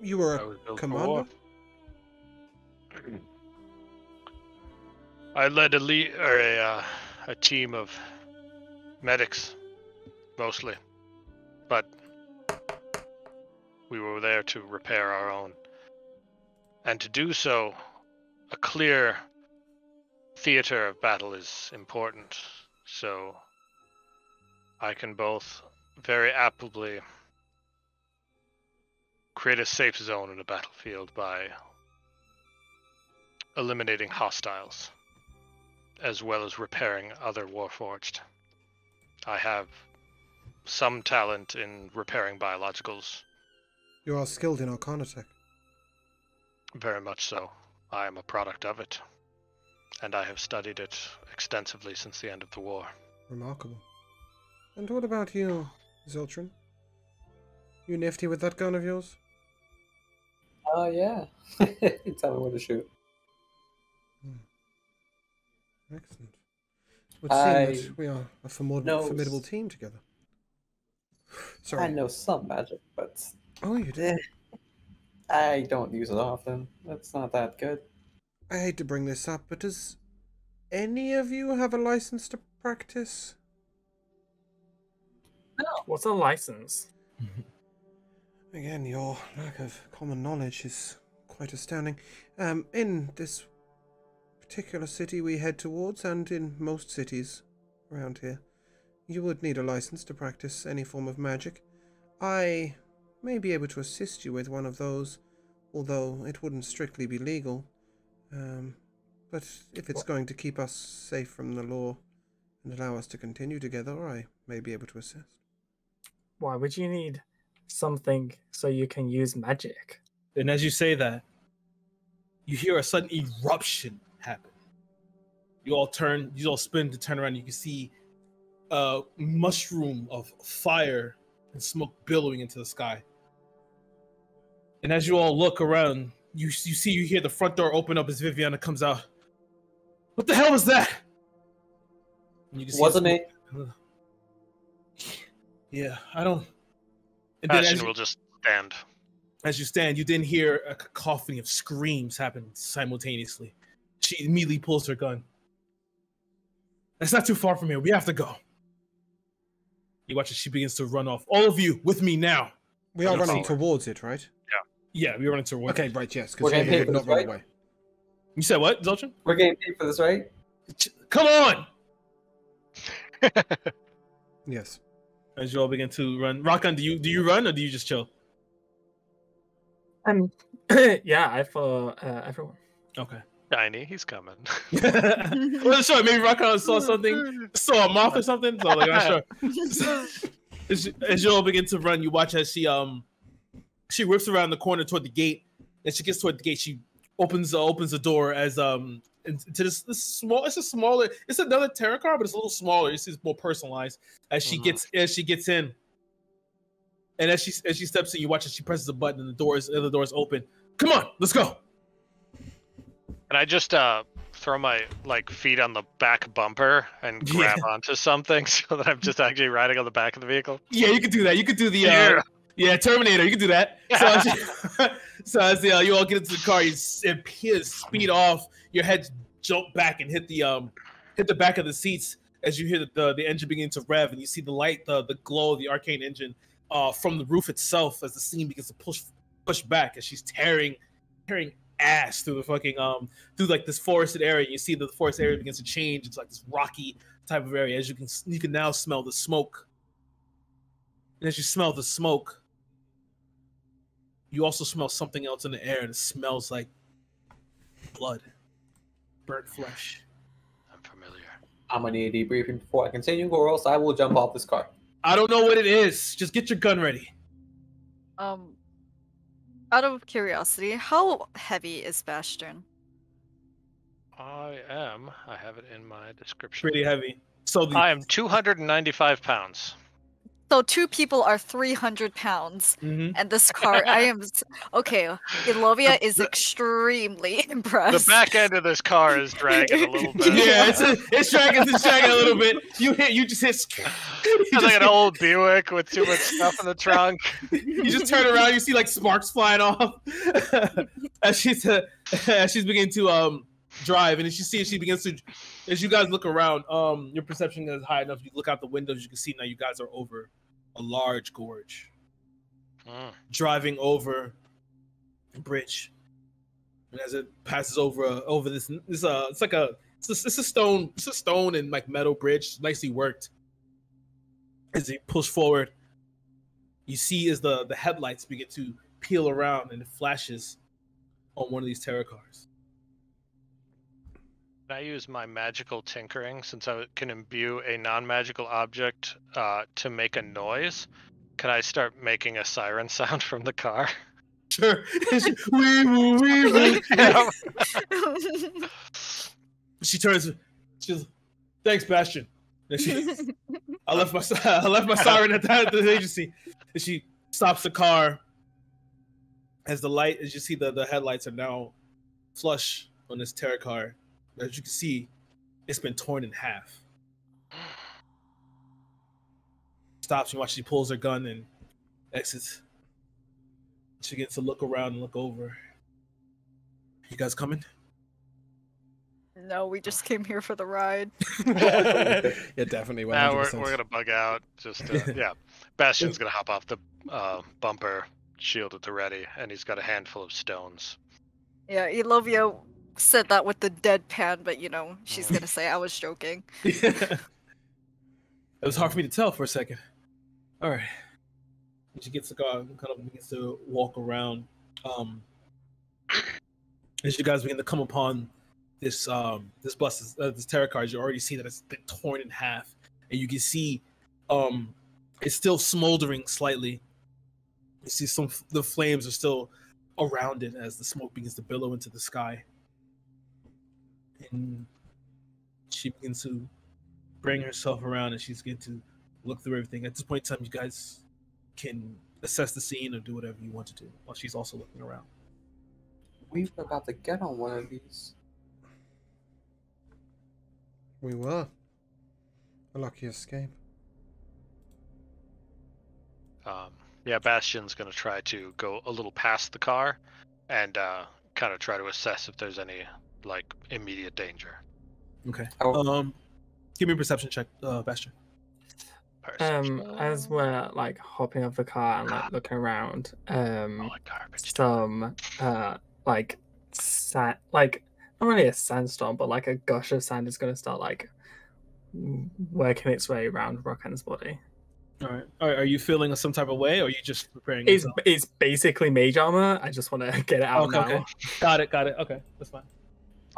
C: You were
E: I was
C: a
E: built for
C: commander?
E: war. I led a team of medics, mostly, but we were there to repair our own. And to do so, a clear theater of battle is important. So I can both very aptly create a safe zone in a battlefield by eliminating hostiles, as well as repairing other warforged. I have some talent in repairing biologicals,
C: You are skilled in Arcana tech.
E: very much so. I am a product of it, and I have studied it extensively since the end of the war.
C: Remarkable. And what about you, Ziltron? You nifty with that gun of yours?
F: Yeah. Tell me where to shoot.
C: Excellent. It would seem that we are a formidable team together. Sorry.
F: I know some magic, but
C: Oh, you do?
F: I don't use it often. It's not that good.
C: I hate to bring this up, but does any of you have a license to practice?
A: What's a license?
C: Again, your lack of common knowledge is quite astounding. In this particular city we head towards, and in most cities around here, you would need a license to practice any form of magic. I may be able to assist you with one of those, although it wouldn't strictly be legal. But if it's going to keep us safe from the law and allow us to continue together, I may be able to assist.
A: Why would you need something so you can use magic?
B: And as you say that, you hear a sudden eruption happen. You all spin to turn around. You can see a mushroom of fire and smoke billowing into the sky. And as you all look around, you hear the front door open up as Viviana comes out. What the hell was that? And you can see
F: Wasn't me.
B: Yeah, I don't. And then
E: Bastion will just stand.
B: as you stand, you then hear a cacophony of screams happen simultaneously. She immediately pulls her gun. That's not too far from here. We have to go. You watch as she begins to run off. All of you, with me now.
C: We are running
E: forward.
C: towards it, right?
B: Yeah, we're running towards.
C: Okay, right, yes,
F: We're
C: because
F: gonna
C: you
F: pay
C: did
F: for
C: not
F: this,
C: run
F: right?
C: away.
B: You said what, Zoltran?
F: We're getting paid for this, right?
B: Come on!
C: Yes.
B: As you all begin to run. Rakan, do you run or do you just chill?
A: Yeah, I follow everyone.
B: Okay.
E: Shiny, he's coming.
B: Well, sure. Maybe Rakan saw something, saw a moth or something. So like, not sure. As you all begin to run, you watch as she whips around the corner toward the gate. And she gets toward the gate. She opens the door as into this small. It's another tarot card, but it's a little smaller. It's more personalized. As she gets in, and as she steps in, you watch as she presses a button, and the doors open. Come on, let's go.
E: And I just throw my feet on the back bumper and grab onto something so that I'm just actually riding on the back of the vehicle.
B: Yeah, you can do that. You could do the Terminator. You can do that. So as you all get into the car, you speed off. Your heads jump back and hit the back of the seats as you hear the engine begin to rev, and you see the light, the glow of the arcane engine from the roof itself as the scene begins to push back as she's tearing ass through the fucking through like this forested area. You see the forest area begins to change. It's like this rocky type of area. As you can now smell the smoke. And as you smell the smoke, you also smell something else in the air, and it smells like blood, burnt flesh.
E: I'm familiar.
F: I'm gonna need a debriefing before I continue, or else I will jump off this car.
B: I don't know what it is. Just get your gun ready.
D: Out of curiosity, how heavy is Bastion?
E: I have it in my description.
B: Pretty heavy. So
E: I am 295 pounds.
D: So 2 people are 300 pounds, and this car, okay. Ilovia is extremely impressed.
E: The back end of this car is dragging a little bit.
B: Yeah, it's dragging a little bit. You just hit.
E: It's like an old Buick with too much stuff in the trunk.
B: You just turn around, you see like sparks flying off as she's beginning to drive, and as she begins to, as you guys look around, your perception is high enough. You look out the windows, you can see now you guys are over a large gorge, driving over a bridge, and as it passes over this it's a stone and like metal bridge, nicely worked. As it push forward, you see as the headlights begin to peel around and it flashes on one of these tarot cards.
E: Can I use my magical tinkering, since I can imbue a non-magical object to make a noise? Can I start making a siren sound from the car?
B: Sure. Wee. She turns. She goes, "Thanks, Bastion." And I left my siren at the agency. And she stops the car. As you see the headlights are now flush on this tarot card. As you can see, it's been torn in half. Stops and watch. She pulls her gun and exits. She gets to look around and look over. You guys coming?
D: No, we just came here for the ride.
C: Yeah, definitely.
E: Now we're gonna bug out. Just yeah, Bastion's gonna hop off the bumper, shield at the ready, and he's got a handful of stones.
D: Yeah, Ilovia said that with the deadpan, but she's gonna say I was joking.
B: It was hard for me to tell for a second. All right. And she gets the car and kind of begins to walk around. As you guys begin to come upon this bus, this tarot card, you already see that it's been torn in half, and you can see it's still smoldering slightly. You see the flames are still around it as the smoke begins to billow into the sky. And she begins to bring herself around, and she's going to look through everything. At this point in time, you guys can assess the scene or do whatever you want to do while she's also looking around.
F: We were about to get on one of these.
C: We were. A lucky escape.
E: Yeah, Bastion's gonna try to go a little past the car and kind of try to assess if there's any immediate danger.
B: Okay.
F: Oh.
B: Give me a perception check, Bastion.
A: As we're hopping off the car and looking around,
E: garbage.
A: some not really a sandstorm, but like a gush of sand is going to start like working its way around Rockan's body.
B: All right. Are you feeling some type of way, or are you just preparing
A: It's
B: yourself?
A: it's basically mage armor. I just want to get it out
B: Okay,
A: now.
B: okay. Got it. Okay, that's fine.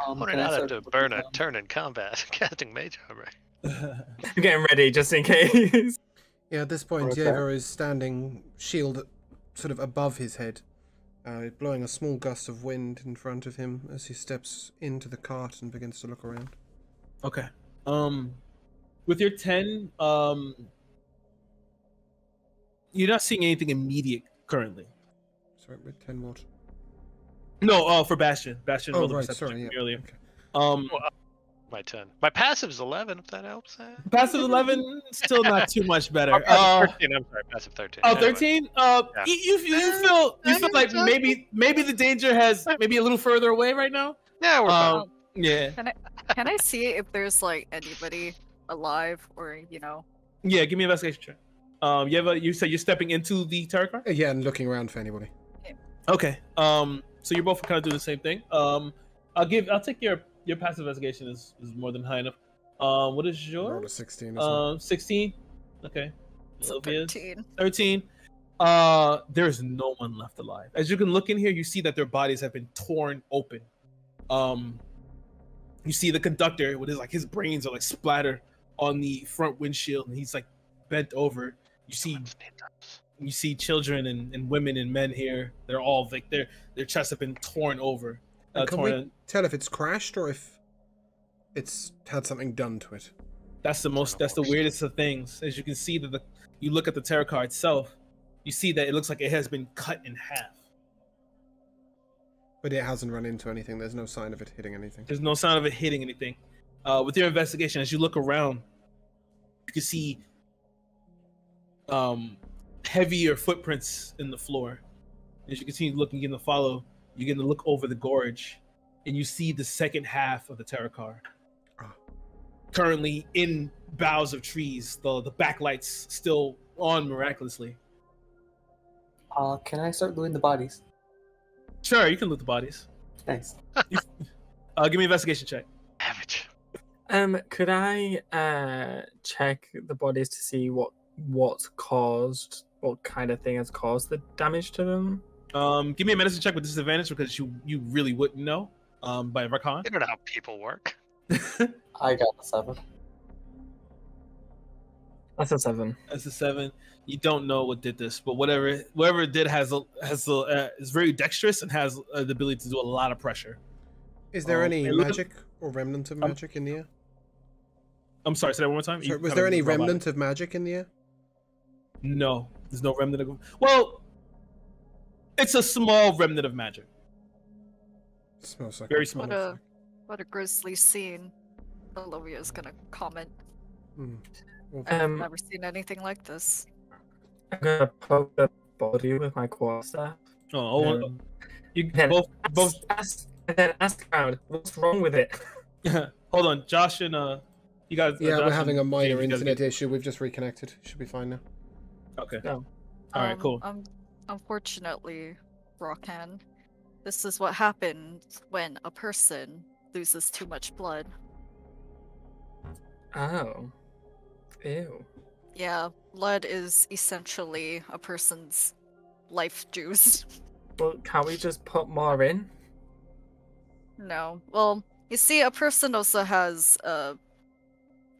E: I would
F: Can I
E: not have
F: start
E: to burn a
F: looking,
E: turn in combat casting mage armor.
A: I'm getting ready just in case.
C: Yeah, at this point,
F: Okay.
C: Diego is standing, shield sort of above his head, blowing a small gust of wind in front of him as he steps into the cart and begins to look around.
B: Okay. With your 10, you're not seeing anything immediate currently.
C: Sorry, with 10 what?
B: No, for Bastion. Bastion
C: Oh,
B: rolled a
C: right,
B: perception
C: sorry,
B: check
C: yeah.
B: earlier.
C: Okay.
E: My 10. My passive's 11, if that helps.
B: Passive 11, still not too much better.
E: Oh, passive 13, I'm sorry, passive 13.
B: Oh,
E: Anyway.
B: 13?
E: Yeah.
B: You feel like maybe the danger has maybe a little further away right now?
E: Yeah, we're fine.
B: Yeah.
D: Can I see if there's like anybody alive or
B: Yeah, give me an investigation check. You said you're stepping into the tarot card?
C: Yeah, and looking around for anybody.
B: Okay. So you're both kind of doing the same thing. I'll take your passive investigation is more than high enough. What is
C: Roll
B: yours?
C: a 16 as well.
B: 16. Okay.
D: So
B: Sylvia's
D: 13.
B: 13. There's no one left alive. As you can look in here, you see that their bodies have been torn open. You see the conductor with his brains are like splattered on the front windshield, and he's like bent over. You see children and women and men here. They're all like their chests have been torn over.
C: And can we tell if it's crashed or if it's had something done to it?
B: That's the weirdest of things. As you can see that you look at the tarot card itself, you see that it looks like it has been cut in half.
C: But it hasn't run into anything. There's no sign of it hitting anything.
B: There's no sign of it hitting anything. With your investigation, as you look around, you can see heavier footprints in the floor. As you continue looking in the follow, you get to look over the gorge, and you see the second half of the tarot card. Currently in boughs of trees, the backlights still on miraculously.
F: Can I start looting the bodies?
B: Sure, you can loot the bodies.
F: Thanks.
B: Give me an investigation check.
E: Savage.
A: Could I check the bodies to see what kind of thing has caused the damage to them?
B: Give me a medicine check with disadvantage because you really wouldn't know. By Rakan.
E: You don't know how people work.
F: I got a 7.
A: That's a 7.
B: That's a 7. You don't know what did this, but whoever it did is very dexterous and has the ability to do a lot of pressure.
C: Is there any
B: hey, look at-
C: magic or remnant of magic in the air?
B: I'm sorry, say that one more time.
C: Sorry, was there any remnant of magic in the air?
B: No, there's no remnant of. Well, it's a small remnant of magic.
C: Smells like
B: Very
C: a
B: small.
D: What a grisly scene. Olivia's gonna comment.
C: Well,
D: Never seen anything like this.
A: I'm gonna poke the body with my quarterstaff.
B: Oh, you
A: Then
B: both.
A: ask around, what's wrong with it?
B: Hold on, Josh and you guys.
C: yeah,
B: Josh
C: we're having a
B: and
C: minor
B: James, you guys
C: internet issue. We've just reconnected. Should be fine now.
B: Okay.
A: No.
B: All right. Cool.
D: Unfortunately, Rockan, this is what happens when a person loses too much blood.
A: Oh. Ew.
D: Yeah, blood is essentially a person's life juice.
A: Well, can't we just put more in?
D: No. Well, you see, a person also has,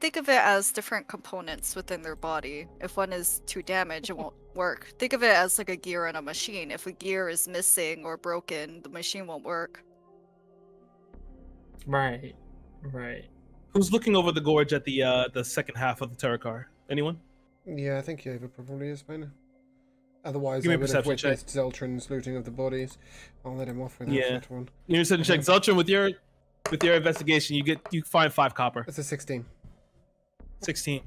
D: think of it as different components within their body. If one is too damaged, it won't work. Think of it as like a gear in a machine. If a gear is missing or broken, the machine won't work.
A: Right.
B: Who's looking over the gorge at the second half of the tarot card? Anyone?
C: Yeah, I think Yeva probably is by now. Otherwise,
B: Give me
C: I
B: a
C: would have
B: perception check.
C: witnessed Zeltrin's looting of the bodies. I'll let him off with
B: Yeah.
C: that one.
B: You said check Zeltron with your investigation. You find 5 copper.
C: That's a 16.
B: 16.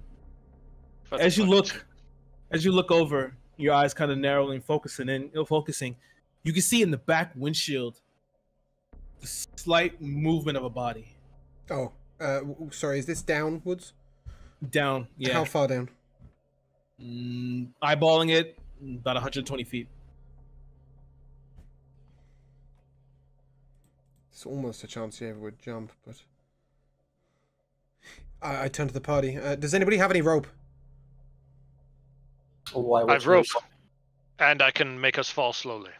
E: That's
B: As you
E: fucking
B: look over, your eyes kind of narrowing, focusing. You can see in the back windshield the slight movement of a body
C: Oh, sorry, is this downwards?
B: down. Yeah,
C: How far down?
B: eyeballing it, about 120 feet.
C: It's almost a chance Yeva would jump, but I turn to the party. Does anybody have any rope?
F: Why?
E: I've rope, and I can make us fall slowly.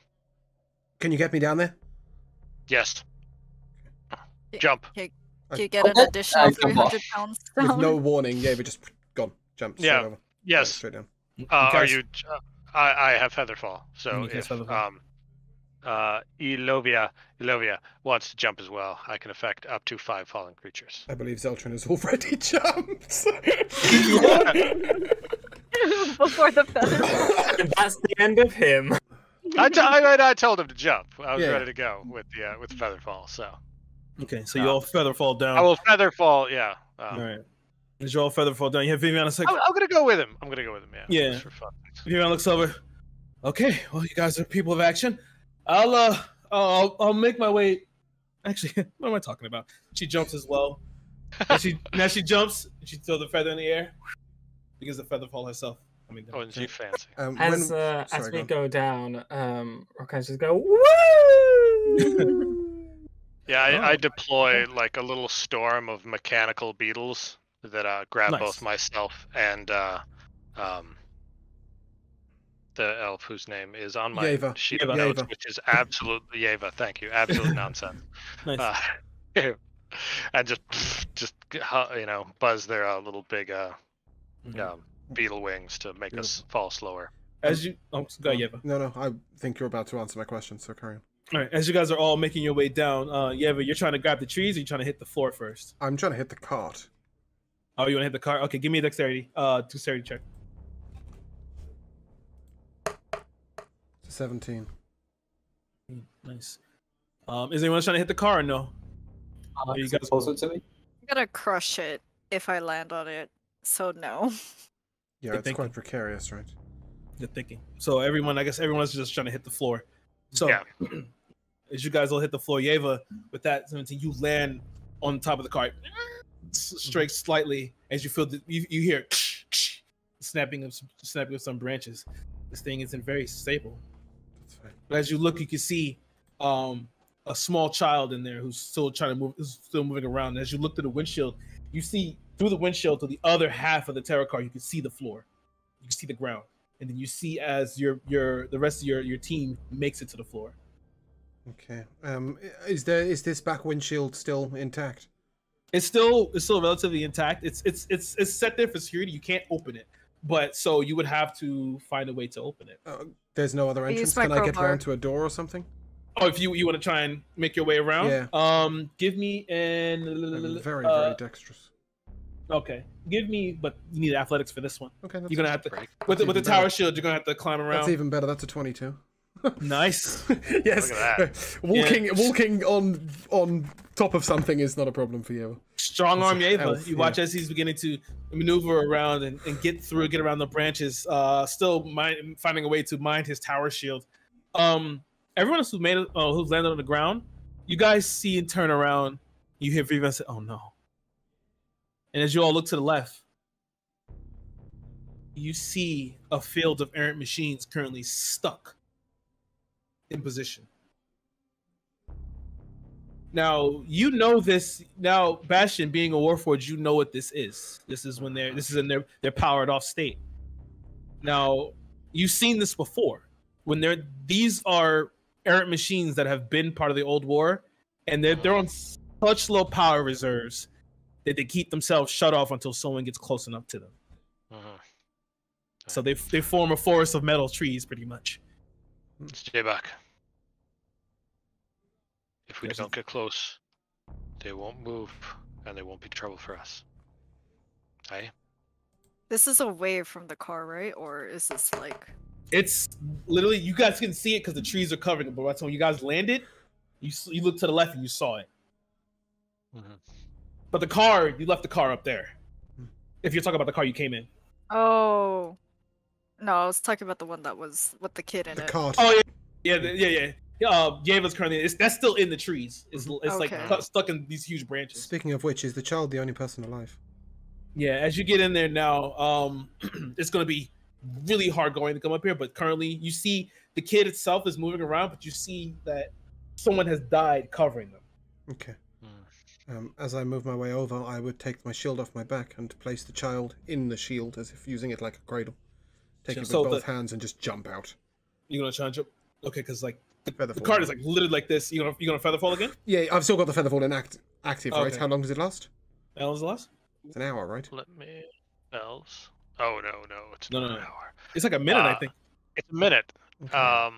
C: Can you get me down there?
E: Yes. Jump.
D: Can you get an additional 300 pounds down?
C: With no warning, Yeva just gone, jump straight over.
E: Yes.
C: Straight down.
E: Are you? I have featherfall, so if
B: featherfall.
E: Elovia wants to jump as well, I can affect up to 5 fallen creatures.
C: I believe Zeltrin has already jumped.
D: Before the feather.
A: That's the end of him.
E: I told him to jump. I was
C: Yeah.
E: ready to go with the featherfall. So
B: Okay, so you all feather fall down.
E: I will featherfall. Yeah.
B: All right. As you all feather fall down, you have Vivian a second.
E: I'm gonna go with him. Yeah.
B: Yeah.
E: Just for fun.
B: Vivian looks over. Okay, well, you guys are people of action. I'll make my way. Actually, what am I talking about? She jumps as well. Now she jumps. She throws the feather in the air because the feather fall herself. I mean,
E: Oh, and she fancy.
A: As we go down, Rokan just go woo.
E: Yeah, I deploy like a little storm of mechanical beetles that grab
B: Nice.
E: both myself and the elf whose name is on my
C: Yeva.
E: sheet of
C: Yeva.
E: notes, which is absolutely Yeva. Thank you, absolute nonsense.
B: nice.
E: And just buzz their little big beetle wings to make us fall slower.
B: As you, go ahead, Yeva.
C: No, I think you're about to answer my question, so carry on.
B: All right, as you guys are all making your way down, Yeva, you're trying to grab the trees, or you're trying to hit the floor first?
C: I'm trying to hit the cart.
B: Oh, you want to hit the cart? Okay, give me a dexterity check.
C: 17.
B: Nice. Is anyone trying to hit the car or no? You
F: Is it
B: guys
F: closer to me?
D: I'm gonna crush it if I land on it. So no.
C: Yeah,
B: Good
C: it's
B: thinking.
C: quite precarious, right?
B: Good thinking. So I guess everyone's just trying to hit the floor. So
E: Yeah.
B: as you guys all hit the floor, Yeva, with that 17, you land on top of the cart, straight slightly as you feel you hear snapping of some branches. This thing isn't very stable.
C: That's fine.
B: But as you look, you can see a small child in there who's still trying to move, who's still moving around. And as you look through the windshield, you see through the windshield to the other half of the terror car. You can see the floor, you can see the ground, and then you see as the rest of your team makes it to the floor.
C: Okay. Is this back windshield still intact?
B: It's still relatively intact. It's set there for security. You can't open it, but so you would have to find a way to open it.
C: There's no other
D: Use
C: entrance.
D: my
C: Can I get
D: crowbar.
C: around to a door or something?
B: Oh, if you want to try and make your way around,
C: Yeah.
B: give me
C: I'm very dexterous.
B: Okay, give me, but you need athletics for this one.
C: Okay, that's,
B: You're gonna have to
E: Break.
B: with the
C: even
B: tower
C: better.
B: shield. You're gonna have to climb around.
C: that's even better. That's a 22.
B: Nice.
C: Yes.
E: Look at
C: Walking on top of something is not a problem for you.
B: Strong arm
C: It's an
B: Yeva.
C: elf,
B: You watch as he's beginning to maneuver around and get around the branches. Still finding a way to mind his tower shield. Everyone else who's landed on the ground, you guys see and turn around. You hear Viva say, "Oh no!" And as you all look to the left, you see a field of errant machines currently stuck in position. Now you know this. Now Bastion, being a Warforged, you know what this is. This is when this is in their powered off state. Now you've seen this before. When these are errant machines that have been part of the old war, and they're on such low power reserves that they keep themselves shut off until someone gets close enough to them. So they form a forest of metal trees, pretty much.
E: Stay back. If we
B: Yes.
E: don't get close, they won't move, and they won't be trouble for us. Hey?
D: This is away from the car, right? Or is this like?
B: It's literally, you guys can see it because the trees are covering it. But by the time you guys landed, you looked to the left and you saw it. But the car, you left the car up there. If you're talking about the car you came in.
D: Oh, no, I was talking about the one that was with the kid in
C: The
D: it.
C: cart.
B: Oh yeah. Yeva's currently that's still in the trees. It's like
D: Okay.
B: stuck in these huge branches.
C: Speaking of which, is the child the only person alive?
B: Yeah, as you get in there now, it's gonna be really hard going to come up here. But currently, you see the kid itself is moving around, but you see that someone has died covering them.
C: Okay.
E: Hmm.
C: As I move my way over, I would take my shield off my back and place the child in the shield, as if using it like a cradle. Take it with
B: So
C: both hands and just jump out.
B: You're gonna try and jump? Okay, because like the
C: Featherfall.
B: card is like literally like this. You gonna feather fall again?
C: Yeah, I've still got the featherfall in active, right?
B: Okay.
C: How long does it last?
B: That was the last.
C: It's an hour, right?
E: Let me else. Oh no, it's
B: No,
E: not
B: no,
E: an
B: no.
E: hour.
B: It's like a minute, I think.
E: It's a minute.
C: Okay. How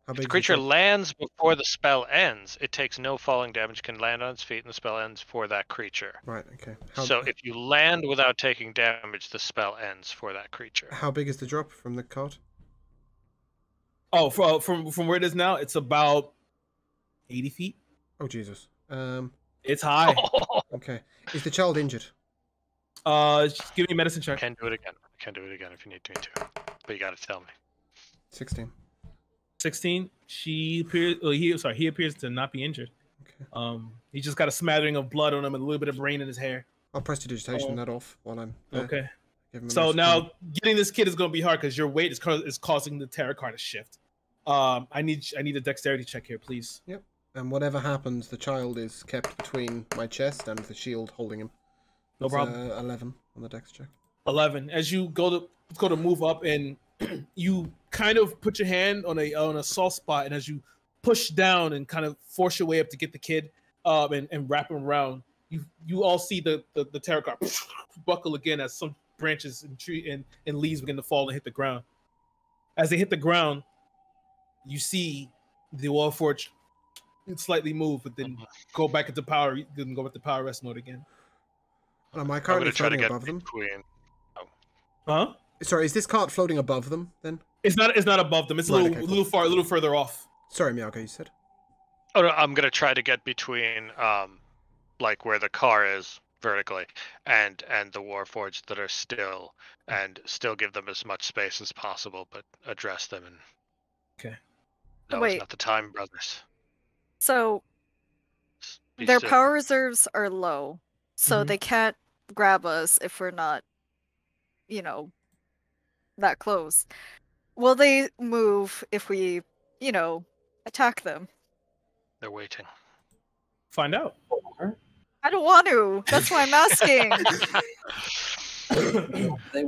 E: If
C: big
E: the
C: is
E: creature
C: the
E: lands before the spell ends, it takes no falling damage, can land on its feet, and the spell ends for that creature.
C: Right. Okay.
E: So if you land without taking damage, the spell ends for that creature.
C: How big is the drop from the card?
B: Oh, from where it is now, it's about 80 feet.
C: Oh Jesus.
B: It's high.
C: Okay. Is the child injured?
B: Just give me a medicine check.
E: Can do it again. Can do it again if you need me to. But you got to tell me.
C: 16.
B: 16. He appears to not be injured.
C: Okay.
B: He just got a smattering of blood on him and a little bit of rain in his hair.
C: I'll prestidigitation that off while I'm there.
B: Okay.
C: Give him a
B: So
C: nice
B: now
C: clean.
B: getting this kid is going to be hard because your weight is causing the tarot card to shift. I need a dexterity check here, please.
C: Yep. And whatever happens, the child is kept between my chest and the shield holding him.
B: No
C: That's,
B: problem.
C: 11 on the dex check.
B: 11. As you go to move up and you kind of put your hand on a soft spot, and as you push down and kind of force your way up to get the kid and wrap him around, you all see the tarot card buckle again as some branches and tree and leaves begin to fall and hit the ground. As they hit the ground, you see the Warforged slightly move, but then go back into power. Then go with the power rest mode again.
C: Am I
E: I'm
C: currently
E: going to try to
C: floating
E: get
C: above them?
E: between.
B: Huh?
C: Sorry, is this cart floating above them then?
B: It's not above them. It's a
C: Right,
B: little
C: okay,
B: a little further off.
C: Sorry, Miyago, you said.
E: Oh no, I'm going to try to get between, like where the car is vertically, and the Warforged that are still, and still give them as much space as possible, but address them. And
B: Okay.
E: no,
D: Wait.
E: it's not the time, brothers.
D: So
E: Be
D: their
E: still.
D: power reserves are low, so
B: Mhm.
D: they can't grab us if we're not, that close. Will they move if we, attack them?
E: They're waiting.
B: Find out.
D: I don't want to. That's why I'm asking.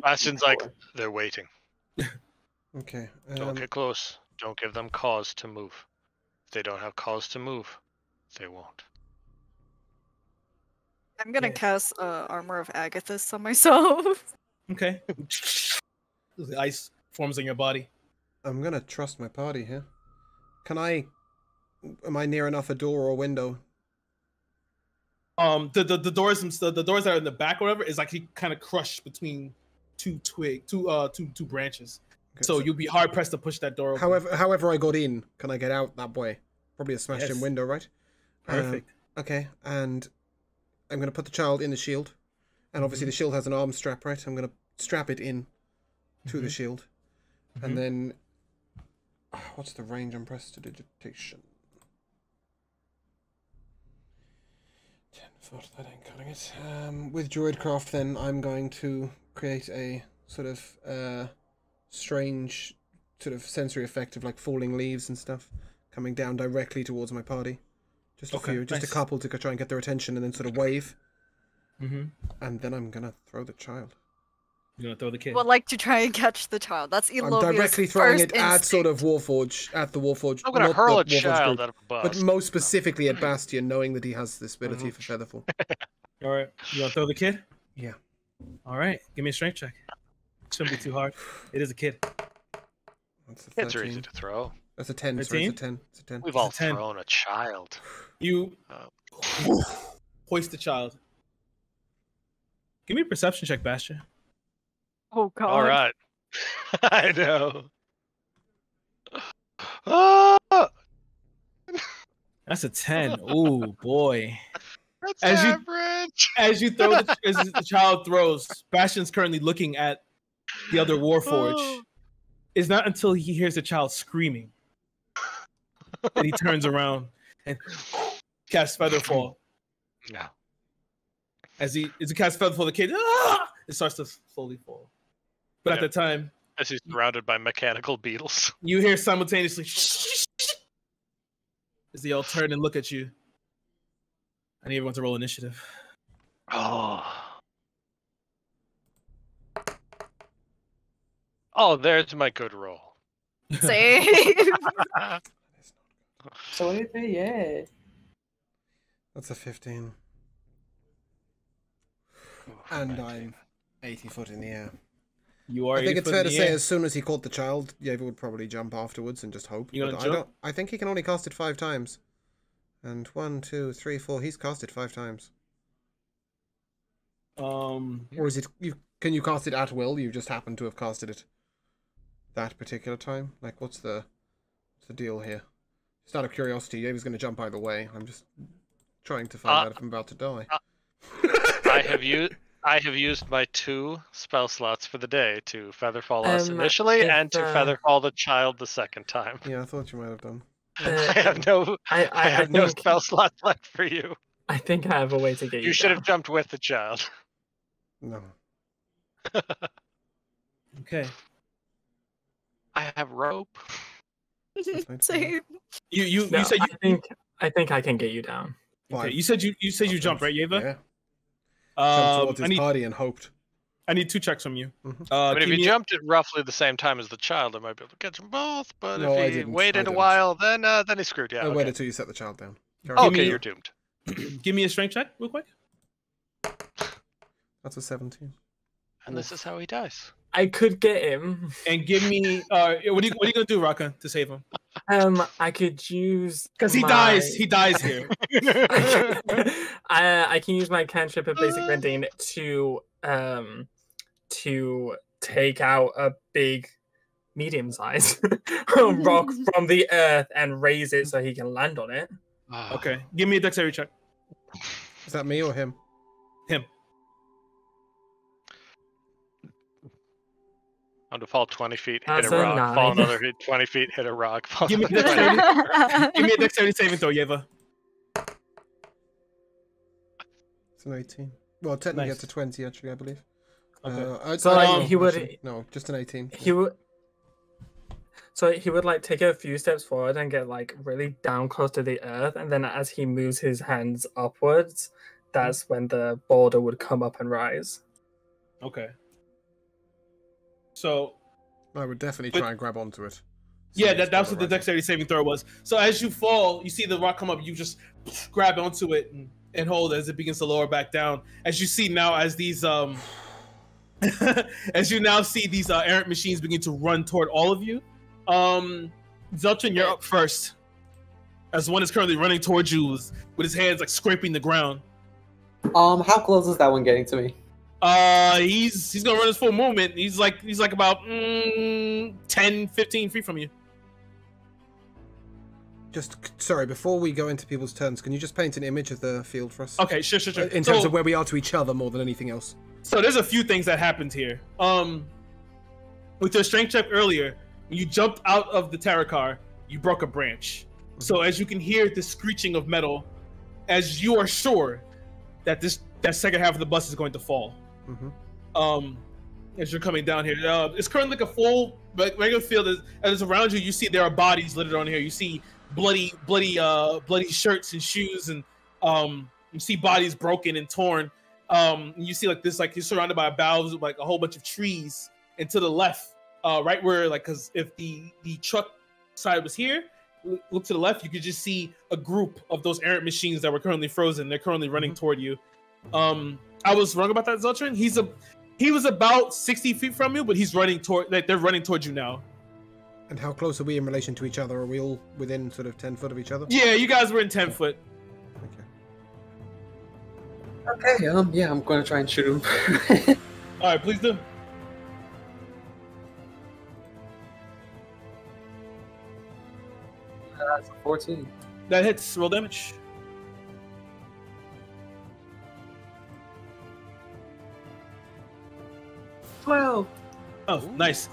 E: Bastion's like, they're waiting.
C: Okay.
E: Don't get close. Don't give them cause to move. If they don't have cause to move, they won't.
D: I'm gonna cast Armor of Agathis on myself.
B: Okay. The ice forms on your body.
C: I'm gonna trust my party here. Am I near enough a door or window?
B: The doors that are in the back or whatever is like he kind of crushed between two branches.
C: Okay,
B: So you'll be hard pressed to push that door open.
C: However I got in, can I get out that way? Probably a smashed in
B: Yes.
C: window, right?
B: Perfect.
C: Okay, and I'm gonna put the child in the shield. And obviously the shield has an arm strap, right? I'm gonna strap it in to the shield. And then what's the range on prestidigitation? 10 foot, that ain't cutting it. With Druidcraft then I'm going to create a sort of strange sort of sensory effect of like falling leaves and stuff coming down directly towards my party. Just a few, just
B: nice.
C: a couple to try and get their attention and then sort of wave.
B: Mm-hmm.
C: And then I'm gonna throw the child.
B: You're gonna throw the kid.
D: Would like to try and catch the child. That's
C: I'm
D: Elovia's
C: directly throwing
D: first
C: it at sort of
D: instinct.
C: Warforge, at the Warforge.
E: I'm gonna
C: not
E: hurl
C: the
E: a
C: Warforge
E: child
C: group,
E: out of a bus.
C: but most specifically at Bastion, knowing that he has this ability for Featherfall.
B: All right. You gonna throw the kid?
C: Yeah.
B: All right. Give me a strength check. Shouldn't be too hard. It is a kid.
C: That's a
E: Kids are
C: 13.
E: easy to throw.
C: That's a 10. Sorry, it's a 10. It's a 10.
E: We've all
B: 10.
E: thrown a child.
B: You
E: Oh.
B: hoist the child. Give me a perception check, Bastion.
D: Oh god.
E: All right. I know. Ah!
B: That's a 10. Ooh, boy.
E: That's
B: As you-
E: average.
B: As you throw as the child throws, Bastion's currently looking at the other Warforge.
E: Oh.
B: It's not until he hears the child screaming that he turns around and casts Featherfall.
E: No.
B: As he casts Featherfall, the kid it starts to slowly fall. But at
E: Yeah.
B: the time,
E: As he's surrounded by mechanical beetles.
B: you hear simultaneously as they all turn and look at you. I need everyone to roll initiative.
E: Oh, there's my good roll.
D: Same.
F: So anything, yeah.
C: That's a 15. And I'm 80 foot in the air.
B: You are.
C: I think it's fair to say as soon as he caught the child, Yeva would probably jump afterwards and just hope.
B: You gonna jump?
C: I think he can only cast it 5 times. And 1, 2, 3, 4. He's cast it 5 times. Or is it? Can you cast it at will? You just happen to have casted it that particular time. Like, what's the deal here? Just out of curiosity, Yeva's going to jump either way. I'm just trying to find out if I'm about to die.
E: I have used my 2 spell slots for the day to Featherfall us initially and to Featherfall the child the second time.
C: Yeah, I thought you might have done.
E: I have no no spell slots left for you.
A: I think I have a way to get you.
E: You should
A: down.
E: have jumped with the child.
C: No.
B: Okay.
E: I have rope.
D: Same.
B: You
A: No,
B: said
A: I think I can get you down.
B: okay. You said you jumped, right, Yeva?
C: Yeah. Jumped towards his
B: I need
C: party and hoped.
B: I need 2 checks from you.
E: I mean, if
B: give
E: you
B: me-
E: jumped at roughly the same time as the child, I might be able to catch them both. But
C: No, I
E: if he
C: didn't. I
E: waited a
C: didn't.
E: while, then he screwed you.
C: I
E: Okay.
C: waited till you set the child down.
E: Okay,
B: me-
E: you're doomed.
B: give me a strength check real quick.
C: That's a 17.
E: And this is how he dies.
A: I could get him.
B: And give me what are you gonna do, Raka, to save him?
A: I could use
B: Because he
A: my-
B: dies. He dies here.
A: I can use my cantrip of basic rending to take out a big, medium-sized rock from the earth and raise it so he can land on it.
B: Okay. Give me a dexterity check.
C: Is that me or him?
B: Him.
E: I'm to fall 20 feet,
A: That's
E: hit a
A: a
E: rock, fall
A: 9.
E: another 20 feet, hit a rock, fall
B: Give me
E: another
B: dexterity. Give me a dexterity saving throw, Yeva.
C: It's an 18. Well, technically
B: Nice.
C: it's a 20, actually, I believe.
B: Okay.
A: So, like, he would-
C: actually. No, just an 18.
A: He would. So he would like take a few steps forward and get like really down close to the earth, and then as he moves his hands upwards, that's when the boulder would come up and rise.
B: Okay. So
C: I would definitely
B: But-
C: try and grab onto it.
B: yeah,
C: So it's
B: that's what the
C: right.
B: dexterity saving throw was. So as you fall, you see the rock come up. You just grab onto it and hold as it begins to lower back down. As you see now, as these as you now see these errant machines begin to run toward all of you. Zeltrin, you're up first. As one is currently running towards you with his hands like scraping the ground.
F: How close is that one getting to me?
B: He's gonna run his full movement. He's like about 10, 15 feet from you.
C: Just, sorry, before we go into people's turns, can you just paint an image of the field for us?
B: Okay, sure.
C: In terms of where we are to each other more than anything else.
B: So there's a few things that happened here. With your strength check earlier, when you jumped out of the terror car, you broke a branch. So as you can hear the screeching of metal, as you are sure that that second half of the bus is going to fall. As you're coming down here, it's currently like a full regular field. As around you, you see there are bodies littered on here. You see bloody shirts and shoes, and you see bodies broken and torn. And you see like this, like you're surrounded by boughs of like a whole bunch of trees. And to the left, right where like, because if the truck side was here, look to the left, you could just see a group of those errant machines that were currently frozen. They're currently running toward you. I was wrong about that, Zeltrin. He was about 60 feet from you, but he's running toward, like they're running towards you now.
C: And how close are we in relation to each other? Are we all within sort of 10 foot of each other?
B: Yeah, you guys were in 10 foot.
C: Okay.
F: Okay, yeah, I'm gonna try and shoot him.
B: All right, please do.
F: That's a 14.
B: That hits. Roll damage. Oh, nice.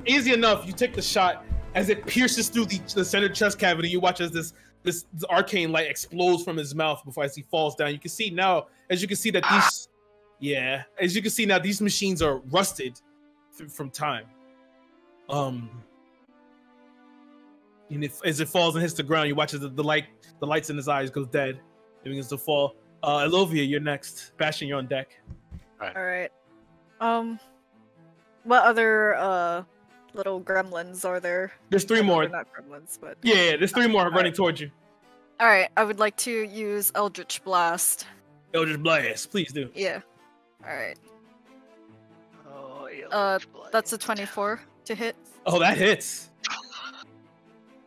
B: Easy enough. You take the shot as it pierces through the center chest cavity. You watch as this arcane light explodes from his mouth before as he falls down. You can see now, as you can see that these machines are rusted from time. And as it falls and hits the ground, you watch as the lights in his eyes goes dead. It begins to fall. Elovia, you're next. Bastion, you're on deck.
D: All right. What other little gremlins are there?
B: There's 3
D: I know
B: more.
D: they're not gremlins, but
B: Yeah, there's 3 more running towards you.
D: all right. I would like to use Eldritch Blast.
B: Eldritch Blast, please do.
D: Yeah. All right.
E: Oh,
D: That's a 24 to hit.
B: Oh, that hits.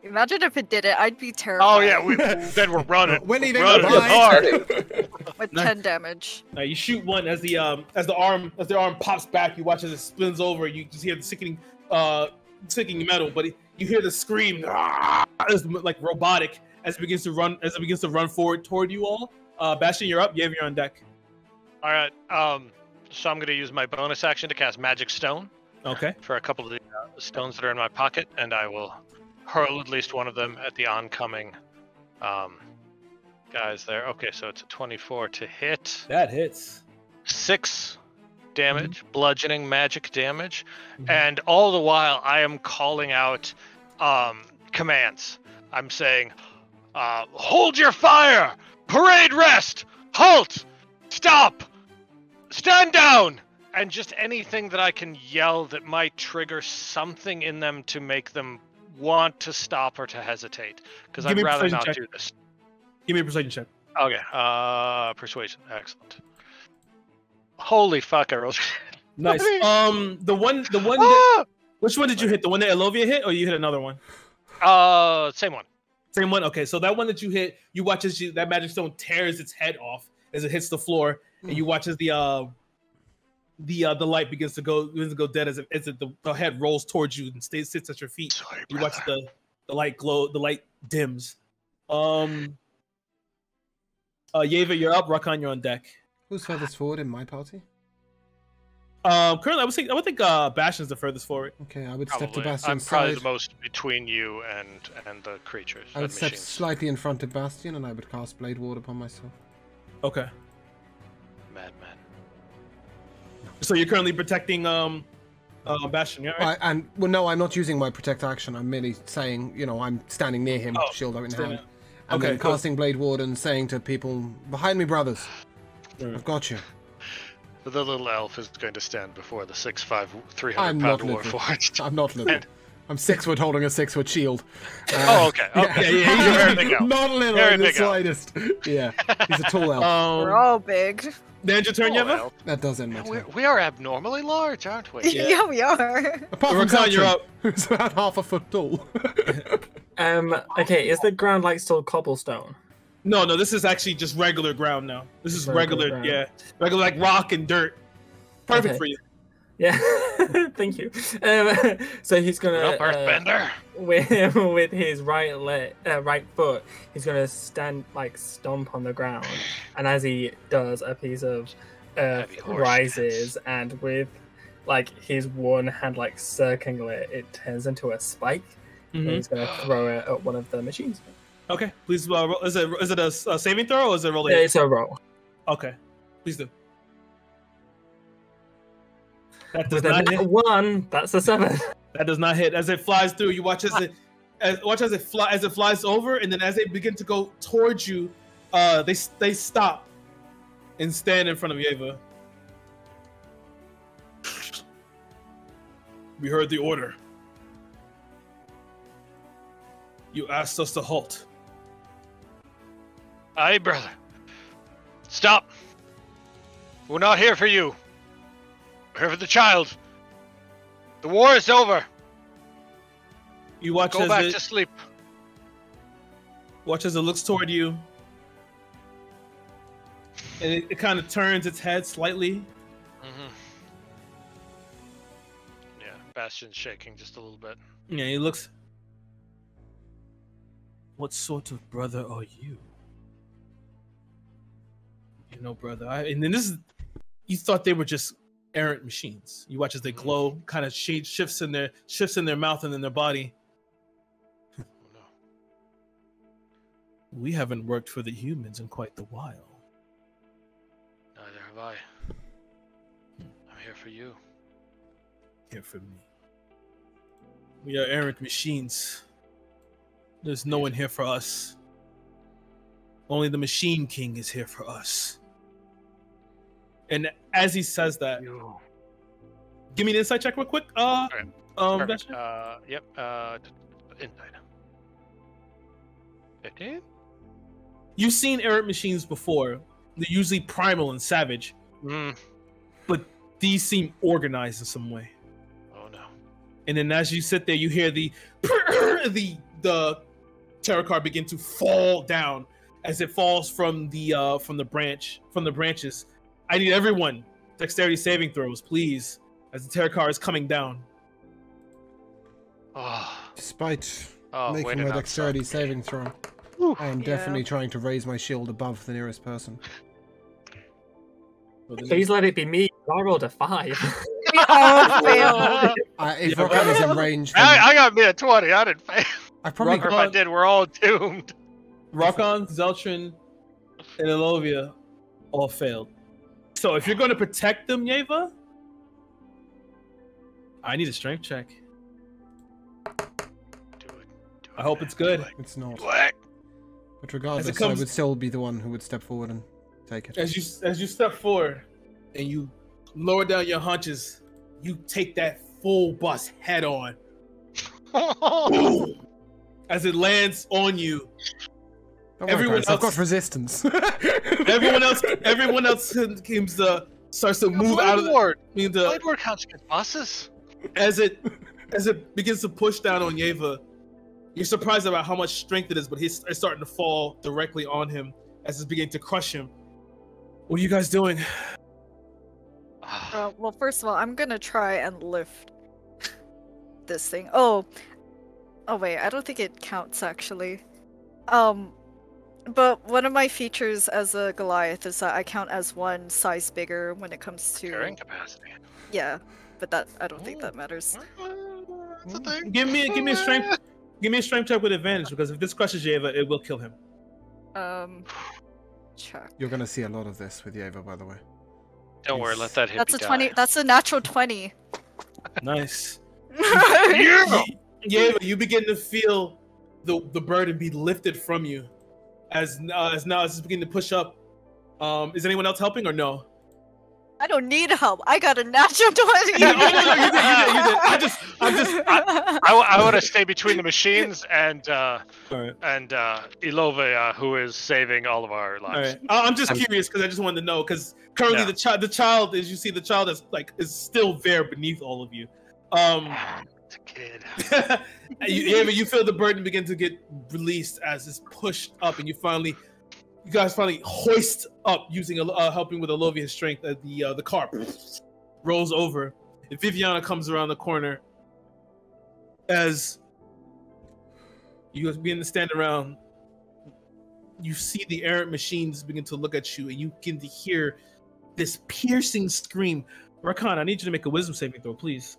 D: Imagine if it didn't. I'd be terrified.
E: Oh yeah, then we're running.
C: We're leaving
E: running
C: behind.
E: hard.
D: With
B: Nice.
D: 10 damage.
B: You shoot one as the arm pops back. You watch as it spins over. You just hear the sickening metal, but you hear the scream. It's like robotic as it begins to run forward toward you all. Bastion, you're up. Yav, you're on deck.
E: All right. So I'm gonna use my bonus action to cast Magic Stone
B: Okay.
E: for a couple of the stones that are in my pocket, and I will hurl at least one of them at the oncoming guys there. Okay, so it's a 24 to hit.
B: That hits.
E: 6 damage, bludgeoning magic damage, and all the while I am calling out commands. I'm saying, hold your fire, parade rest, halt, stop, stand down, and just anything that I can yell that might trigger something in them to make them want to stop or to hesitate, because
B: Give
E: I'd
B: me a
E: rather
B: persuasion
E: not
B: check.
E: do this.
B: Give me a persuasion check.
E: Okay, persuasion, excellent. Holy fuck, I rolled.
B: Nice. The one.
E: Ah!
B: Which one did you hit? The one that Elovia hit, or you hit another one?
E: Same one.
B: Same one. Okay, so that one that you hit, you watch as that magic stone tears its head off as it hits the floor, and you watch as the light begins to go dead as the head rolls towards you and sits at your feet.
E: Sorry,
B: You watch the light glow, the light dims. Yeva, you're up. Rakan, you're on deck.
C: Who's furthest forward in my party?
B: Currently, I would think Bastion's the furthest forward.
C: Okay, I would step to
E: Probably. I'm
C: Bastion's
E: probably
C: side.
E: the most between you and the creatures.
C: I would
E: and
C: step
E: machines.
C: slightly in front of Bastion, and I would cast Blade Ward upon myself.
B: Okay.
E: Madman.
B: So you're currently protecting Bastion, yeah? Right?
C: No, I'm not using my protect action. I'm merely saying, I'm standing near him, shield out in
B: stand
C: hand,
B: up.
C: and
B: Okay,
C: then
B: cool.
C: casting Blade Ward and saying to people behind me, brothers,
B: Mm.
C: I've got you.
E: But the little elf is going to stand before the 6'5",
C: I'm not
E: 300-pound
C: little.
E: warforged.
C: I'm not little. I'm 6 foot holding a 6 foot shield.
E: Oh, okay. Okay.
B: Yeah,
E: You're very big elf.
C: Not little
E: Very
C: in the
E: big elf.
C: slightest. Yeah, he's a tall elf.
D: We're all big.
B: Then your turn,
E: Oh,
B: Yeva?
E: elf.
C: That does end my
E: We
C: turn.
E: we are abnormally large, aren't we?
B: Yeah.
D: Yeah, we are.
C: Apart from
B: Rakan, you're
C: Zeltron,
B: up.
C: who's about half a foot tall.
A: Okay, is the ground like still cobblestone?
B: No, this is actually just regular ground now. This is
A: Regular
B: regular,
A: ground.
B: regular like rock and dirt. Perfect
A: Okay.
B: for you.
A: Yeah, thank you. So he's gonna
E: Up, Earthbender.
A: with his right foot, he's gonna stomp on the ground, and as he does, a piece of earth
E: Heavy horse
A: rises, and with his one hand circling it turns into a spike. And
B: Mhm.
A: he's gonna throw it at one of the machines.
B: Okay, please. Is it a saving throw or is it rolling?
A: Yeah, it's a roll.
B: Okay, please do. That does
A: With a
B: not
A: nat
B: hit.
A: 1, that's a 7.
B: That does not hit. As it flies through, you watch as it flies over, and then as they begin to go towards you, they stop and stand in front of Yeva. We heard the order. You asked us to halt.
E: Aye, brother. Stop. We're not here for you. We're here for the child. The war is over.
B: You watch
E: Go
B: as
E: back
B: it
E: to sleep.
B: looks toward you, and it kind of turns its head slightly.
E: Yeah, Bastion's shaking just a little bit.
B: Yeah, he looks. What sort of brother are you? Brother. And then this is. You thought they were just errant machines. You watch as they glow, kind of shifts in their mouth and in their body.
E: Oh, no.
B: We haven't worked for the humans in quite a while.
E: Neither have I. I'm here for you.
B: Here for me. We are errant machines. There's no one here for us. Only the Machine King is here for us. And as he says that, give me an insight check real quick.
E: Perfect.
B: Bastion?
E: Yep. Inside. 15?
B: You've seen errant machines before. They're usually primal and savage, but these seem organized in some way.
E: Oh no!
B: And then as you sit there, you hear the tarot card begin to fall down as it falls from the branches. I need everyone dexterity saving throws, please, as the tarot card is coming down.
C: Despite
E: way
C: making
E: to
C: my
E: not
C: dexterity
E: suck.
C: saving throw, I am definitely trying to raise my shield above the nearest person.
A: Please let it be me. I rolled a 5.
D: We all failed.
C: If Rokan is in range, then
E: I got me a 20. I didn't fail.
C: I probably
E: Or if I did, we're all doomed.
B: Rokan, Zeltrin, and Elovia all failed. So if you're going to protect them, Yeva, I need a strength check.
E: Do it.
B: I hope it's good.
C: it's not.
E: Do it.
C: But regardless,
B: comes-
C: I would still be the one who would step forward and take it.
B: As you step forward and you lower down your hunches, you take that full bus head on. Boom! As it lands on you,
C: Don't worry,
B: everyone
C: guys, I've
B: else-
C: got resistance.
B: everyone else seems to starts to move out of the.
E: Blade Ward counts against bosses.
B: As it begins to push down on Yeva, you're surprised about how much strength it is, but it's starting to fall directly on him as it's beginning to crush him. What are you guys doing?
D: Well, first of all, I'm gonna try and lift this thing. Oh wait, I don't think it counts actually. But one of my features as a Goliath is that I count as one size bigger when it comes to
E: Carrying capacity.
D: Yeah, but that I don't think that matters.
E: That's a thing.
B: Give me a strength. Give me a strength check with advantage, because if this crushes Yeva, it will kill him.
D: Check.
C: You're gonna see a lot of this with Yeva, by the way.
E: Don't worry, let that hit.
D: That's a 20. That's a natural 20.
B: Nice.
E: Yeah.
B: Yeva, you begin to feel the burden be lifted from you as now it's beginning to push up. Is anyone else helping or no?
D: I don't need help. I got a natural 20.
B: You did.
E: I want to stay between the machines and
B: Alright.
E: Ilovia, who is saving all of our lives.
B: Alright. I'm just curious because I just wanted to know, because currently the child, as you see, the child is still there beneath all of you.
E: It's a kid.
B: You feel the burden begin to get released as it's pushed up, and you guys finally hoist up using helping with Olovia's strength. The car rolls over, and Viviana comes around the corner. As you guys begin to stand around, you see the errant machines begin to look at you, and you begin to hear this piercing scream. Rakan, I need you to make a wisdom saving throw, please.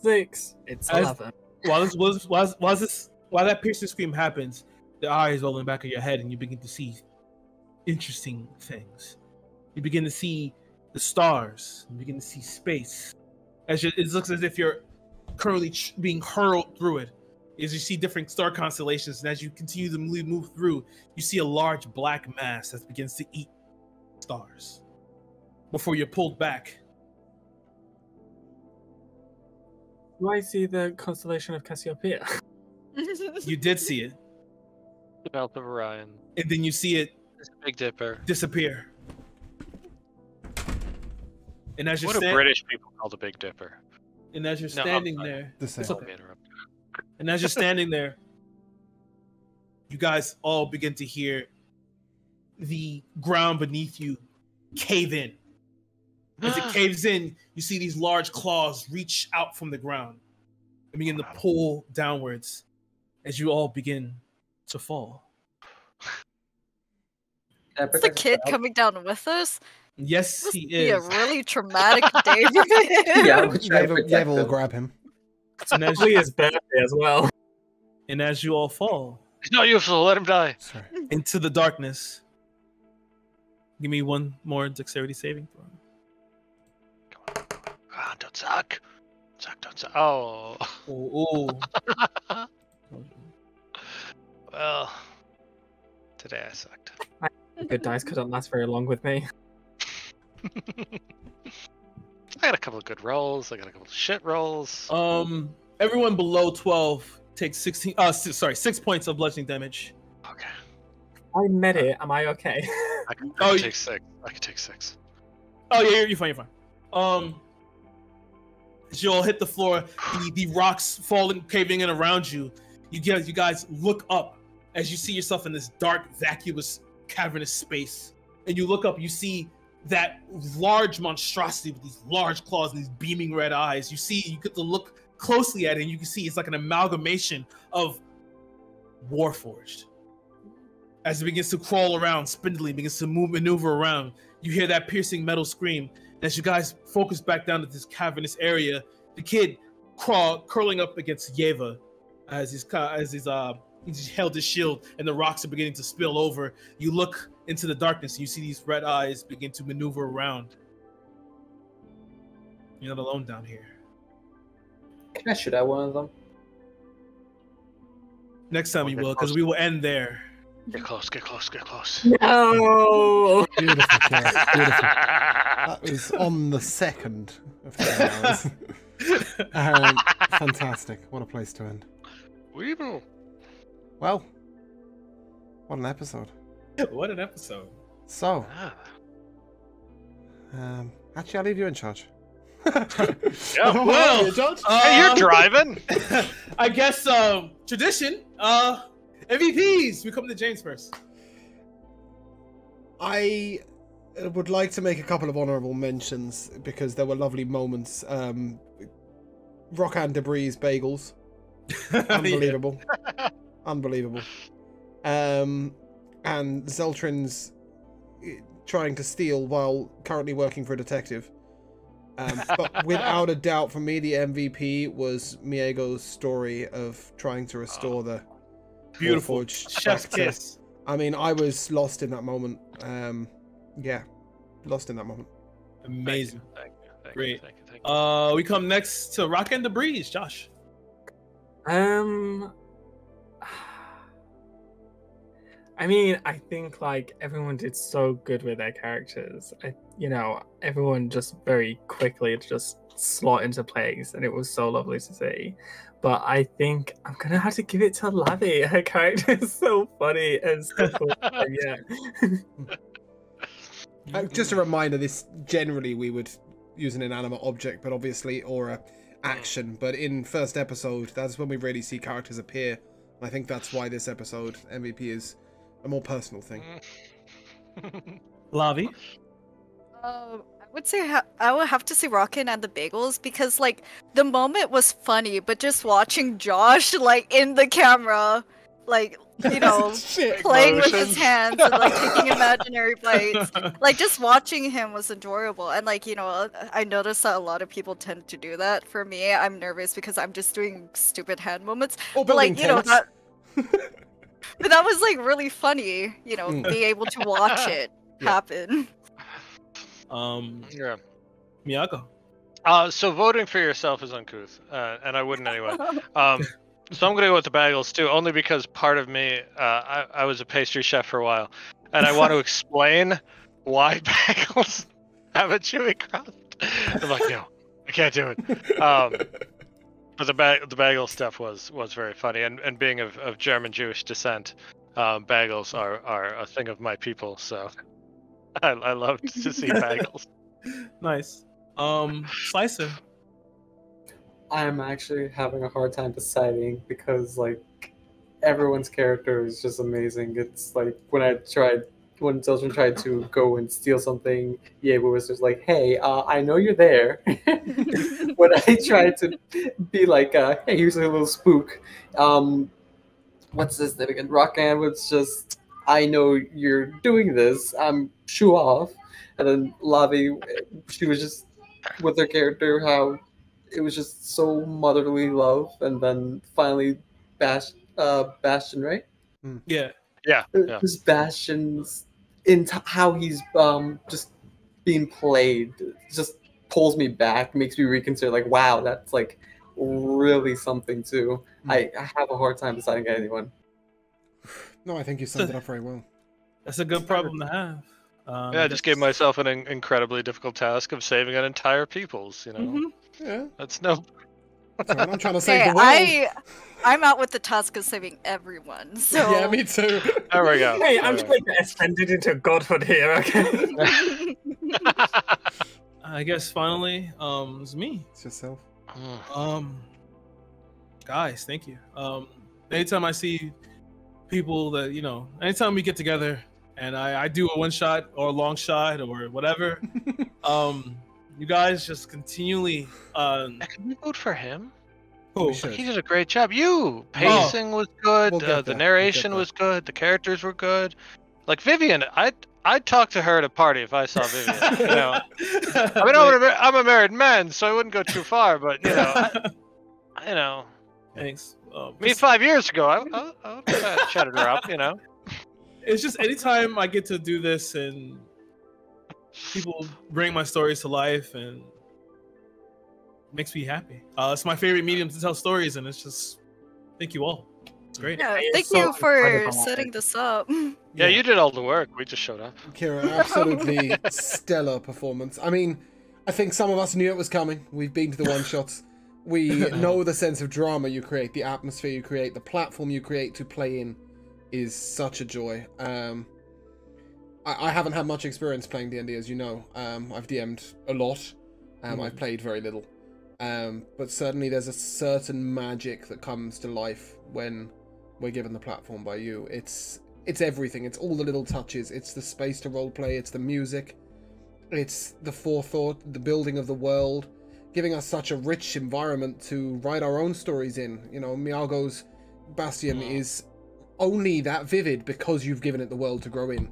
A: 6. It's 11.
B: While that piercing scream happens, the eyes roll in the back of your head, and you begin to see interesting things. You begin to see the stars. You begin to see space. It looks as if you're currently being hurled through it. As you see different star constellations, and as you continue to move through, you see a large black mass that begins to eat stars before you're pulled back.
A: Do I see the constellation of Cassiopeia?
B: You did see it,
E: The Belt of Orion.
B: and then you see it
E: It's a Big Dipper.
B: disappear. And as you're
E: What do British people call the Big Dipper?
B: and as you're
E: No, I'm
B: standing
E: sorry.
B: there,
C: The same.
B: it's
E: Don't
B: okay.
E: be interrupted.
B: And as you're standing there, you guys all begin to hear the ground beneath you cave in. As it caves in, you see these large claws reach out from the ground and begin to pull downwards as you all begin to fall.
D: Is the kid coming down with us?
B: Yes,
D: This
B: he
D: would be a
B: is.
D: really traumatic day for him.
F: Yeah, we'll try to protect
C: Yeva will
F: him.
C: grab him.
B: And as,
A: Actually, his birthday as well.
B: and as you all fall
E: He's not useful. Let him die.
C: Sorry.
B: into the darkness, give me one more dexterity saving throw.
E: Come on, don't suck. Suck. Don't say. Oh.
B: Ooh.
E: Well, today I sucked.
A: Good dice couldn't last very long with me.
E: I got a couple of good rolls. I got a couple of shit rolls.
B: Everyone below 12 takes 6 points of bludgeoning damage.
E: Okay.
A: I met it. Am I okay?
E: I can take 6. I can take 6.
B: Oh yeah, you're fine. You're fine. As you all hit the floor, the rocks falling, caving in around you. You guys look up as you see yourself in this dark, vacuous, cavernous space. And you look up, you see that large monstrosity with these large claws and these beaming red eyes. You get to look closely at it, and you can see it's like an amalgamation of Warforged. As it begins to crawl around, spindly, begins to maneuver around, you hear that piercing metal scream. As you guys focus back down to this cavernous area, the kid curling up against Yeva as he's held his shield, and the rocks are beginning to spill over. You look into the darkness, and you see these red eyes begin to maneuver around. You're not alone down here.
F: Can I shoot at one of them?
B: Next time you will, because we will end there.
E: Get close, get close, get close.
A: No!
C: Beautiful, Garrett, beautiful. That was on the 2nd of 10 hours. Fantastic. What a place to end.
E: Weevil.
C: Well, what an episode.
B: What an episode.
C: So, actually, I'll leave you in charge.
E: Yeah,
B: well,
E: hey, you're driving.
B: I guess tradition. MVPs. We come to James first.
C: I would like to make a couple of honourable mentions because there were lovely moments. Rock and Debris bagels, unbelievable, unbelievable. And Zeltrin's trying to steal while currently working for a detective. But without a doubt, for me, the MVP was Miego's story of trying to restore the
B: beautiful
C: Warforged
B: chef's
C: back to-
B: kiss.
C: I mean, I was lost in that moment. Yeah, lost in that moment.
B: Amazing.
E: Thank you. Thank
B: Great.
E: you. Thank you. Thank you.
B: We come next to Rock and Debris, Josh.
A: I mean, I think like everyone did so good with their characters. Everyone just very quickly just slot into place, and it was so lovely to see. But I think I'm gonna have to give it to Lavi. Her character is so funny and so cool. Yeah.
C: Just a reminder: this generally we would use an inanimate object, but obviously, or a action. But in first episode, that's when we really see characters appear. I think that's why this episode MVP is a more personal thing.
B: Lavi.
D: I would say I would have to say Rockin' and the Bagels because like the moment was funny, but just watching Josh like in the camera, like playing with his hands and like taking imaginary bites, like just watching him was adorable. And like I noticed that a lot of people tend to do that. For me, I'm nervous because I'm just doing stupid hand movements. But like that. But that was like really funny, be able to watch it happen.
E: Yeah.
B: Miyako.
E: So voting for yourself is uncouth, and I wouldn't anyway. So I'm gonna go with the bagels too, only because part of me, I was a pastry chef for a while, and I want to explain why bagels have a chewy crust. I'm like, no, I can't do it. But the bagel stuff was very funny, and being of German Jewish descent, bagels are a thing of my people. So I love to see bagels.
B: Nice. Slicer.
F: I'm actually having a hard time deciding because like everyone's character is just amazing. It's like when Zeltrin tried to go and steal something, Yeva was just like, "Hey, I know you're there." When I tried to be like, "Hey, here's a little spook," what's this name again? Rockan was just, "I know you're doing this. Shoo off." And then Lavi, she was just with her character, how it was just so motherly love, and then finally Bastion, right?
B: Yeah.
F: Just Bastion's how he's just being played just pulls me back, makes me reconsider. Like, wow, that's like really something too. I have a hard time deciding anyone.
C: No, I think you summed it up very well.
B: That's a good problem to have.
E: Yeah, I just gave myself an incredibly difficult task of saving an entire peoples. You know,
C: Yeah.
E: that's no.
C: So I'm trying to save
D: Okay,
C: the world.
D: I'm out with the task of saving everyone. So
C: Yeah, me too.
E: There we go.
A: Hey, I'm trying to ascend it into godhood here, okay?
B: I guess finally, it's me.
C: It's yourself.
B: Guys, thank you. Anytime I see people that anytime we get together and I do a one shot or a long shot or whatever, you guys just continually.
E: Can we vote for him?
B: Oh,
E: He did a great job. Pacing was good.
C: We'll get
E: The
C: there.
E: narration
C: We'll get
E: was good. The characters were good. Like Vivian, I'd talk to her at a party if I saw Vivian. I mean, I'm a married man, so I wouldn't go too far. But
B: thanks.
E: me 5 years ago, I would have chatted her up.
B: It's just anytime I get to do this and people bring my stories to life and makes me happy. It's my favorite medium to tell stories, and it's just thank you all. It's great.
D: yeah,
A: It's
D: thank
A: so
D: you for
A: incredible.
D: setting this up.
E: Yeah, you did all the work. We just showed up.
C: Kira, absolutely stellar performance. I mean, I think some of us knew it was coming. We've been to the one-shots. We know the sense of drama you create, the atmosphere you create, the platform you create to play in is such a joy. I haven't had much experience playing D&D, as you know. I've DM'd a lot. I've played very little. But certainly there's a certain magic that comes to life when we're given the platform by you. It's everything. It's all the little touches. It's the space to roleplay. It's the music. It's the forethought, the building of the world, giving us such a rich environment to write our own stories in. Miyago's Bastion is only that vivid because you've given it the world to grow in.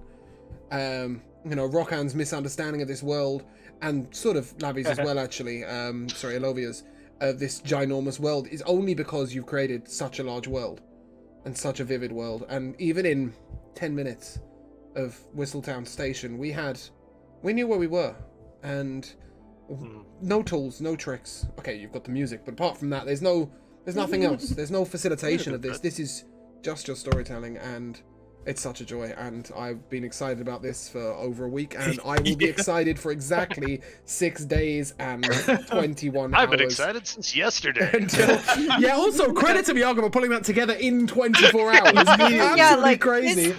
C: Rokkan's misunderstanding of this world, and sort of Lavi's as well, actually, Elovia's, this ginormous world, is only because you've created such a large world, and such a vivid world. And even in 10 minutes of Whistletown Station, we knew where we were, and no tools, no tricks. Okay, you've got the music, but apart from that, there's nothing else. There's no facilitation of this. This is just your storytelling, and it's such a joy, and I've been excited about this for over a week, and I will be excited for exactly 6 days and 21 hours.
E: I've been excited since yesterday.
C: Also, credit to Miyago for pulling that together in 24 hours. Absolutely crazy.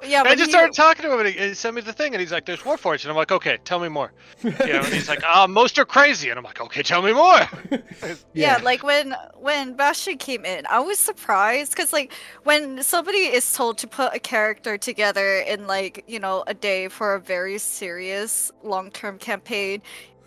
D: Yeah,
E: I just started talking to him, and he sent me the thing, and he's like, "There's Warforged," and I'm like, "Okay, tell me more." And he's like, "Most are crazy," and I'm like, "Okay, tell me more."
D: Yeah, like when Bastion came in, I was surprised because when somebody is told to put a character together in a day for a very serious long-term campaign,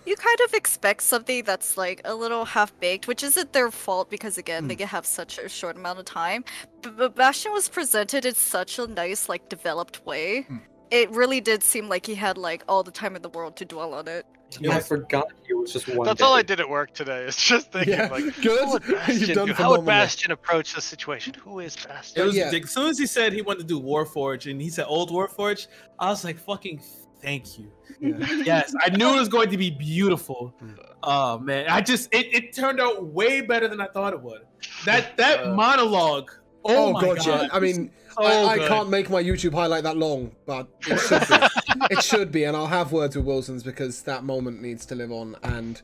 D: you kind of expect something that's a little half-baked, which isn't their fault because again they have such a short amount of time. But Bastion was presented in such a nice developed way. It really did seem like he had all the time in the world to dwell on it.
F: I forgot it was just one
E: That's
F: day.
E: all I did at work today. Is just thinking
C: good.
E: How would Bastion approach the situation? Who is Bastion?
B: It was ridiculous. As soon as he said he wanted to do Warforged and he said Old Warforged, I was like, fucking thank you. Yes, I knew it was going to be beautiful. Oh man, it turned out way better than I thought it would. That monologue. Oh my God.
C: Yeah. I mean, I can't make my YouTube highlight that long, but it should be. It should be, and I'll have words with Wilson's because that moment needs to live on. And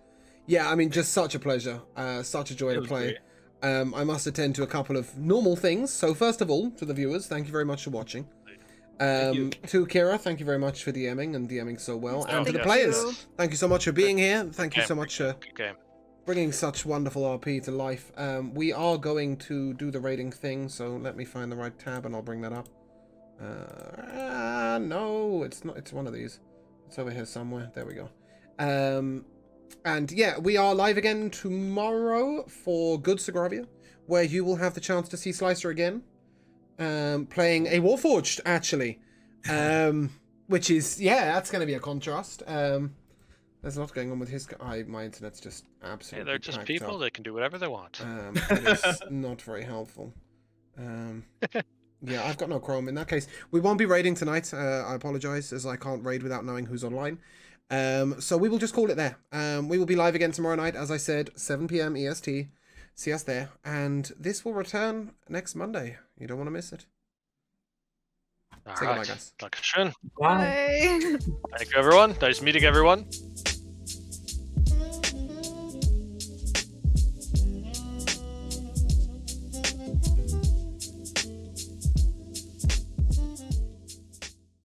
C: yeah, I mean, just such a pleasure, such a joy to play. I must attend to a couple of normal things. So first of all, to the viewers, thank you very much for watching. To Kira, thank you very much for DMing and DMing so well. And to the players, thank you so much for being here. Thank you so much for bringing such wonderful RP to life. We are going to do the rating thing, so let me find the right tab and I'll bring that up. No, it's not. It's one of these. It's over here somewhere. There we go. And yeah, we are live again tomorrow for Good Sagravia, where you will have the chance to see Slicer again. Playing a Warforged, actually. Which is, that's going to be a contrast. There's a lot going on with his... my internet's just absolutely
E: they're just people. They can do whatever they want.
C: It's not very helpful. Yeah, I've got no Chrome in that case. We won't be raiding tonight. I apologize, as I can't raid without knowing who's online. So we will just call it there. We will be live again tomorrow night, as I said, 7 p.m. EST. See us there. And this will return next Monday. You don't want to miss it.
E: All
C: Say
E: right.
C: goodbye, guys.
E: Dankeschön.
A: Bye.
D: Bye.
E: Thank you, everyone. Nice meeting everyone.